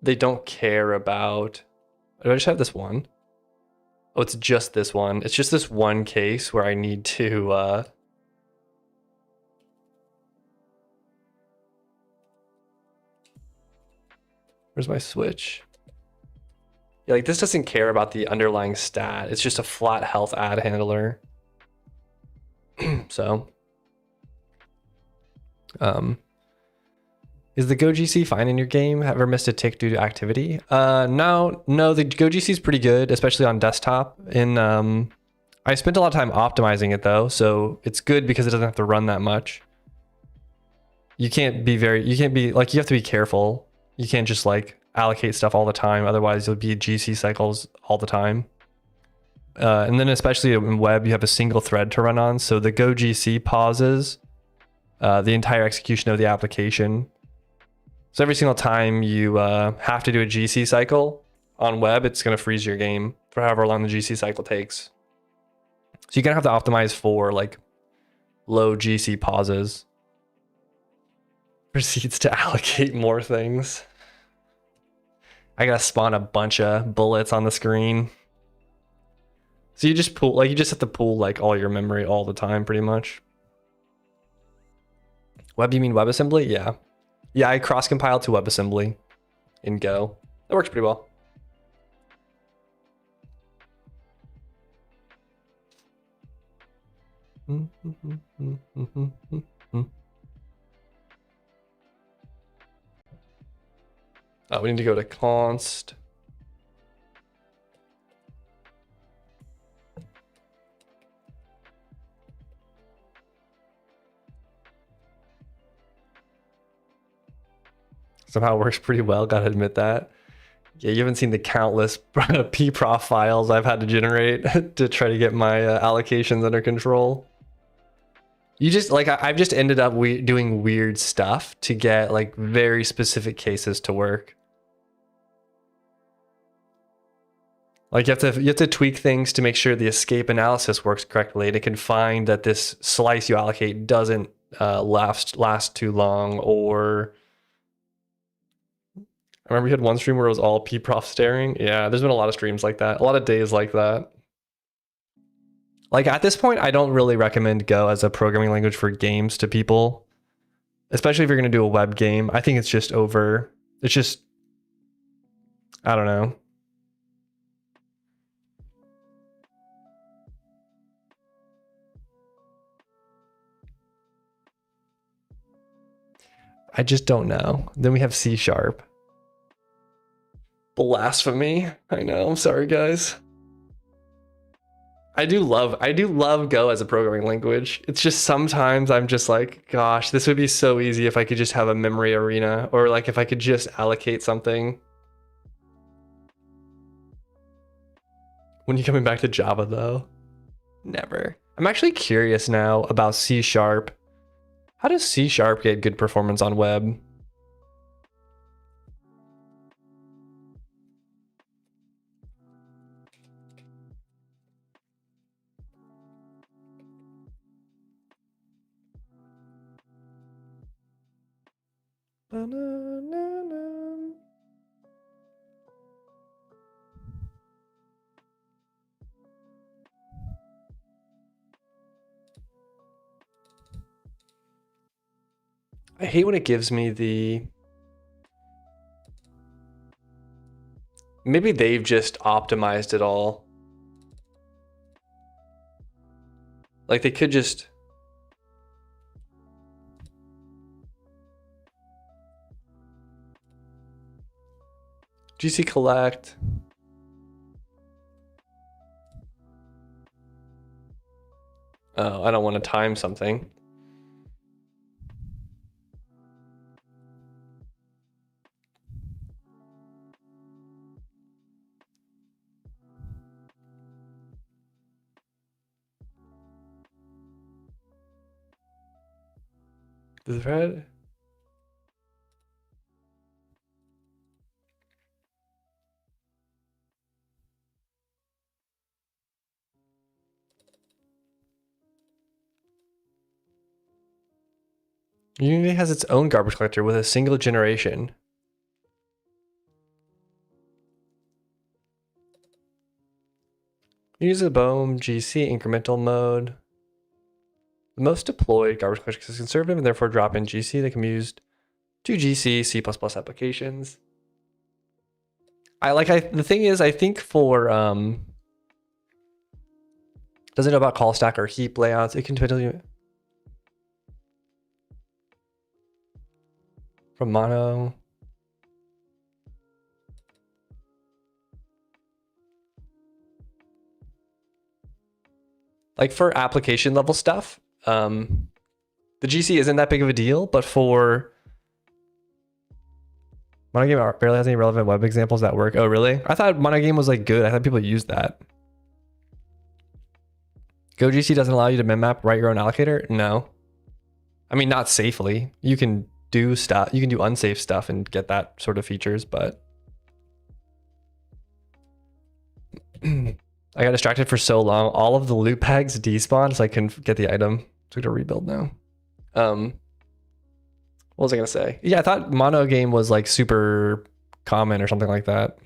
they don't care about, do I just have this one? Oh, it's just this one. It's just this one case where I need to, where's my switch? Yeah, like this doesn't care about the underlying stat. It's just a flat health add handler. So, is the GoGC fine in your game? Have ever missed a tick due to activity? No, the GoGC is pretty good, especially on desktop. I spent a lot of time optimizing it though, so it's good because it doesn't have to run that much. You have to be careful. You can't just like allocate stuff all the time. Otherwise you'll be GC cycles all the time. And then especially in web, you have a single thread to run on. So the GoGC pauses the entire execution of the application. So every single time you have to do a GC cycle on web, it's going to freeze your game for however long the GC cycle takes. So you're going to have to optimize for like low GC pauses. Proceeds to allocate more things. I got to spawn a bunch of bullets on the screen. So you just have to pull like all your memory all the time pretty much. Web, you mean WebAssembly? Yeah. Yeah, I cross-compiled to WebAssembly in Go. That works pretty well. Oh, we need to go to const. Somehow it works pretty well, gotta admit that. Yeah, you haven't seen the countless pprof files I've had to generate to try to get my allocations under control. You just like I've just ended up doing weird stuff to get like very specific cases to work. Like you have to tweak things to make sure the escape analysis works correctly, and it can find that this slice you allocate doesn't last too long, or I remember you had one stream where it was all P-prof staring. Yeah, there's been a lot of streams like that. A lot of days like that. Like at this point, I don't really recommend Go as a programming language for games to people, especially if you're going to do a web game. I think it's just over. It's just, I don't know. I just don't know. Then we have C#. Blasphemy. I know. I'm sorry, guys. I do love Go as a programming language. It's just sometimes I'm just like, gosh, this would be so easy if I could just have a memory arena, or like if I could just allocate something. When you coming back to Java though? Never. I'm actually curious now about C#. How does C# get good performance on web? I hate when it gives me the... Maybe they've just optimized it all. Like they could just... GC collect. Oh, I don't want to time something. The thread. Unity has its own garbage collector with a single generation. Use a BOEM GC incremental mode. The most deployed garbage collection is conservative and therefore drop in GC that can be used to GC C++ applications. The thing is, I think for doesn't know about call stack or heap layouts. It can tell you from mono. Like for application level stuff, the GC isn't that big of a deal, but for Monogame barely has any relevant web examples that work. Oh, really? I thought Monogame was like good. I thought people used that. GoGC doesn't allow you to min-map, write your own allocator? No. I mean, not safely. You can do stuff. You can do unsafe stuff and get that sort of features, but I got distracted for so long. All of the loot bags despawned, so I couldn't get the item. So I got to rebuild now. What was I gonna say? Yeah, I thought mono game was like super common or something like that.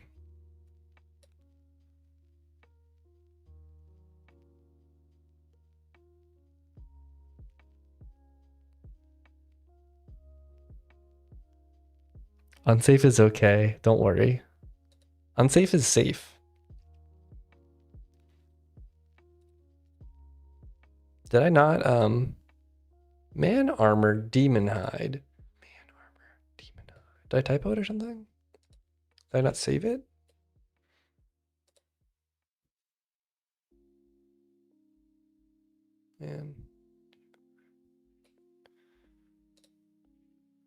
Unsafe is okay. Don't worry. Unsafe is safe. Did I not? Man armor demon hide. Man armor demon hide. Did I typo it or something? Did I not save it?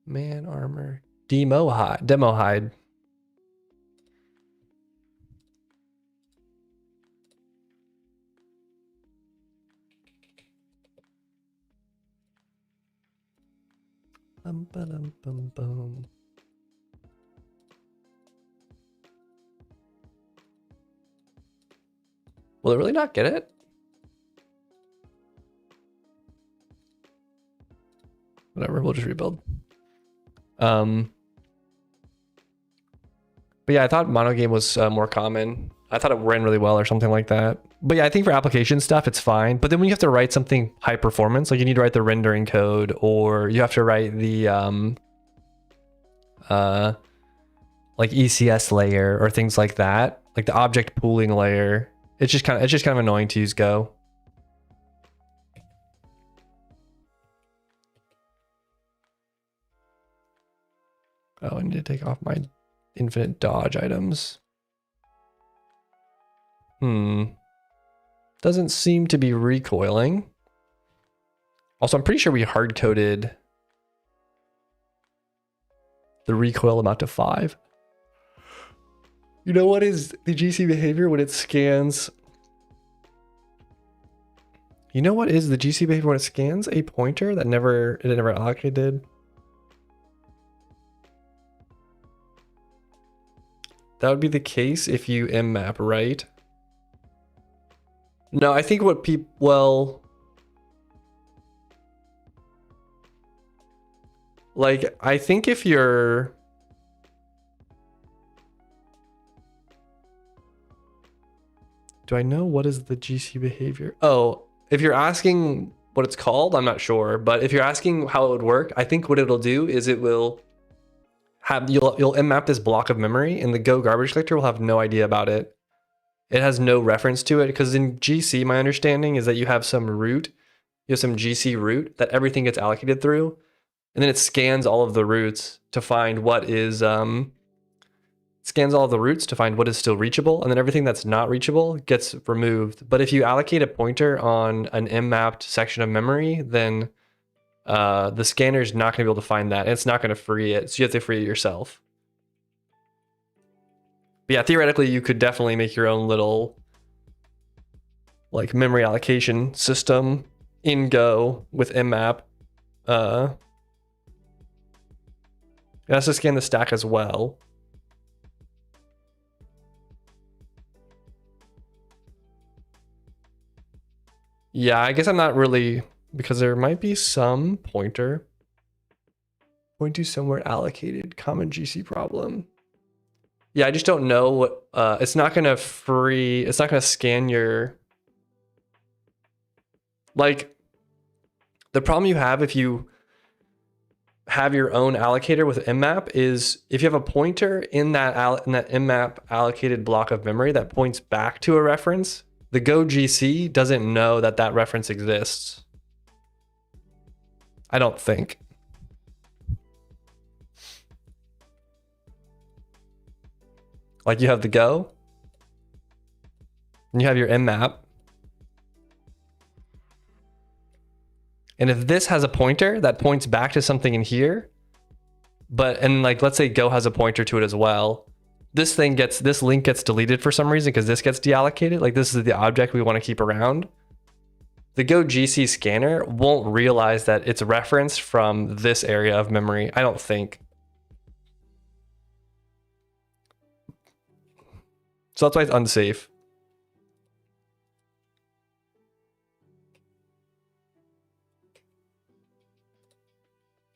Man armor demo hide. Bum. Will it really not get it? Whatever, we'll just rebuild. But yeah, I thought monogame was more common. I thought it ran really well or something like that. But yeah, I think for application stuff, it's fine. But then when you have to write something high performance, like you need to write the rendering code, or you have to write the like ECS layer or things like that, like the object pooling layer, it's just kind of annoying to use Go. Oh, I need to take off my infinite dodge items. Doesn't seem to be recoiling. Also, I'm pretty sure we hard coded the recoil amount to 5. You know what is the GC behavior when it scans? You know what is the GC behavior when it scans a pointer that it never allocated? That would be the case if you mmap, right? No, I think what people, well, like, I think if you're, do I know what is the GC behavior? Oh, if you're asking what it's called, I'm not sure. But if you're asking how it would work, I think what it'll do is it will have, you'll mmap this block of memory, and the Go garbage collector will have no idea about it. It has no reference to it, because in GC, my understanding is that you have some root, you have some GC root that everything gets allocated through, and then it scans all of the roots to find what is still reachable, and then everything that's not reachable gets removed. But if you allocate a pointer on an mmapped section of memory, then the scanner is not going to be able to find that, and it's not going to free it, so you have to free it yourself. But yeah, theoretically, you could definitely make your own little like memory allocation system in Go with mmap. It has to scan the stack as well. Yeah, I guess I'm not really, because there might be some pointer point to somewhere allocated common GC problem. Yeah, I just don't know what, it's not gonna scan your, like, the problem you have if you have your own allocator with mmap is if you have a pointer in that mmap allocated block of memory that points back to a reference, the Go GC doesn't know that that reference exists. I don't think. Like, you have the Go, and you have your mmap. And if this has a pointer that points back to something in here, and like, let's say Go has a pointer to it as well, this link gets deleted for some reason because this gets deallocated. Like, this is the object we want to keep around. The Go GC scanner won't realize that it's referenced from this area of memory, I don't think. So that's why it's unsafe.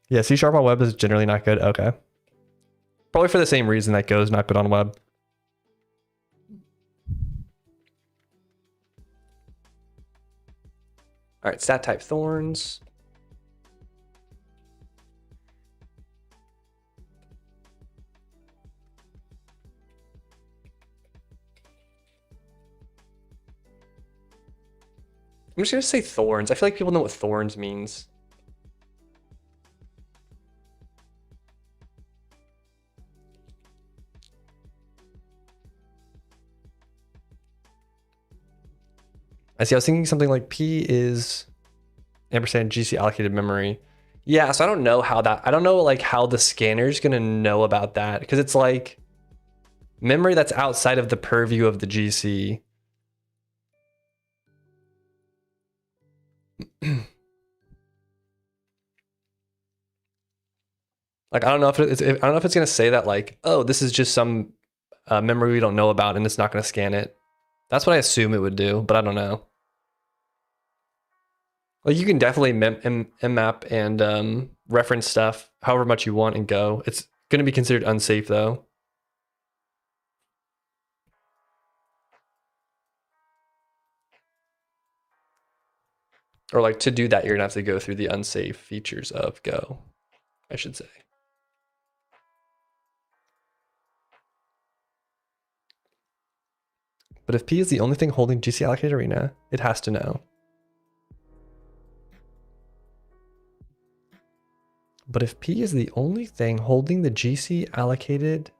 Yeah, C# on web is generally not good. Okay. Probably for the same reason that Go is not good on web. All right, stat type thorns. I'm just gonna say thorns. I feel like people know what thorns means. I see, I was thinking something like P is ampersand GC allocated memory. Yeah, so I don't know how like how the scanner's gonna know about that, because it's like memory that's outside of the purview of the GC. Like, I don't know if it's gonna say that, like, oh, this is just some memory we don't know about, and it's not gonna scan it. That's what I assume it would do, but I don't know. Like, you can definitely mmap and reference stuff however much you want and Go. It's gonna be considered unsafe though. Or like to do that, you're gonna have to go through the unsafe features of Go, I should say. But if P is the only thing holding GC allocated arena, it has to know. But if P is the only thing holding the GC allocated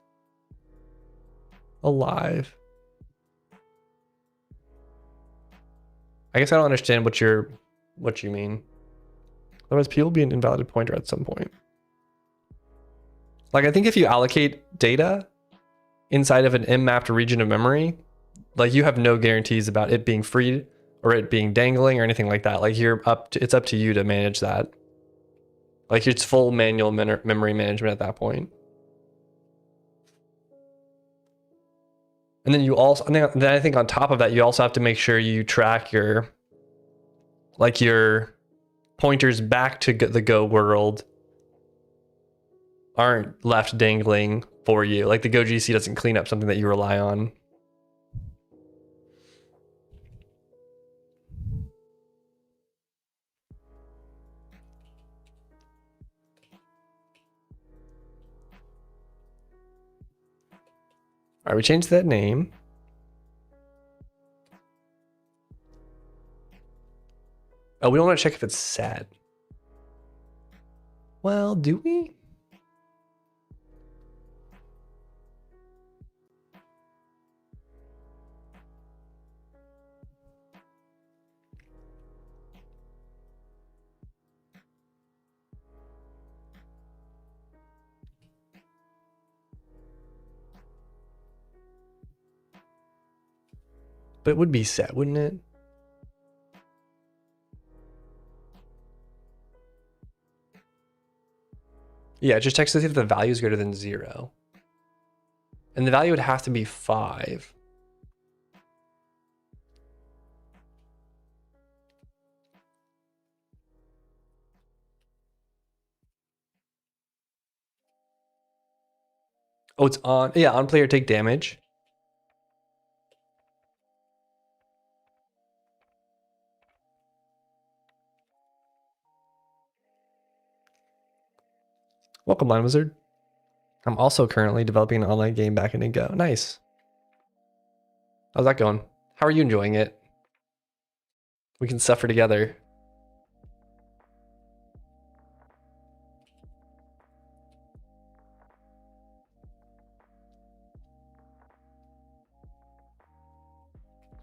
alive, I guess I don't understand what you mean. Otherwise, P will be an invalid pointer at some point. Like I think if you allocate data inside of an M-mapped region of memory, like you have no guarantees about it being freed or it being dangling or anything like that. Like it's up to you to manage that. Like it's full manual memory management at that point. And then you also, then I think on top of that, you also have to make sure you track your pointers back to the Go world aren't left dangling for you. Like the Go GC doesn't clean up something that you rely on. All right, we changed that name. Oh, we don't want to check if it's sad. Well, do we? But it would be set, wouldn't it? Yeah, it just checks to see if the value is greater than 0. And the value would have to be 5. Oh, it's on. Yeah, on player take damage. Welcome, Line Wizard. I'm also currently developing an online game back in Go. Nice. How's that going? How are you enjoying it? We can suffer together.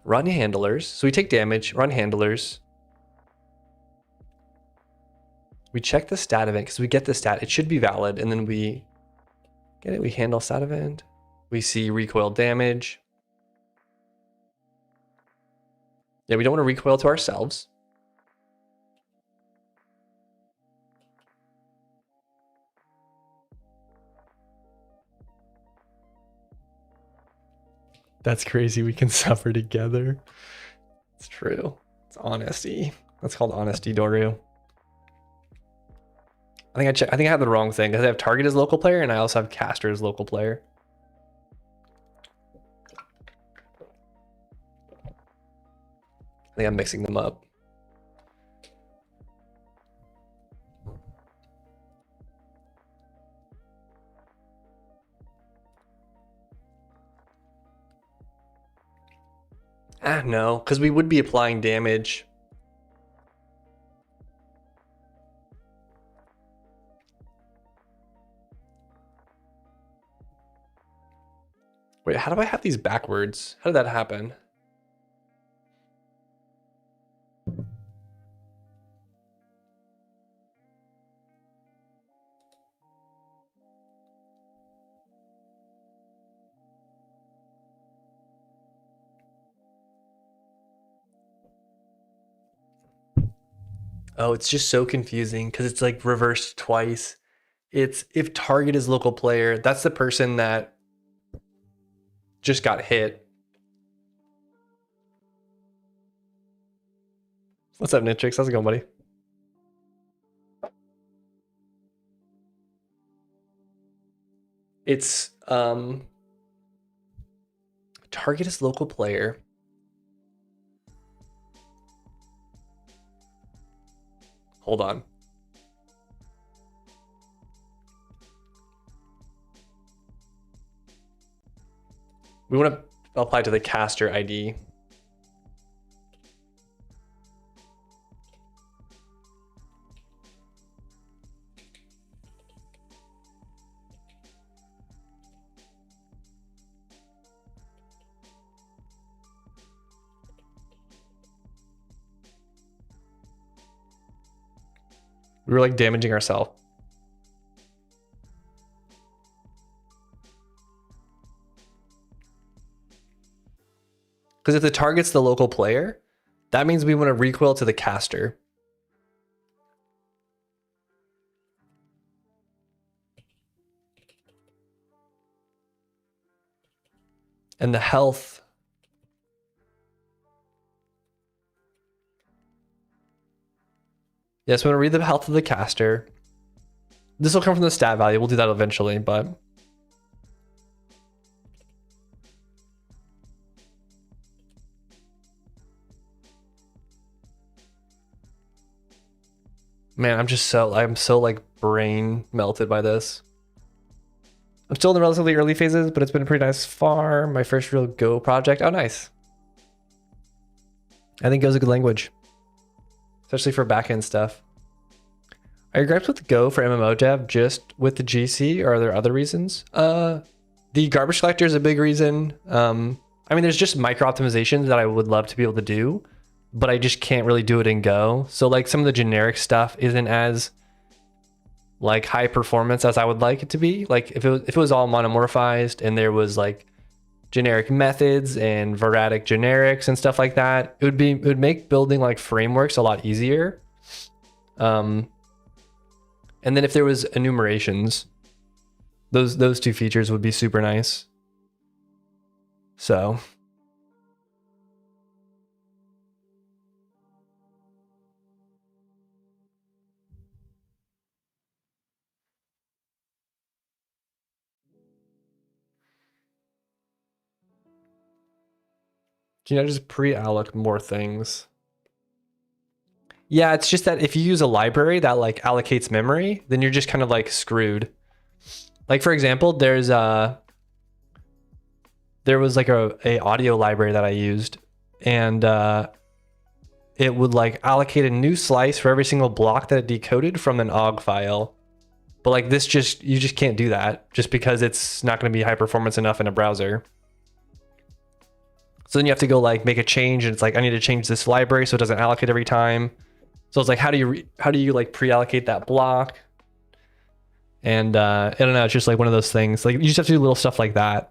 Run handlers. So we take damage, run handlers. We check the stat event because we get the stat. It should be valid. And then we get it. We handle stat event. We see recoil damage. Yeah, we don't want to recoil to ourselves. That's crazy. We can suffer together. It's true. It's honesty. That's called honesty, Doru. I think I have the wrong thing because I have target as local player and I also have caster as local player. I think I'm mixing them up. No, because we would be applying damage. Wait, how do I have these backwards? How did that happen? Oh, it's just so confusing because it's like reversed twice. It's if target is local player, that's the person that just got hit. What's up, Nitrix? How's it going, buddy? It's target is local player. Hold on. We want to apply to the caster ID. We were like damaging ourselves. Because if the target's the local player, that means we want to recoil to the caster. And the health. Yes, we want to read the health of the caster. This will come from the stat value. We'll do that eventually, but man, I'm so like brain melted by this. I'm still in the relatively early phases, but it's been a pretty nice far. My first real Go project. Oh, nice. I think Go's a good language, especially for backend stuff. Are your gripes with Go for MMO dev just with the GC, or are there other reasons? The garbage collector is a big reason. I mean, there's just micro optimizations that I would love to be able to do, but I just can't really do it in Go. So like some of the generic stuff isn't as like high performance as I would like it to be. Like if it was all monomorphized and there was like generic methods and Veratic generics and stuff like that, it would make building like frameworks a lot easier. And then if there was enumerations, those two features would be super nice. So can you just pre-alloc more things? Yeah, it's just that if you use a library that like allocates memory, then you're just kind of like screwed. Like for example, there was like a audio library that I used, and it would like allocate a new slice for every single block that it decoded from an OGG file. But like this you just can't do that just because it's not going to be high performance enough in a browser. So then you have to go like make a change, and it's like I need to change this library so it doesn't allocate every time. So it's like, how do you like pre-allocate that block? And I don't know, it's just like one of those things. Like you just have to do little stuff like that.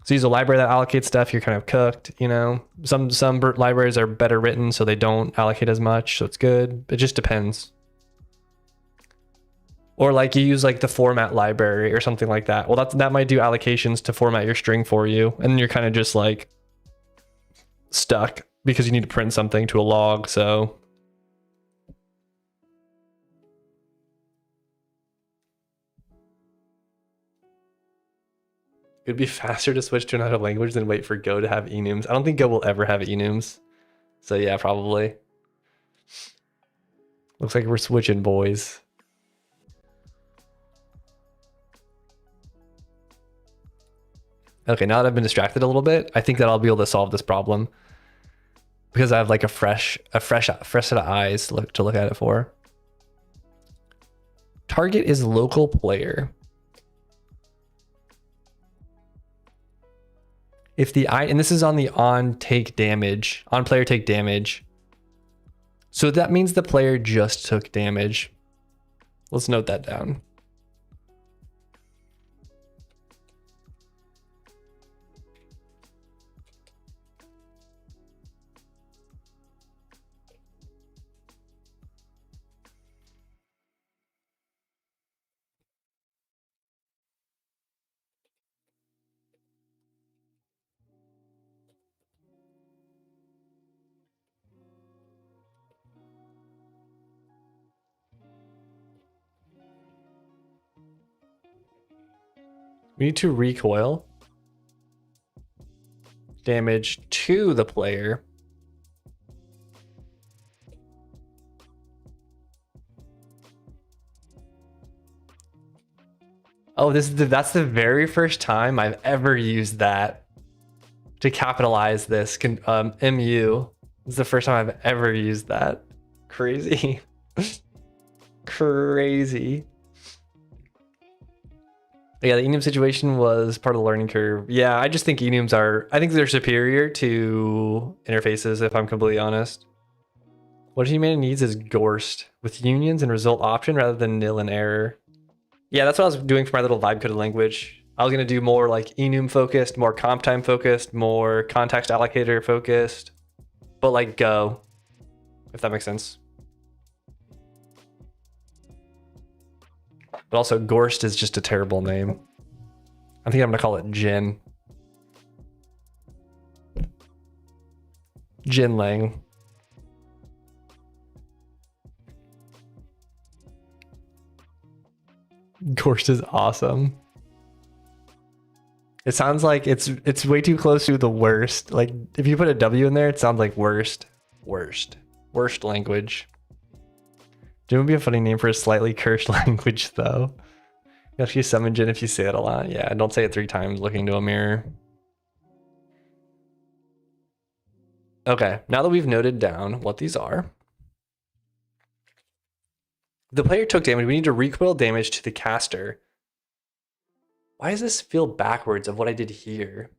So use a library that allocates stuff, you're kind of cooked, you know. Some libraries are better written, so they don't allocate as much, so it's good. It just depends. Or like you use like the format library or something like that. Well, that might do allocations to format your string for you, and then you're kind of just like stuck because you need to print something to a log. So it'd be faster to switch to another language than wait for Go to have enums. I don't think Go will ever have enums. So yeah, probably. Looks like we're switching, boys. Okay, now that I've been distracted a little bit, I think that I'll be able to solve this problem because I have like a fresh set of eyes to look at it for. Target is local player. If and this is on the on player take damage. So that means the player just took damage. Let's note that down. We need to recoil damage to the player. Oh, that's the very first time I've ever used that to capitalize this. MU. This is the first time I've ever used that. Crazy. Crazy. Yeah, the enum situation was part of the learning curve. Yeah, I just think enums I think they're superior to interfaces, if I'm completely honest. What Humana needs is Gorst with unions and result option rather than nil and error. Yeah, that's what I was doing for my little vibe coded language. I was going to do more like enum focused, more comp time focused, more context allocator focused, but like Go, if that makes sense. But also Gorst is just a terrible name. I think I'm going to call it Jin. Jin Lang. Gorst is awesome. It sounds like it's way too close to the worst. Like if you put a W in there, it sounds like worst. Worst language. Jin would be a funny name for a slightly cursed language though. You actually summon Jin if you say it a lot. Yeah, don't say it 3 times looking into a mirror. Okay, now that we've noted down what these are. The player took damage. We need to recoil damage to the caster. Why does this feel backwards of what I did here?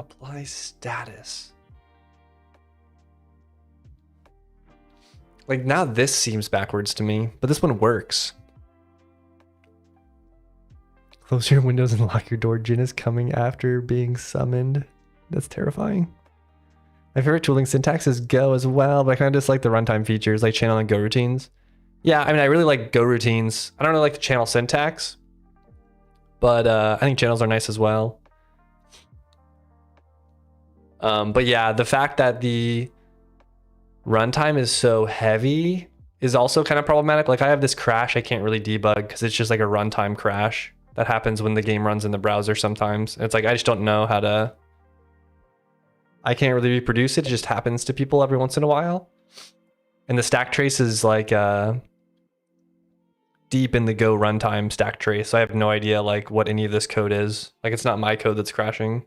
Apply status. Like now this seems backwards to me, but this one works. Close your windows and lock your door. Jin is coming after being summoned. That's terrifying. My favorite tooling syntax is Go as well, but I kind of dislike the runtime features like channel and Go routines. Yeah, I mean, I really like Go routines. I don't really like the channel syntax, but I think channels are nice as well. But yeah, the fact that the runtime is so heavy is also kind of problematic. Like I have this crash I can't really debug because it's just like a runtime crash that happens when the game runs in the browser sometimes. It's like I just don't know how to... I can't really reproduce it. It just happens to people every once in a while. And the stack trace is like deep in the Go runtime stack trace. So I have no idea like what any of this code is. Like it's not my code that's crashing.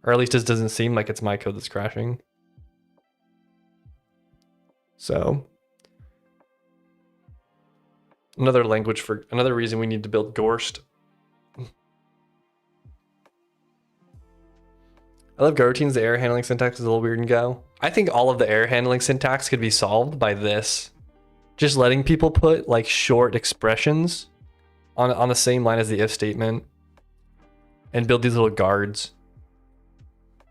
Or at least it doesn't seem like it's my code that's crashing. So another reason we need to build Gorst. I love Go routines. The error handling syntax is a little weird in Go. I think all of the error handling syntax could be solved by this. Just letting people put like short expressions on the same line as the if statement and build these little guards.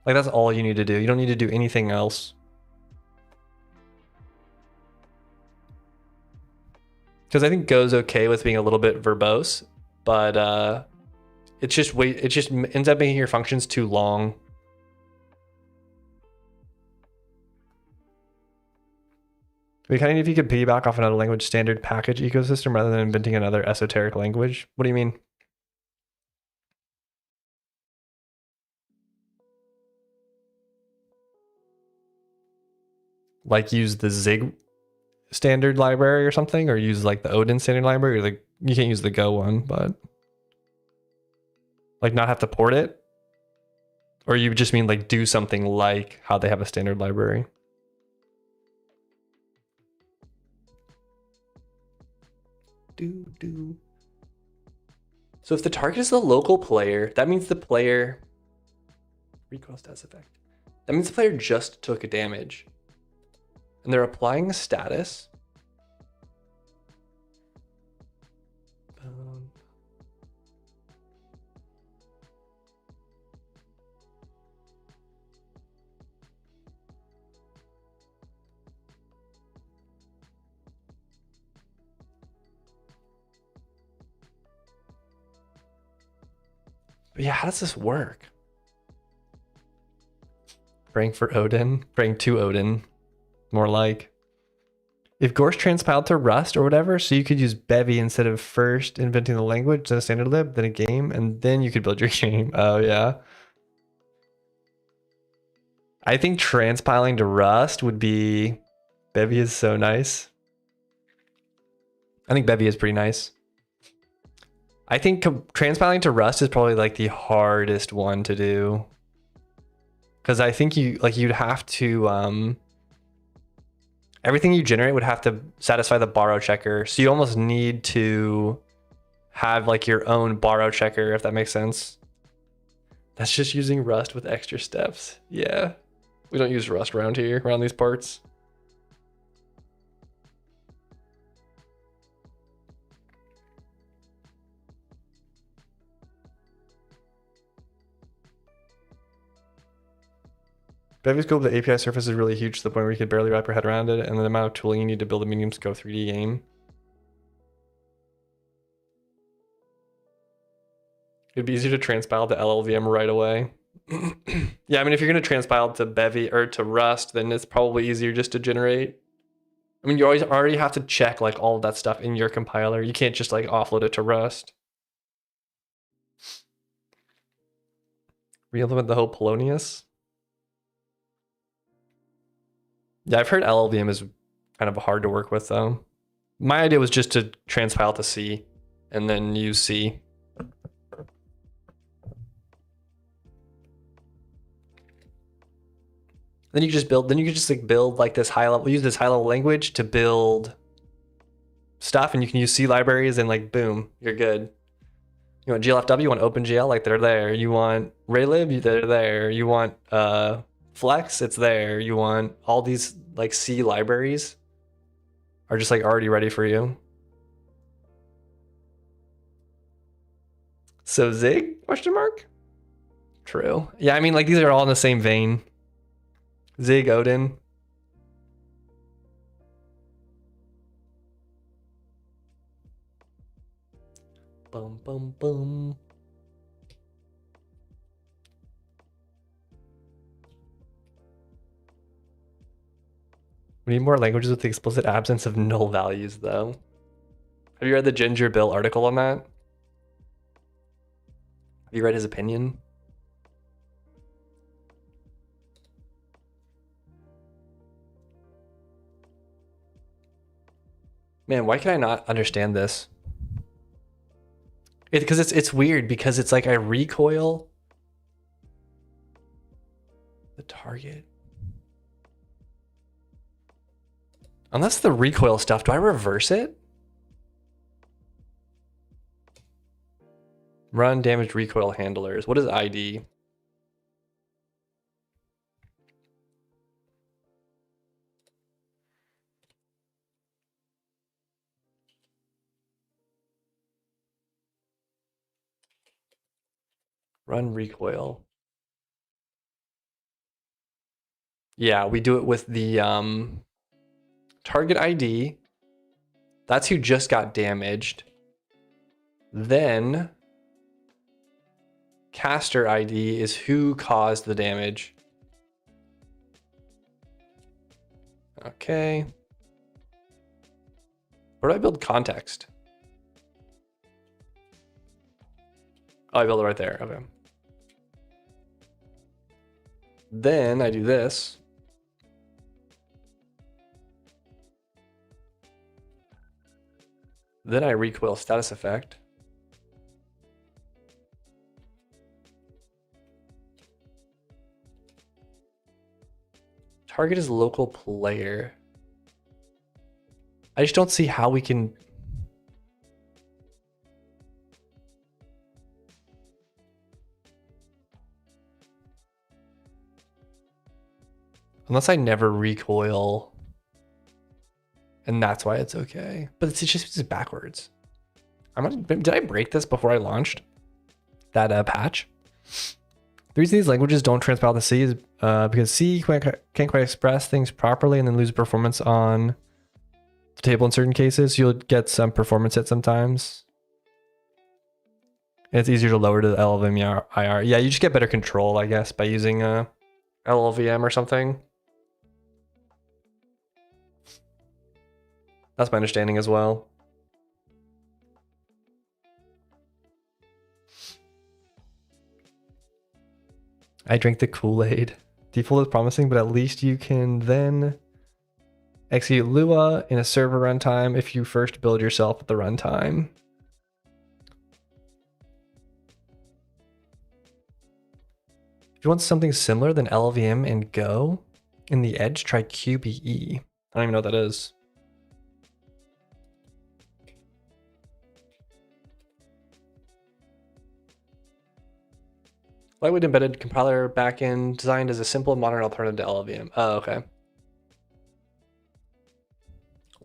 Like that's all you need to do. You don't need to do anything else. Because I think Go's okay with being a little bit verbose, but it just ends up making your functions too long. We kind of need if you could piggyback off another language standard package ecosystem rather than inventing another esoteric language. What do you mean? Like use the Zig standard library or something, or use like the Odin standard library, or like you can't use the Go one, but like not have to port it? Or you just mean like do something like how they have a standard library? So if the target is the local player, that means the player recoil status effect. That means the player just took a damage. And they're applying a status. But yeah, how does this work? Praying for Odin, praying to Odin, more like. If Gorsh transpiled to Rust or whatever, so you could use Bevy instead of first inventing the language, then a standard lib, then a game, and then you could build your game. Oh yeah. I think transpiling to Rust would be... Bevy is so nice. I think Bevy is pretty nice. I think transpiling to Rust is probably like the hardest one to do. Because I think you'd have to... everything you generate would have to satisfy the borrow checker. So you almost need to have like your own borrow checker, if that makes sense. That's just using Rust with extra steps. Yeah. We don't use Rust around here, around these parts. Bevy's cool, but the API surface is really huge to the point where you could barely wrap your head around it, and the amount of tooling you need to build a medium scope 3D game. It'd be easier to transpile to LLVM right away. Yeah, I mean, if you're going to transpile to Bevy or to Rust, then it's probably easier just to generate. I mean, you already have to check like all of that stuff in your compiler. You can't just like offload it to Rust. Re-implement the whole Polonius. Yeah, I've heard LLVM is kind of hard to work with though. My idea was just to transpile to C and then use C. Then you could just like build like this high level, use this high level language to build stuff, and you can use C libraries and like boom, you're good. You want GLFW, you want OpenGL, like they're there. You want Raylib, they're there. You want Flex, it's there. You want all these like C libraries are just like already ready for you. So Zig, question mark? True. Yeah, I mean like these are all in the same vein. Zig, Odin. Bum, bum, bum. We need more languages with the explicit absence of null values, though. Have you read the Ginger Bill article on that? Have you read his opinion? Man, why can I not understand this? Because it's weird, because it's like I recoil the target. Unless the recoil stuff, do I reverse it? Run damaged recoil handlers. What is ID? Run recoil. Yeah, we do it with the target ID. That's who just got damaged. Then caster ID is who caused the damage. Okay. Where do I build context? Oh, I build it right there. Okay. Then I do this. Then I recoil status effect. Target is local player. I just don't see how we can... Unless I never recoil. And that's why it's okay. But it's just backwards. Did I break this before I launched that patch? The reason these languages don't transpile to C is because C can't quite express things properly and then lose performance on the table in certain cases. You'll get some performance hit sometimes. And it's easier to lower to the LLVM IR. Yeah, you just get better control, I guess, by using LLVM or something. That's my understanding as well. I drank the Kool-Aid. Default is promising, but at least you can then execute Lua in a server runtime if you first build yourself at the runtime. If you want something similar than LLVM and Go in the edge, try QBE. I don't even know what that is. Lightweight embedded compiler backend designed as a simple modern alternative to LLVM. Oh, okay.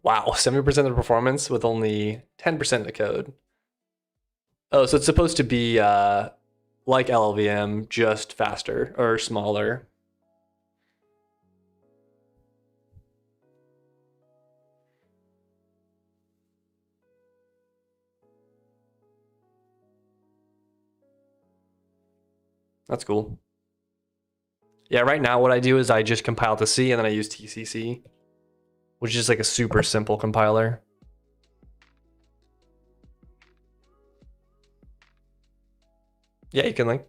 Wow, 70% of the performance with only 10% of the code. Oh, so it's supposed to be like LLVM, just faster or smaller. That's cool. Yeah, right now what I do is I just compile to C and then I use TCC, which is like a super simple compiler. Yeah, you can link.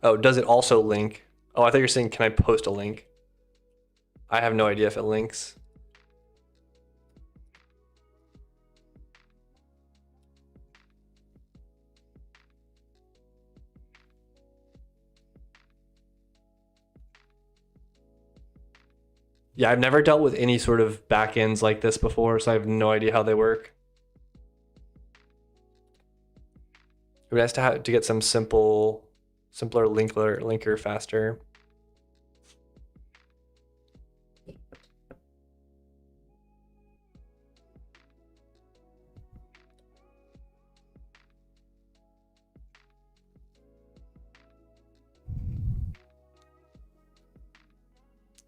Oh, does it also link? Oh, I thought you were saying, can I post a link? I have no idea if it links. Yeah, I've never dealt with any sort of backends like this before, so I have no idea how they work. It would be nice to have to get some simpler linker faster.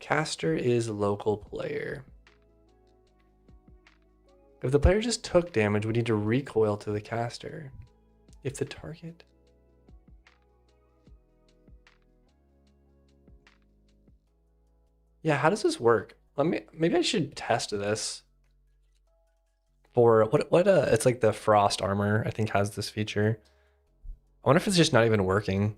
Caster is local player. If the player just took damage, we need to recoil to the caster. If the target... Yeah, how does this work? Maybe I should test this. For what it's like the frost armor, I think has this feature. I wonder if it's just not even working.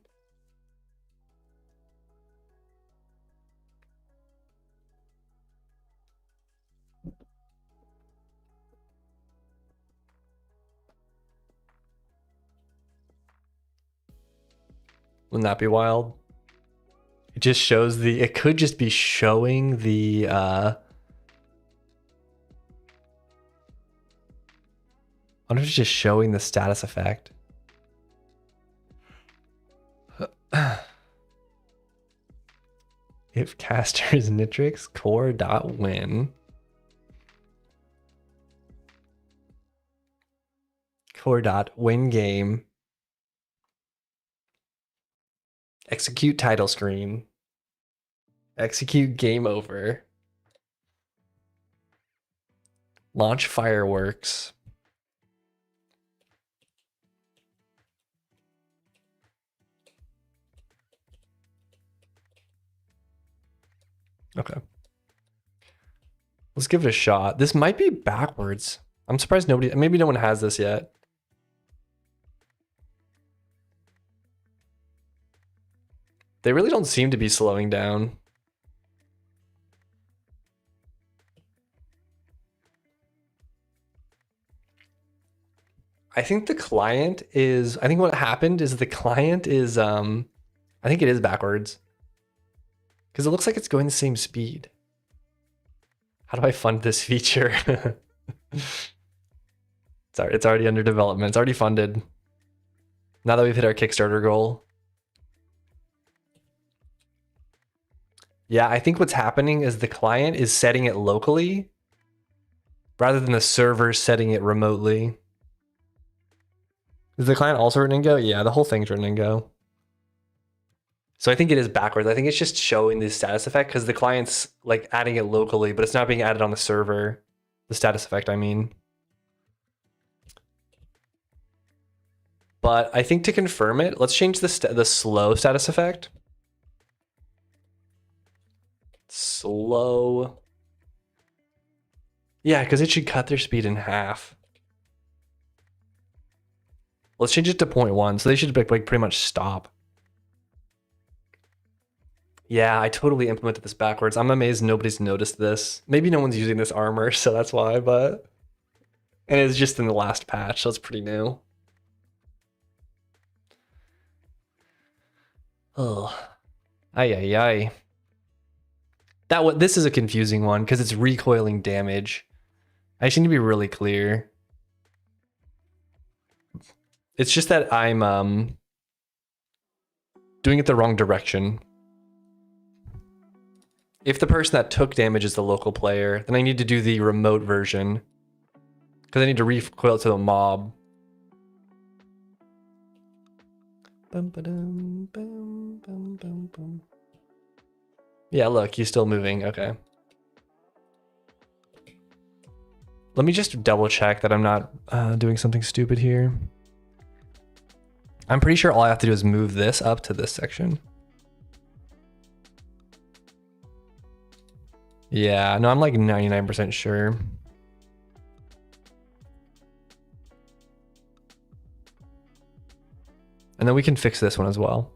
Wouldn't that be wild? It just shows it could just be showing the I wonder if it's just showing the status effect. If caster is Nitrix, core.win. Core.win game. Execute title screen. Execute game over. Launch fireworks. Okay. Let's give it a shot. This might be backwards. I'm surprised maybe no one has this yet. They really don't seem to be slowing down. I think what happened is the client is, I think it is backwards. Because it looks like it's going the same speed. How do I fund this feature? It's already under development. It's already funded. Now that we've hit our Kickstarter goal. Yeah, I think what's happening is the client is setting it locally rather than the server setting it remotely. Is the client also written in Go? Yeah, the whole thing's written in Go. So I think it is backwards. I think it's just showing the status effect because the client's like adding it locally, but it's not being added on the server. The status effect, I mean. But I think to confirm it, let's change the slow status effect. Slow. Yeah, because it should cut their speed in half. Let's change it to 0.1, so they should like pretty much stop. Yeah, I totally implemented this backwards. I'm amazed nobody's noticed this. Maybe no one's using this armor, so that's why, but... And it's just in the last patch, so it's pretty new. Oh. Ay, ay, ay. This is a confusing one, because it's recoiling damage. I just need to be really clear. It's just that I'm doing it the wrong direction. If the person that took damage is the local player, then I need to do the remote version. Because I need to recoil to the mob. Yeah, look, he's still moving. Okay. Let me just double check that I'm not doing something stupid here. I'm pretty sure all I have to do is move this up to this section. Yeah, no, I'm like 99% sure. And then we can fix this one as well.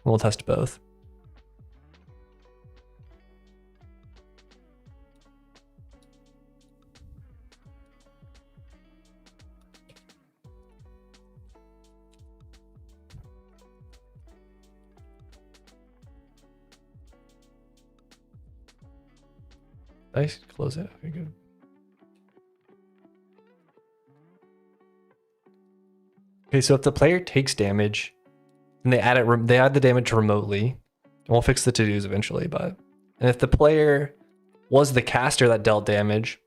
We'll test both. Nice, close it. Okay, good. Okay, so if the player takes damage, and they add the damage remotely, and we'll fix the to-dos eventually, but and if the player was the caster that dealt damage,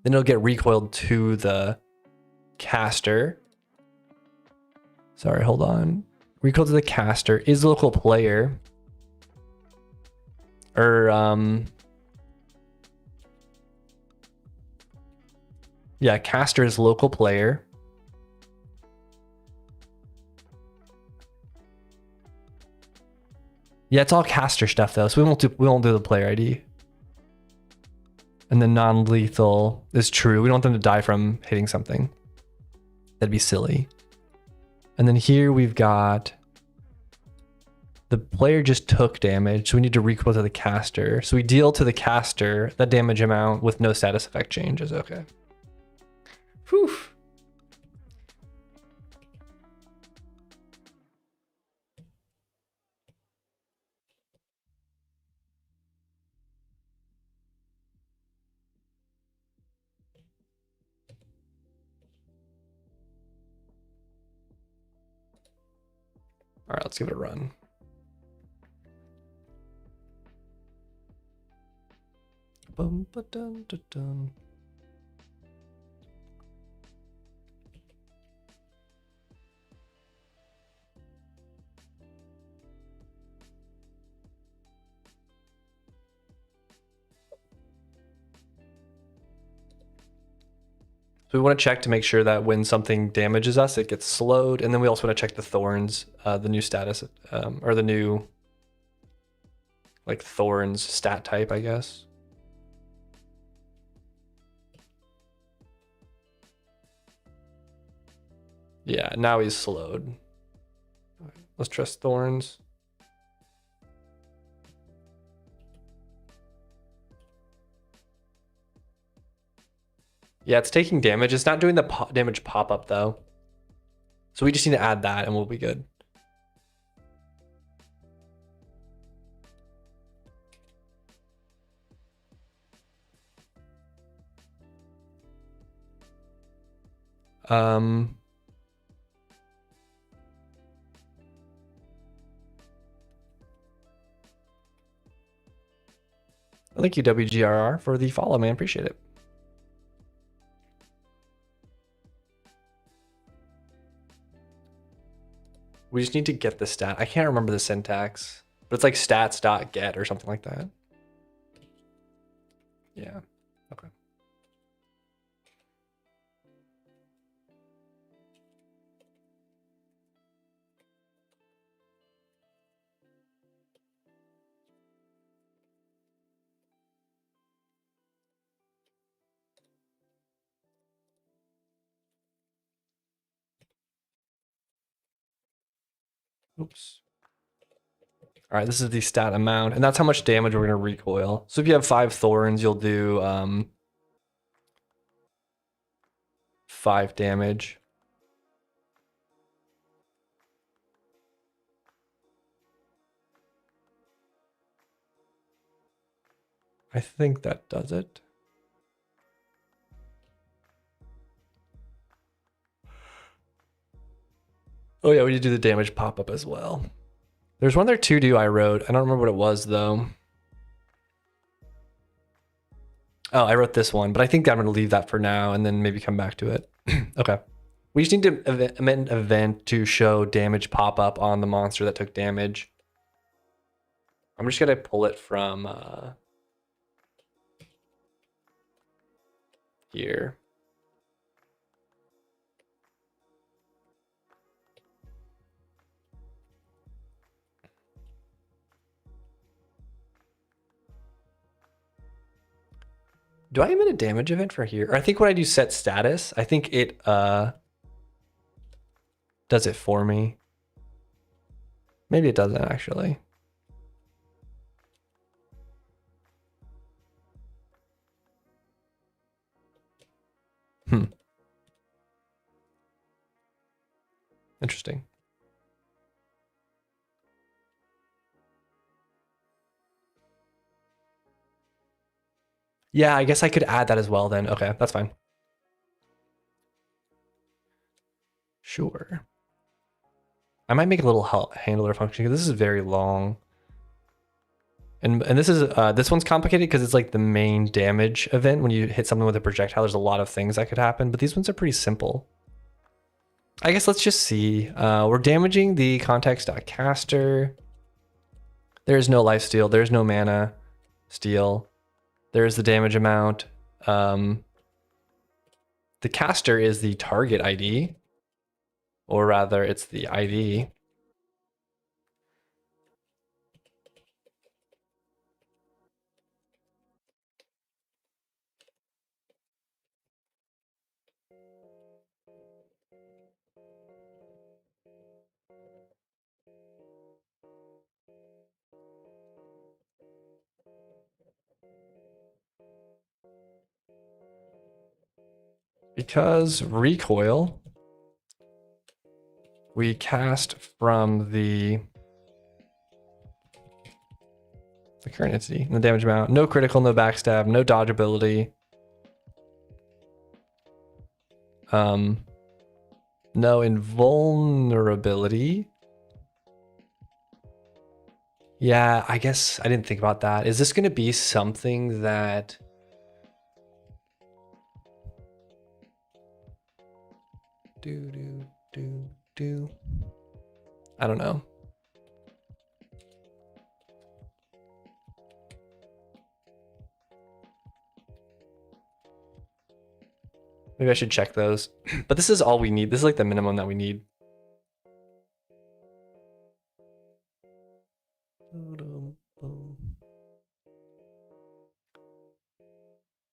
then it'll get recoiled to the caster. Sorry, hold on. Recoil to the caster is the local player. Or yeah, caster is local player. Yeah, it's all caster stuff though, so we won't do the player ID. And the non-lethal is true. We don't want them to die from hitting something. That'd be silly. And then here we've got the player just took damage, so we need to recoil to the caster. So we deal to the caster that damage amount with no status effect changes. Okay. Whew. All right, let's give it a run. Bum, ba, dun, dun, dun. So we want to check to make sure that when something damages us, it gets slowed. And then we also want to check the thorns, the new status, or the new like thorns stat type, I guess. Yeah, now he's slowed. Let's trust thorns. Yeah, it's taking damage. It's not doing the damage pop-up though. So we just need to add that and we'll be good. Thank you, WGRR, for the follow, man. Appreciate it. We just need to get the stat. I can't remember the syntax, but it's like stats.get or something like that. Yeah. Okay. Oops. All right, this is the stat amount, and that's how much damage we're gonna recoil. So if you have 5 thorns, you'll do 5 damage. I think that does it. Oh yeah, we need to do the damage pop-up as well. There's one there to do I wrote. I don't remember what it was though. Oh, I wrote this one, but I think I'm gonna leave that for now and then maybe come back to it. Okay. We just need to amend event to show damage pop up on the monster that took damage. I'm just gonna pull it from here. Do I emit a damage event for here? Or I think when I do set status, I think it does it for me. Maybe it doesn't actually. Interesting. Yeah, I guess I could add that as well then. Okay, that's fine. Sure. I might make a little handler function because this is very long. And this one's complicated because it's like the main damage event. When you hit something with a projectile, there's a lot of things that could happen, but these ones are pretty simple. I guess let's just see. We're damaging the context.caster. There's no life steal. There's no mana steal. There's the damage amount. The caster is the target ID, or rather it's the ID. Because recoil, we cast from the current entity and the damage amount. No critical, no backstab, no dodge ability. No invulnerability. Yeah, I guess I didn't think about that. Is this going to be something that... I don't know. Maybe I should check those. But this is all we need. This is like the minimum that we need.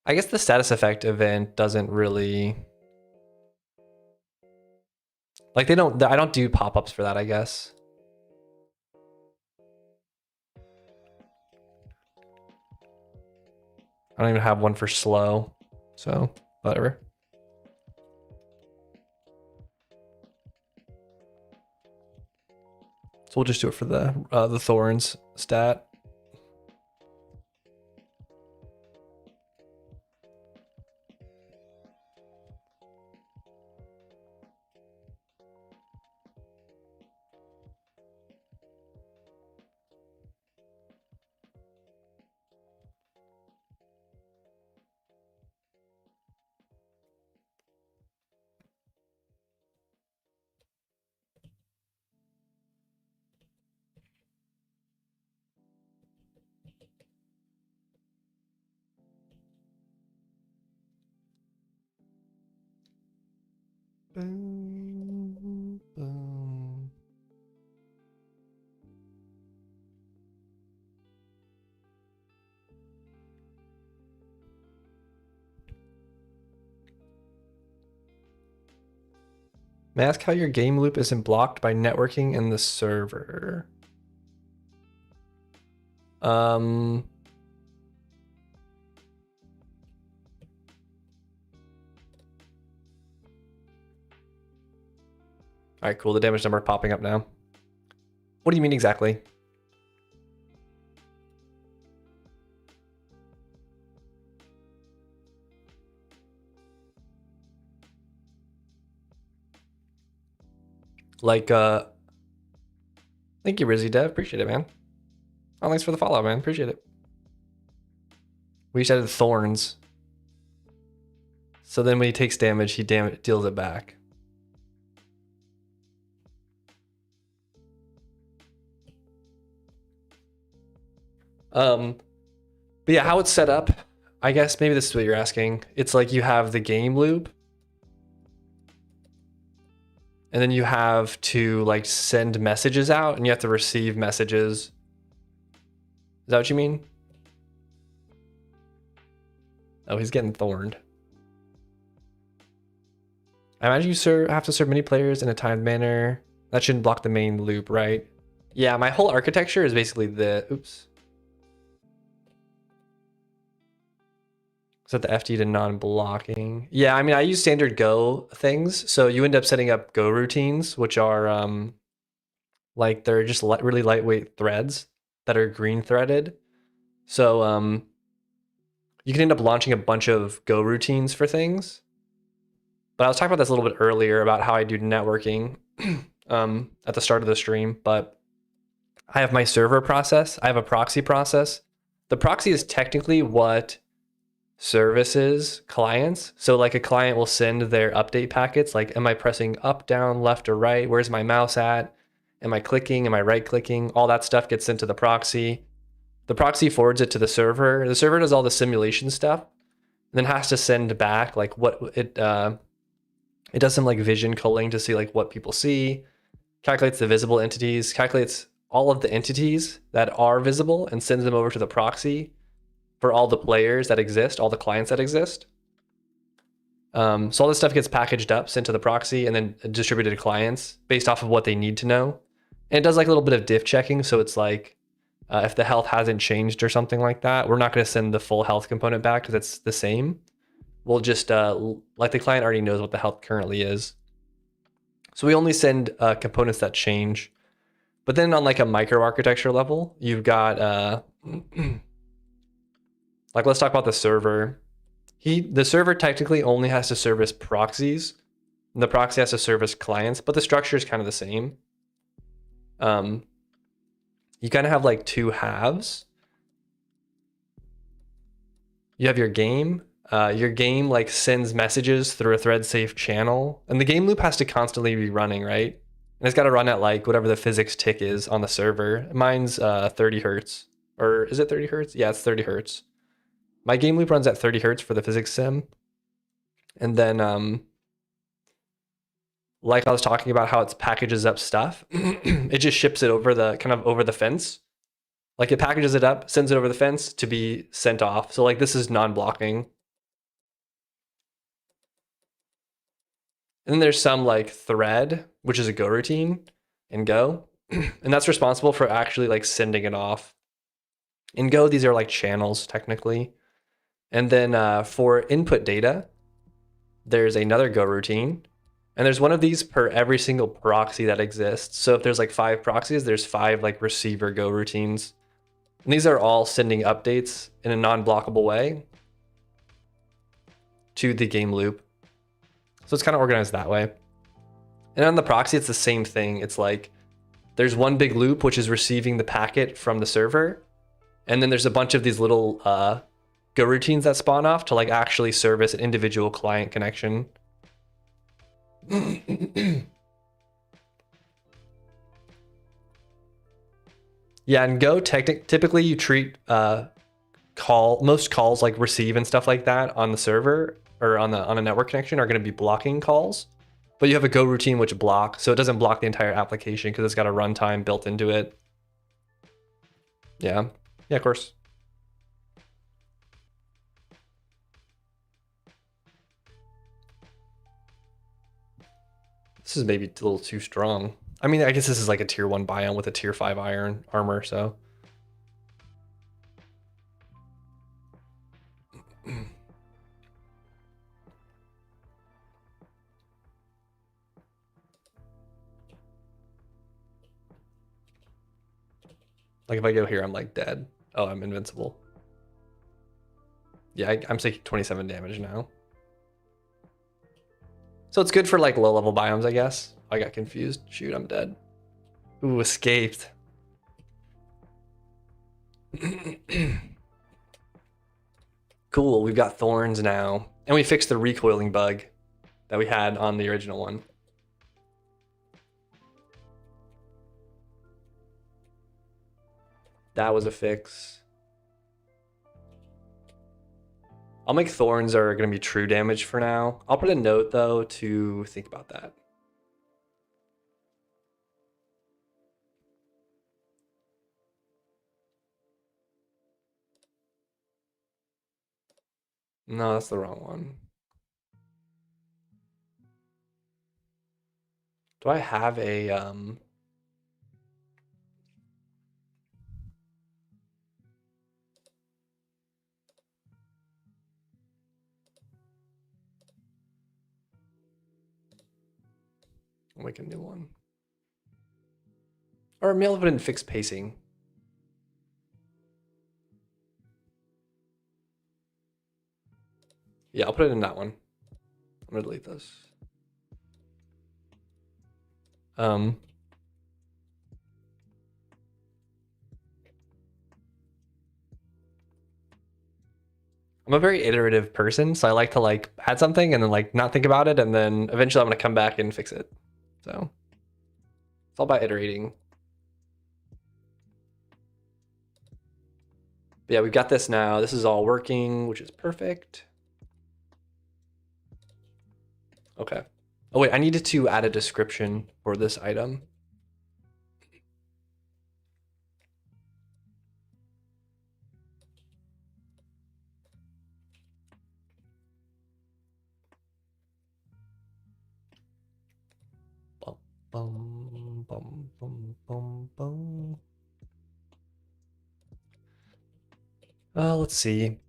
I guess the status effect event doesn't really... Like I don't do pop-ups for that, I guess. I don't even have one for slow, so whatever. So we'll just do it for the thorns stat. Boom, boom. May I ask how your game loop isn't blocked by networking in the server? All right, cool. The damage number popping up now. What do you mean exactly? Like, thank you, Rizzy Dev. Appreciate it, man. Oh, thanks for the follow, man. Appreciate it. We just added thorns. So then when he takes damage, he deals it back. But yeah, how it's set up, I guess maybe this is what you're asking. It's like you have the game loop, and then you have to like send messages out, and you have to receive messages. Is that what you mean? Oh, he's getting thorned. I imagine you have to serve many players in a timed manner. That shouldn't block the main loop, right? Yeah, my whole architecture is basically oops. Set the FD to non-blocking. Yeah, I mean, I use standard Go things. So you end up setting up Go routines, which are like they're just really lightweight threads that are green threaded. So you can end up launching a bunch of Go routines for things. But I was talking about this a little bit earlier about how I do networking at the start of the stream. But I have my server process. I have a proxy process. The proxy is technically what services clients. So like a client will send their update packets, like, am I pressing up, down, left, or right? Where's my mouse at? Am I clicking? Am I right clicking? All that stuff gets sent to the proxy. The proxy forwards it to the server. The server does all the simulation stuff, and then has to send back like what it does some like vision culling to see like what people see, calculates the visible entities, calculates all of the entities that are visible and sends them over to the proxy for all the players that exist, all the clients that exist. So all this stuff gets packaged up, sent to the proxy, and then distributed to clients based off of what they need to know. And it does like a little bit of diff checking. So it's like, if the health hasn't changed or something like that, we're not going to send the full health component back because it's the same. We'll just, like the client already knows what the health currently is. So we only send components that change. But then on like a microarchitecture level, you've got, like, let's talk about the server. The server technically only has to service proxies, and the proxy has to service clients, but the structure is kind of the same. You kind of have like two halves. You have your game. Your game like sends messages through a thread safe channel, and the game loop has to constantly be running, right? And it's got to run at like whatever the physics tick is on the server. Mine's 30 hertz, or is it 30 hertz? Yeah, it's 30 hertz. My game loop runs at 30 hertz for the physics sim. And then, like I was talking about how it packages up stuff, it just ships it over the fence. Like it packages it up, sends it over the fence to be sent off. So like this is non-blocking. And then there's some like thread, which is a Go routine in Go. And that's responsible for actually like sending it off. In Go, these are like channels technically. And then for input data, there's another Go routine. And there's one of these per every single proxy that exists. So if there's like 5 proxies, there's 5 like receiver Go routines. And these are all sending updates in a non-blockable way to the game loop. So it's kind of organized that way. And on the proxy, it's the same thing. It's like there's one big loop, which is receiving the packet from the server. And then there's a bunch of these little Go routines that spawn off to like actually service an individual client connection. Yeah, in Go, typically you treat most calls like receive and stuff like that on the server or on a network connection are going to be blocking calls. But you have a Go routine which blocks, so it doesn't block the entire application because it's got a runtime built into it. Yeah, yeah, of course. This is maybe a little too strong. I mean, I guess this is like a tier 1 biome with a tier 5 iron armor, so. Like if I go here, I'm like dead. Oh, I'm invincible. Yeah, I'm taking 27 damage now. So it's good for like low level biomes, I guess. I got confused. Shoot, I'm dead. Ooh, escaped. Cool, we've got thorns now. And we fixed the recoiling bug that we had on the original one. That was a fix. I'll make thorns are going to be true damage for now. I'll put a note though to think about that. No, that's the wrong one. Do I have a I'll make a new one. Or maybe I'll put in fixed pacing. Yeah, I'll put it in that one. I'm gonna delete this. I'm a very iterative person, so I like to like add something and then like not think about it, and then eventually I'm gonna come back and fix it. So it's all about iterating. But yeah, we've got this now. This is all working, which is perfect. Okay. Oh wait, I needed to add a description for this item. Bum, bum, bum, bum, bum. Let's see.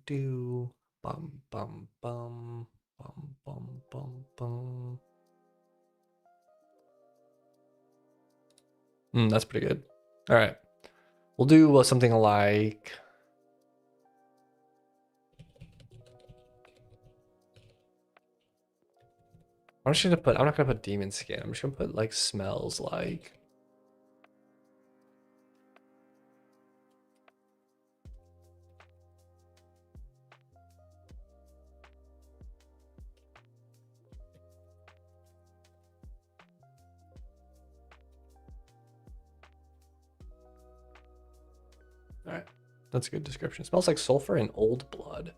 Do. Bum, bum, bum. Bum, bum, bum, bum. That's pretty good. All right. We'll do something like... I'm not gonna put demon skin. I'm just gonna put like smells like. All right, that's a good description. It smells like sulfur and old blood.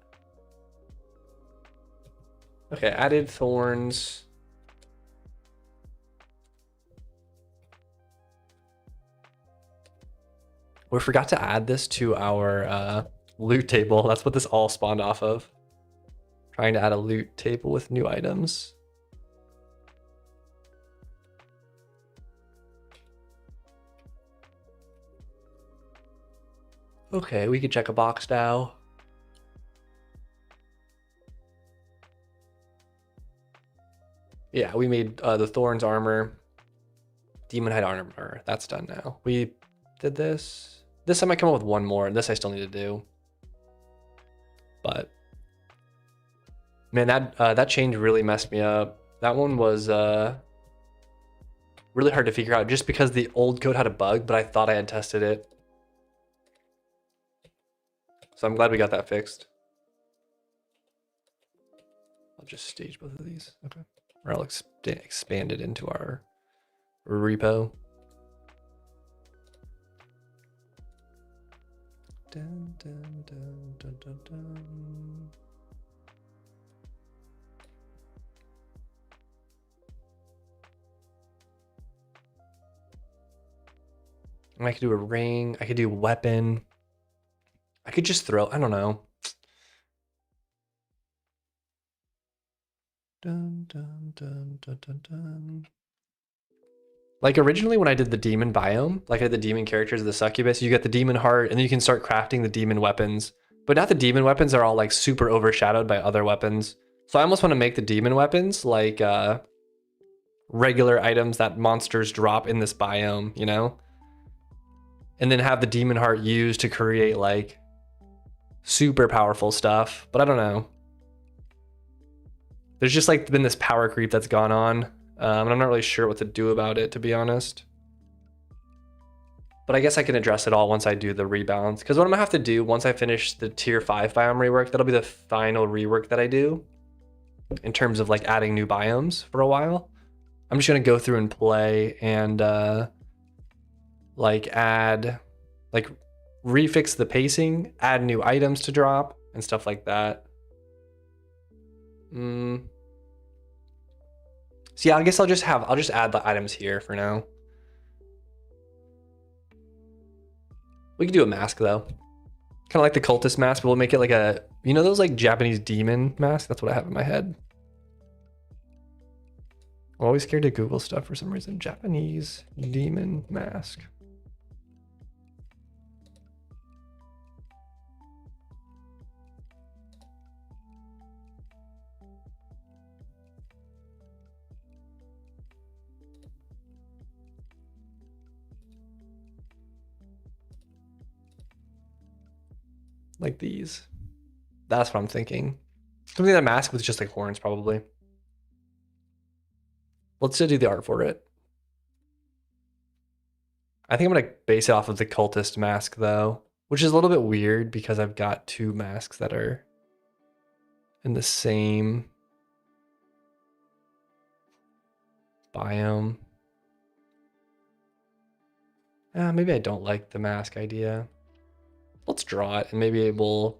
Okay, added thorns. We forgot to add this to our loot table. That's what this all spawned off of. Trying to add a loot table with new items. Okay, we could check a box now. Yeah, we made the Thorns armor. Demon Hide armor. That's done now. We did this. This I might come up with one more. This I still need to do. But man, that change really messed me up. That one was really hard to figure out just because the old code had a bug, but I thought I had tested it. So I'm glad we got that fixed. I'll just stage both of these. Okay. Or I'll expand it into our repo. Dun, dun, dun, dun, dun, dun. I could do a ring. I could do weapon. I could just throw, I don't know. Dun, dun, dun, dun, dun, dun. Like originally when I did the demon biome, like I did the demon characters of the succubus, you get the demon heart and then you can start crafting the demon weapons. But now the demon weapons are all like super overshadowed by other weapons. So I almost want to make the demon weapons like regular items that monsters drop in this biome, you know? And then have the demon heart used to create like super powerful stuff. But I don't know. There's just like been this power creep that's gone on. And I'm not really sure what to do about it, to be honest. But I guess I can address it all once I do the rebalance. Because what I'm gonna have to do once I finish the tier 5 biome rework, that'll be the final rework that I do in terms of like adding new biomes for a while. I'm just gonna go through and play and like add, like refix the pacing, add new items to drop and stuff like that. So yeah, I guess I'll just add the items here for now. We could do a mask though. Kind of like the cultist mask, but we'll make it like a, you know, those like Japanese demon masks? That's what I have in my head. I'm always scared to Google stuff for some reason. Japanese demon mask. Like these. That's what I'm thinking. Something that mask with just like horns, probably. Let's still do the art for it. I think I'm gonna base it off of the cultist mask though, which is a little bit weird because I've got two masks that are in the same biome. Maybe I don't like the mask idea. Let's draw it and maybe we'll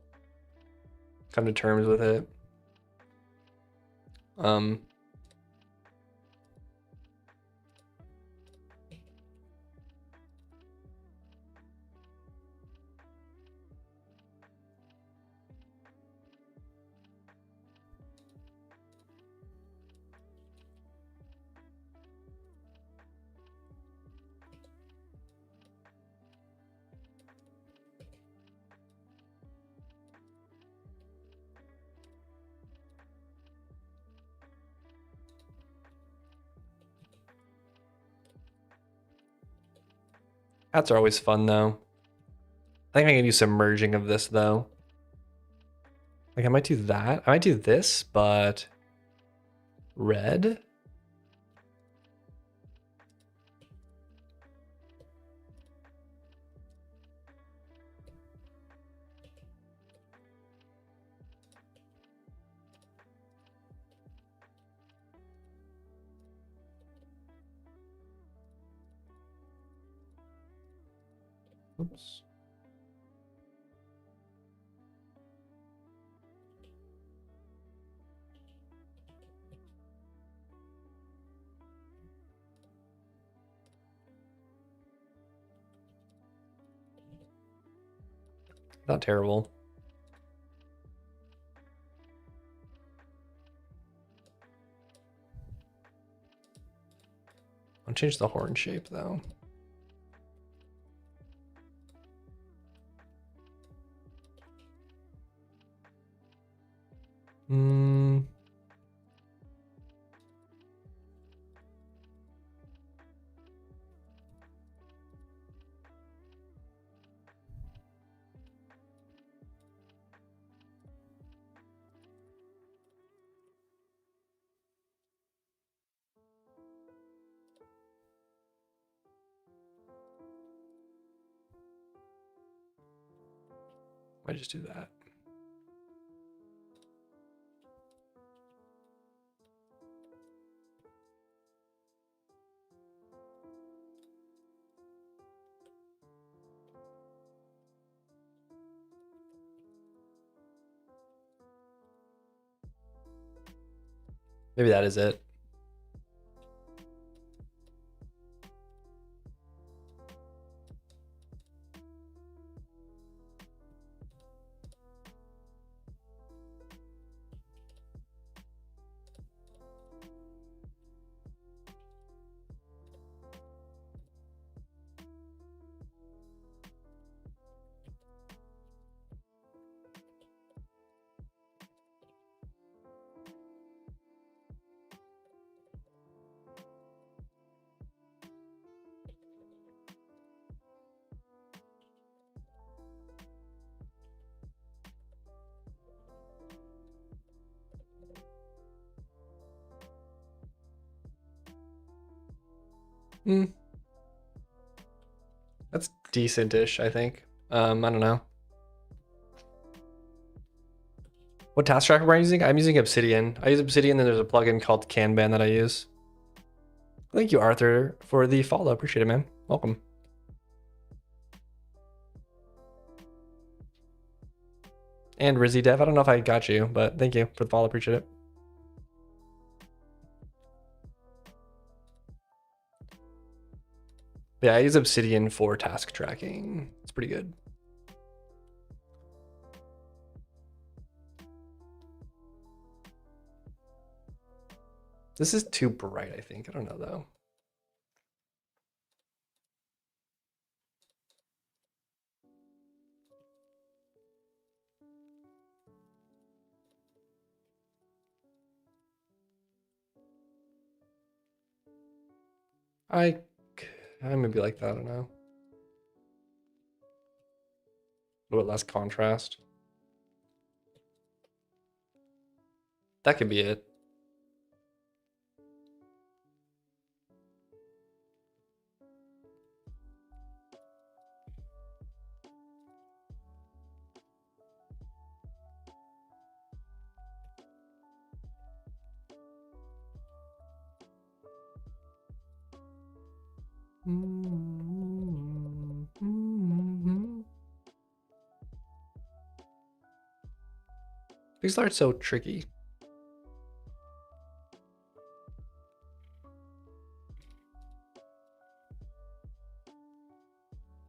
come to terms with it. Hats are always fun though. I think I can do some merging of this though. Like I might do that. I might do this, but red. Oops. Not terrible. I'll change the horn shape though. I just do that. Maybe that is it. That's decent-ish, I think. I don't know. What task tracker am I using? I'm using Obsidian. I use Obsidian, and there's a plugin called Kanban that I use. Thank you, Arthur, for the follow. Appreciate it, man. Welcome. And Rizzy Dev, I don't know if I got you, but thank you for the follow. Appreciate it. Yeah, I use Obsidian for task tracking. It's pretty good. This is too bright, I think. I don't know, though. I maybe like that. I don't know. A little bit less contrast. That could be it. These are so tricky.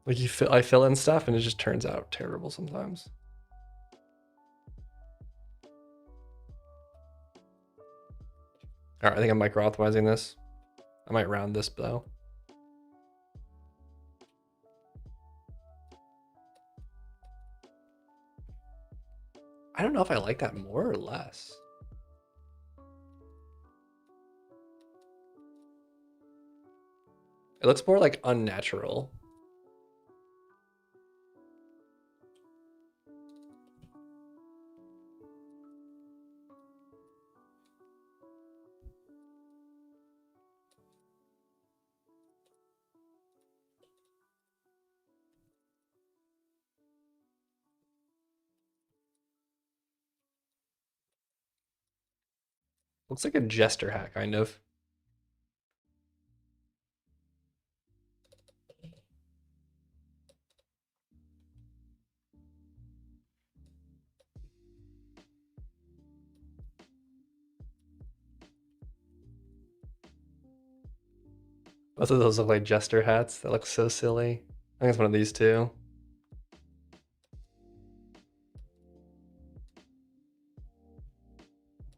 Like I fill in stuff and it just turns out terrible sometimes. All right, I think I'm micro optimizing this. I might round this though. I don't know if I like that more or less. It looks more like unnatural. Looks like a jester hat, kind of. Both of those look like jester hats. That looks so silly. I think it's one of these two.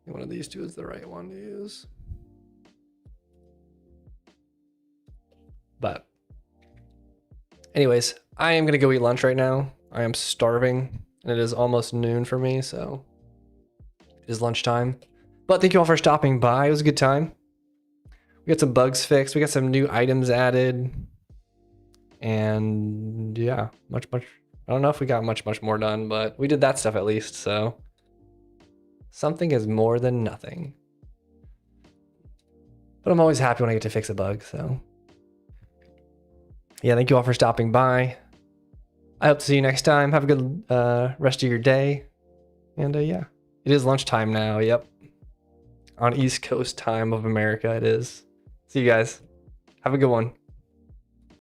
One of these two is the right one to use. But anyways, I am gonna go eat lunch right now. I am starving and it is almost noon for me, so it is lunchtime. But thank you all for stopping by. It was a good time. We got some bugs fixed. We got some new items added. And yeah, much. I don't know if we got much more done, but we did that stuff at least, so something is more than nothing. But I'm always happy when I get to fix a bug, so. Yeah, thank you all for stopping by. I hope to see you next time. Have a good rest of your day. And yeah, it is lunchtime now. Yep. On East Coast time of America, it is. See you guys. Have a good one.